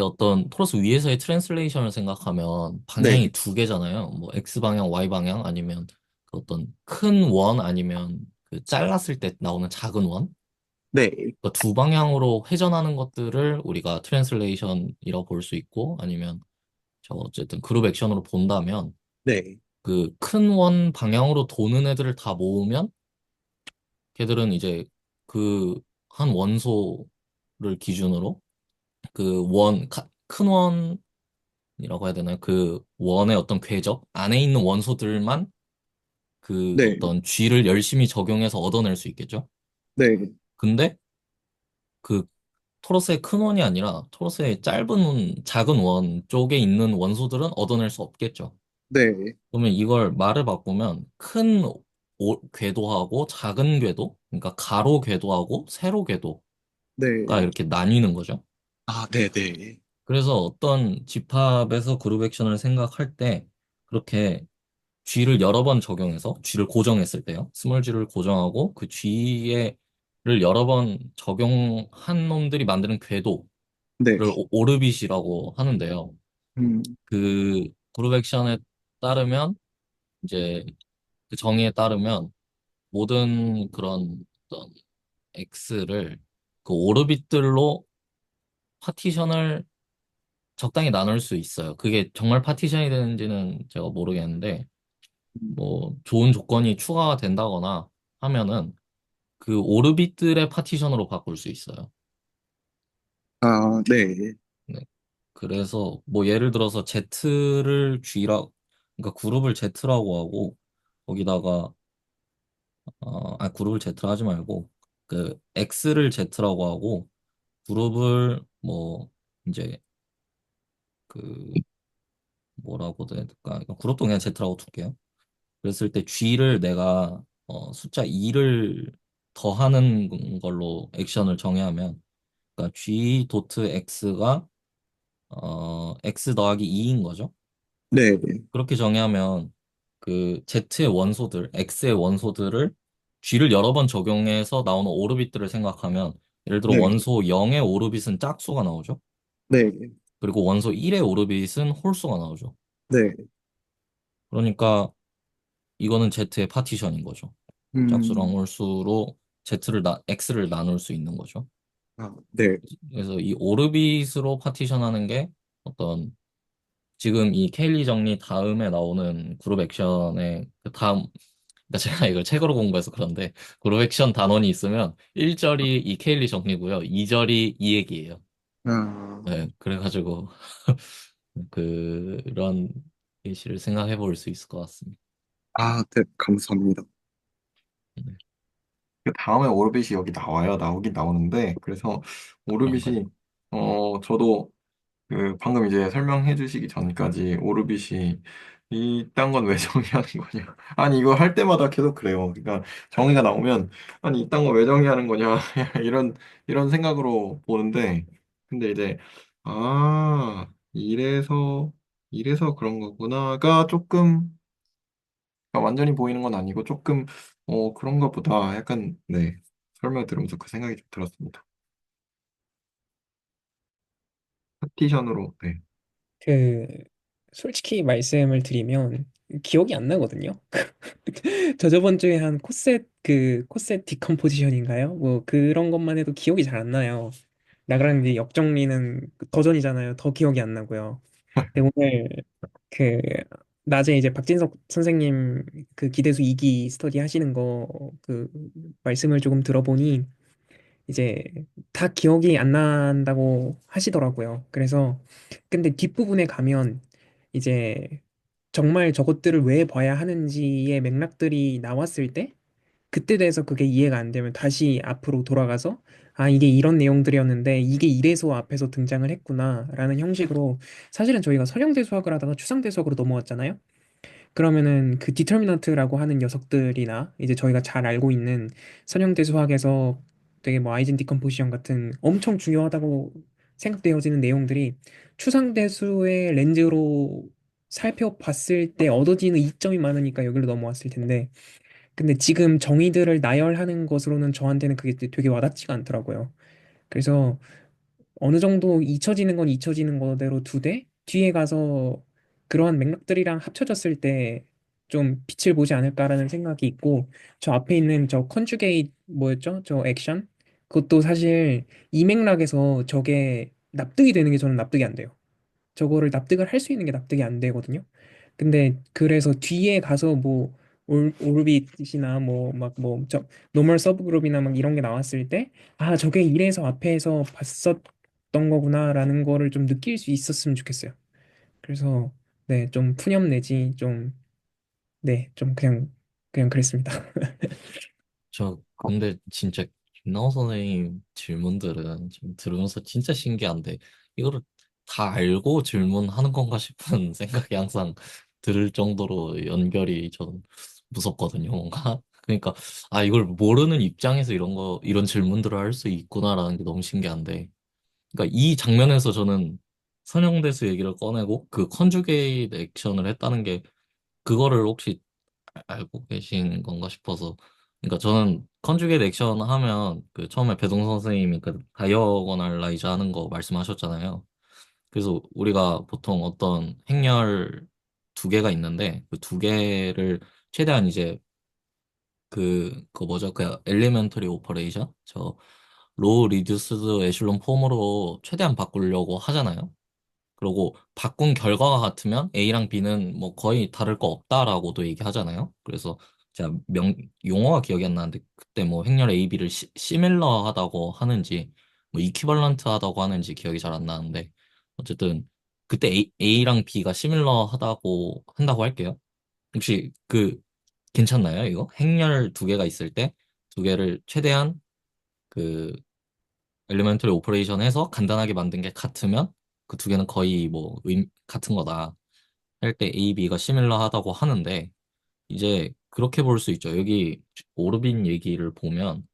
어떤 토러스 위에서의 트랜슬레이션을 생각하면 네, 방향이 두 개잖아요. 뭐 X 방향, Y 방향 아니면 그 어떤 큰 원 아니면 그 잘랐을 때 나오는 작은 원. 네, 그러니까 두 방향으로 회전하는 것들을 우리가 트랜슬레이션이라고 볼 수 있고 아니면 저 어쨌든 그룹 액션으로 본다면 네, 그 큰 원 방향으로 도는 애들을 다 모으면 걔들은 이제 그 한 원소를 기준으로 그 큰 원이라고 해야 되나요? 그 원의 어떤 궤적 안에 있는 원소들만 그 네, 어떤 G를 열심히 적용해서 얻어낼 수 있겠죠? 네, 근데 그 토러스의 큰 원이 아니라 토러스의 작은 원 쪽에 있는 원소들은 얻어낼 수 없겠죠. 네, 그러면 이걸 말을 바꾸면 큰 궤도하고 작은 궤도, 그러니까 가로 궤도하고 세로 궤도가 네. 이렇게 나뉘는 거죠. 네, 네, 그래서 어떤 집합에서 그룹 액션을 생각할 때 그렇게 G를 여러 번 적용해서 G를 고정했을 때요. 스몰 G를 고정하고 그 G를 여러 번 적용한 놈들이 만드는 궤도를 네, 오르빗이라고 하는데요. 음, 그 그룹 액션에 따르면 이제 그 정의에 따르면 모든 그런 어떤 X를 그 오르빗들로 파티션을 적당히 나눌 수 있어요. 그게 정말 파티션이 되는지는 제가 모르겠는데 뭐 좋은 조건이 추가가 된다거나 하면은 그 오르빗들의 파티션으로 바꿀 수 있어요. 아, 네. 네. 그래서 뭐 예를 들어서 Z를 G라 그러니까 그룹을 Z라고 하고 거기다가 그룹을 Z라 하지 말고 그 X를 Z라고 하고 그룹을 뭐 이제 그 뭐라고 해야 될까? 그룹도 그냥 Z라고 둘게요. 그랬을 때 G를 내가 숫자 2를 더하는 걸로 액션을 정의하면 그러니까 G 도트 X가 X 더하기 2인 거죠. 네. 네. 그렇게 정의하면 그 Z의 원소들, X의 원소들을 G를 여러 번 적용해서 나오는 오르빗들을 생각하면 예를 들어 네. 원소 0의 오르빗은 짝수가 나오죠. 네. 그리고 원소 1의 오르빗은 홀수가 나오죠. 네. 그러니까 이거는 Z의 파티션인 거죠. 짝수랑 음, 홀수로 X를 나눌 수 있는 거죠. 아, 네. 그래서 이 오르빗으로 파티션하는 게 어떤 지금 이 케일리 정리 다음에 나오는 그룹 액션의 그 다음 그러니까 제가 이걸 책으로 공부해서 그런데 그룹 액션 단원이 있으면 1절이 이 케일리 정리고요. 2절이 이 얘기예요. 아, 네, 그래가지고 그런 예시를 생각해 볼 수 있을 것 같습니다. 네, 감사합니다. 네, 그 다음에 오르빗이 여기 나와요. 나오긴 나오는데, 그래서 그런가요? 오르빗이, 저도 그 방금 이제 설명해 주시기 전까지 오르빗이 이딴 건 왜 정의하는 거냐. 아니, 이거 할 때마다 계속 그래요. 그러니까 정의가 나오면, 아니, 이딴 거 왜 정의하는 거냐. 이런 생각으로 보는데, 근데 이제, 이래서 그런 거구나가 조금, 그러니까 완전히 보이는 건 아니고 조금, 그런가 보다. 약간, 네. 설명 들으면서 그 생각이 좀 들었습니다. 파티션으로, 네. 그 솔직히 말씀을 드리면 기억이 안 나거든요. 저 저번 주에 한 코셋 디컴포지션인가요? 뭐 그런 것만 해도 기억이 잘 안 나요. 나그랑지 역정리는 더 전이잖아요. 더 기억이 안 나고요. 근데 오늘 그 낮에 이제 박진석 선생님 그 기대수 2기 스터디 하시는 거 그 말씀을 조금 들어보니 이제 다 기억이 안 난다고 하시더라고요. 그래서 근데 뒷부분에 가면 이제 정말 저것들을 왜 봐야 하는지의 맥락들이 나왔을 때 그때 돼서 그게 이해가 안 되면 다시 앞으로 돌아가서 아, 이게 이런 내용들이었는데 이게 이래서 앞에서 등장을 했구나라는 형식으로 사실은 저희가 선형대 수학을 하다가 추상대 수학으로 넘어왔잖아요. 그러면은 그 디터미넌트라고 하는 녀석들이나 이제 저희가 잘 알고 있는 선형대 수학에서 되게 뭐 아이젠 디컴포지션 같은 엄청 중요하다고 생각되어지는 내용들이 추상대수의 렌즈로 살펴봤을 때 얻어지는 이점이 많으니까 여기로 넘어왔을 텐데 근데 지금 정의들을 나열하는 것으로는 저한테는 그게 되게 와닿지가 않더라고요. 그래서 어느 정도 잊혀지는 건 잊혀지는 거대로 두되 뒤에 가서 그러한 맥락들이랑 합쳐졌을 때 좀 빛을 보지 않을까라는 생각이 있고 저 앞에 있는 저 컨주게이트 뭐였죠? 저 액션? 그것도 사실 이 맥락에서 저게 납득이 되는 게 저는 납득이 안 돼요. 저거를 납득을 할 수 있는 게 납득이 안 되거든요. 근데 그래서 뒤에 가서 뭐 오르빗이나 뭐 막 뭐 저 노멀 서브그룹이나 막 이런 게 나왔을 때 아 저게 이래서 앞에서 봤었던 거구나라는 거를 좀 느낄 수 있었으면 좋겠어요. 그래서 네 좀 푸념 내지 좀 네 좀 그냥 그랬습니다. 저 근데 진짜 김나호 선생님 질문들은 지금 들으면서 진짜 신기한데 이거를 다 알고 질문하는 건가 싶은 생각이 항상 들 정도로 연결이 좀 무섭거든요, 뭔가. 그러니까 이걸 모르는 입장에서 이런 질문들을 할 수 있구나라는 게 너무 신기한데. 그러니까 이 장면에서 저는 선형대수 얘기를 꺼내고 그 컨주게이트 액션을 했다는 게 그거를 혹시 알고 계신 건가 싶어서. 그러니까 저는 컨주게이트 액션 하면 그 처음에 배동 선생님이 그 다이어고널라이즈 하는 거 말씀하셨잖아요. 그래서 우리가 보통 어떤 행렬 두 개가 있는데 그 두 개를 최대한 이제 그 뭐죠? 그 엘리멘터리 오퍼레이션? 저 로우 리듀스드 에슬론 폼으로 최대한 바꾸려고 하잖아요. 그리고 바꾼 결과가 같으면 A랑 B는 뭐 거의 다를 거 없다라고도 얘기하잖아요. 그래서 제가 용어가 기억이 안 나는데 그때 뭐 행렬 A, B를 시밀러 하다고 하는지 뭐 이퀴벌런트 하다고 하는지 기억이 잘 안 나는데 어쨌든 그때 A랑 B가 시밀러 하다고 한다고 할게요. 혹시 괜찮나요, 이거? 행렬 두 개가 있을 때 두 개를 최대한 그 엘리멘터리 오퍼레이션 해서 간단하게 만든 게 같으면 그 두 개는 거의 뭐 같은 거다 할 때 A, B가 시밀러 하다고 하는데 이제 그렇게 볼 수 있죠. 여기 오르빈 얘기를 보면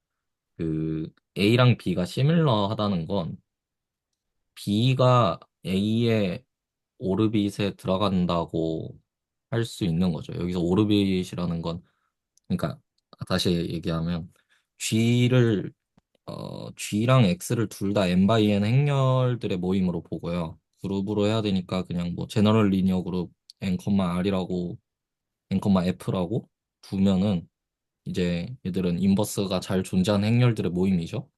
그 A랑 B가 시밀러 하다는 건 B가 A의 오르빗에 들어간다고 할 수 있는 거죠. 여기서 오르빗이라는 건 그러니까 다시 얘기하면 G를 G랑 X를 둘 다 n by n 행렬들의 모임으로 보고요. 그룹으로 해야 되니까 그냥 뭐 제너럴 리니어 그룹 n, r이라고 n, f라고 두면은 이제 얘들은 인버스가 잘 존재하는 행렬들의 모임이죠.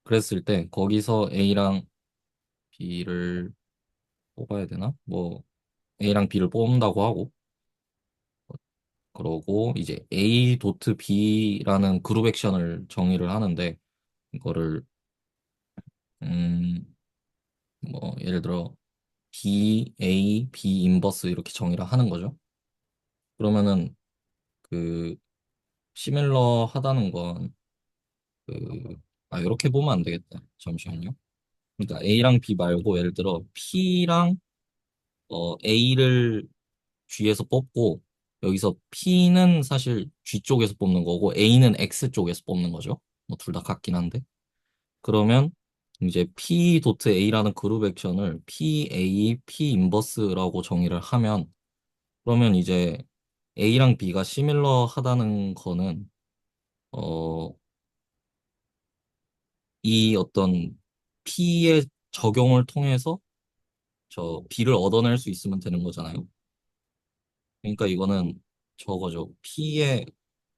그랬을 때 거기서 A랑 B를 뽑아야 되나? 뭐 A랑 B를 뽑는다고 하고 그러고 이제 A 도트 B라는 그룹 액션을 정의를 하는데 이거를 뭐 예를 들어 B, A, B 인버스 이렇게 정의를 하는 거죠. 그러면은 그 시밀러 하다는 건 이렇게 보면 안 되겠다. 잠시만요. 그러니까 A랑 B 말고 예를 들어 P랑 A를 G에서 뽑고 여기서 P는 사실 G 쪽에서 뽑는 거고 A는 X 쪽에서 뽑는 거죠. 뭐 둘 다 같긴 한데. 그러면 이제 P 도트 A라는 그룹 액션을 PA, P 인버스라고 정의를 하면 그러면 이제 A랑 B가 시밀러 하다는 거는 어, 이 어떤 P의 적용을 통해서 저 B를 얻어낼 수 있으면 되는 거잖아요. 그러니까 이거는 저거죠.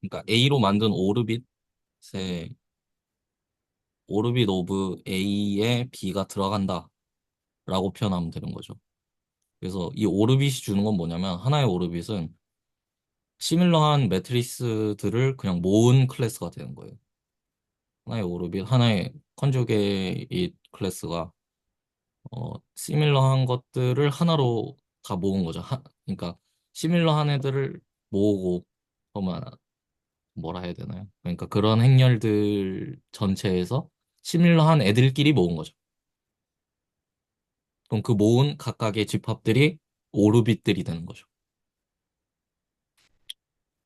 그러니까 A로 만든 오르빗 오브 A에 B가 들어간다라고 표현하면 되는 거죠. 그래서 이 오르빗이 주는 건 뭐냐면 하나의 오르빗은 시밀러한 매트리스들을 그냥 모은 클래스가 되는 거예요. 하나의 오르빗, 하나의 컨주게이트 클래스가 시밀러한 것들을 하나로 다 모은 거죠. 그러니까 시밀러한 애들을 모으고 그러면 뭐라 해야 되나요? 그러니까 그런 행렬들 전체에서 시밀러한 애들끼리 모은 거죠. 그럼 그 모은 각각의 집합들이 오르빗들이 되는 거죠.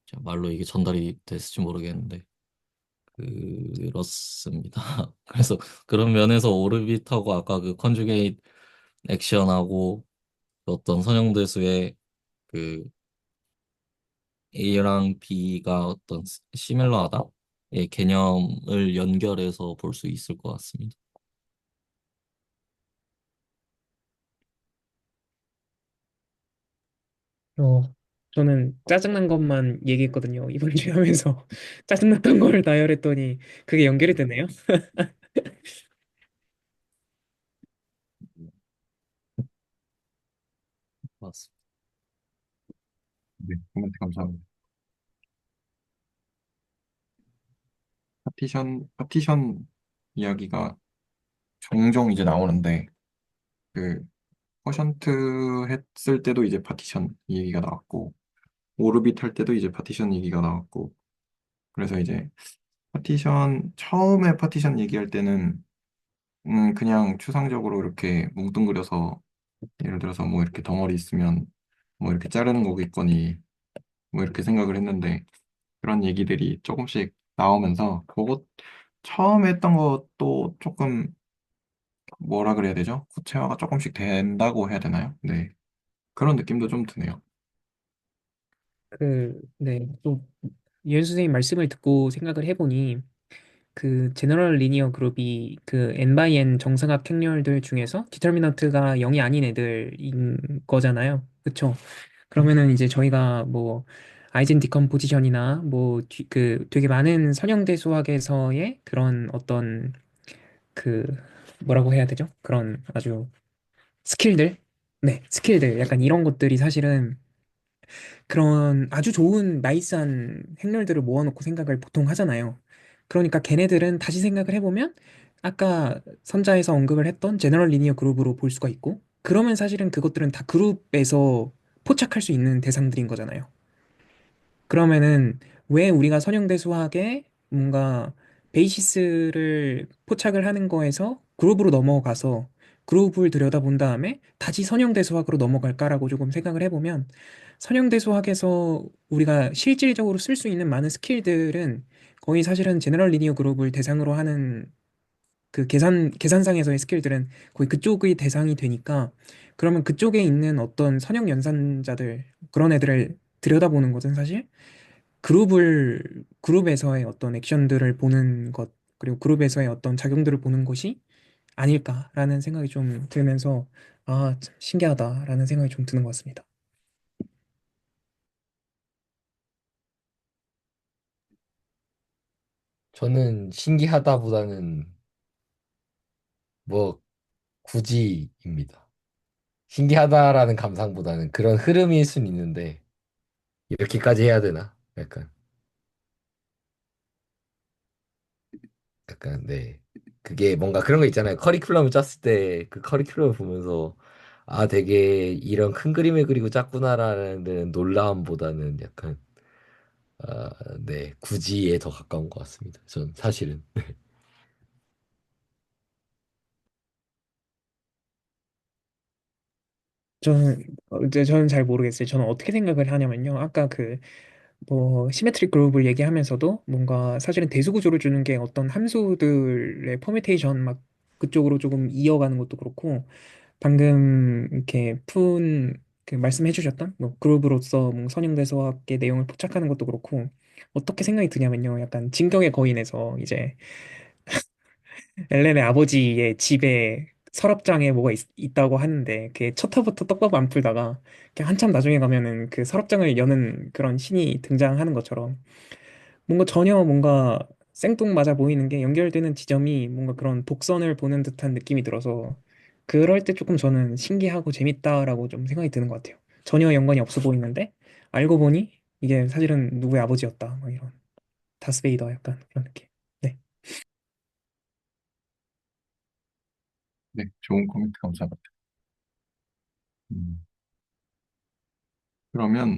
제가 말로 이게 전달이 됐을지 모르겠는데 그렇습니다. 그래서 그런 면에서 오르빗하고 아까 그 컨주게이트 액션하고 그 어떤 선형대수의 그 A랑 B가 어떤 시밀러하다의 개념을 연결해서 볼 수 있을 것 같습니다. 어, 저는 짜증난 것만 얘기했거든요. 이번 주에 하면서 짜증났던 걸 나열했더니 그게 연결이 되네요. 맞습니다. 네, 코멘트 감사합니다. 파티션 이야기가 종종 이제 나오는데, 그, 퍼션트 했을 때도 이제 파티션 얘기가 나왔고, 오르빗 할 때도 이제 파티션 얘기가 나왔고, 그래서 이제 처음에 파티션 얘기할 때는, 그냥 추상적으로 이렇게 뭉뚱그려서, 예를 들어서 뭐 이렇게 덩어리 있으면, 뭐 이렇게 자르는 거겠거니, 뭐 이렇게 생각을 했는데, 그런 얘기들이 조금씩 나오면서, 처음에 했던 것도 조금 뭐라 그래야 되죠? 구체화가 조금씩 된다고 해야 되나요? 네. 그런 느낌도 좀 드네요. 네, 또 유현 선생님 말씀을 듣고 생각을 해보니 그 제너럴 리니어 그룹이 그 n by n 정사각 행렬들 중에서 디터미넌트가 0이 아닌 애들인 거잖아요. 그쵸? 그러면은 이제 저희가 뭐 아이젠 디컴포지션이나 뭐 그 되게 많은 선형대 수학에서의 그런 어떤 그 뭐라고 해야 되죠? 그런 아주 스킬들? 네, 스킬들. 약간 이런 것들이 사실은 그런 아주 좋은 나이스한 행렬들을 모아놓고 생각을 보통 하잖아요. 그러니까 걔네들은 다시 생각을 해보면 아까 선자에서 언급을 했던 제너럴 리니어 그룹으로 볼 수가 있고 그러면 사실은 그것들은 다 그룹에서 포착할 수 있는 대상들인 거잖아요. 그러면은 왜 우리가 선형대 수학에 뭔가 베이시스를 포착을 하는 거에서 그룹으로 넘어가서 그룹을 들여다본 다음에 다시 선형대 수학으로 넘어갈까라고 조금 생각을 해보면 선형대 수학에서 우리가 실질적으로 쓸 수 있는 많은 스킬들은 거의 사실은 제너럴 리니어 그룹을 대상으로 하는 그 계산상에서의 스킬들은 거의 그쪽의 대상이 되니까 그러면 그쪽에 있는 어떤 선형 연산자들 그런 애들을 들여다보는 것은 사실 그룹에서의 어떤 액션들을 보는 것, 그리고 그룹에서의 어떤 작용들을 보는 것이 아닐까라는 생각이 좀 들면서, 아, 참 신기하다라는 생각이 좀 드는 것 같습니다. 저는 신기하다보다는 뭐 굳이입니다. 신기하다라는 감상보다는 그런 흐름일 순 있는데 이렇게까지 해야 되나? 약간 네. 그게 뭔가 그런 거 있잖아요. 커리큘럼을 짰을 때 그 커리큘럼을 보면서 아 되게 이런 큰 그림을 그리고 짰구나라는 데는 놀라움보다는 약간 아, 네 굳이에 더 가까운 것 같습니다. 전 사실은 저는, 이제 저는 잘 모르겠어요. 저는 어떻게 생각을 하냐면요. 아까 그, 뭐, 시메트릭 그룹을 얘기하면서도 뭔가 사실은 대수구조를 주는 게 어떤 함수들의 퍼뮤테이션 막 그쪽으로 조금 이어가는 것도 그렇고, 방금 이렇게 그 말씀해 주셨던 뭐 그룹으로서 뭐 선형대수학의 내용을 포착하는 것도 그렇고 어떻게 생각이 드냐면요. 약간 진격의 거인에서 이제 엘렌의 아버지의 집에 서랍장에 뭐가 있다고 하는데 그게 첫 화부터 떡밥 안 풀다가 그냥 한참 나중에 가면은 그 서랍장을 여는 그런 신이 등장하는 것처럼 뭔가 전혀 뭔가 생뚱맞아 보이는 게 연결되는 지점이 뭔가 그런 독선을 보는 듯한 느낌이 들어서 그럴 때 조금 저는 신기하고 재밌다라고 좀 생각이 드는 것 같아요. 전혀 연관이 없어 보이는데 알고 보니 이게 사실은 누구의 아버지였다. 뭐 이런 다스베이더 약간 그런 느낌. 네. 네, 좋은 코멘트 감사합니다. 음, 그러면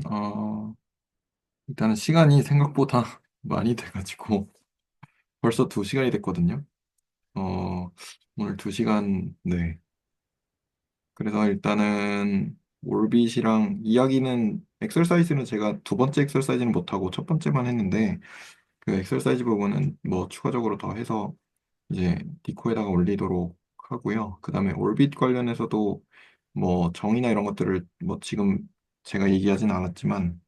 일단은 시간이 생각보다 많이 돼가지고 벌써 2시간이 됐거든요. 어, 오늘 2시간, 네. 그래서 일단은 올빗이랑 이야기는 엑ሰር사이즈는 제가 2번째 엑ሰር사이즈는 못하고 첫 번째만 했는데 그 엑ሰር사이즈 부분은 뭐 추가적으로 더 해서 이제 디코에다가 올리도록 하고요. 그 다음에 올빗 관련해서도 뭐 정의나 이런 것들을 뭐 지금 제가 얘기하진 않았지만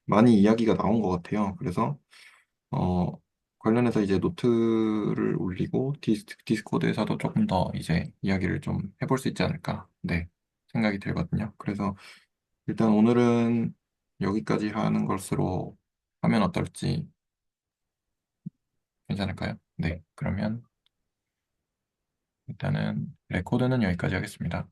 많이 이야기가 나온 것 같아요. 그래서 어 관련해서 이제 노트를 올리고 디스코드에서도 조금 더 이제 이야기를 좀 해볼 수 있지 않을까, 네, 생각이 들거든요. 그래서 일단 오늘은 여기까지 하는 것으로 하면 어떨지 괜찮을까요? 네, 그러면 일단은 레코드는 여기까지 하겠습니다.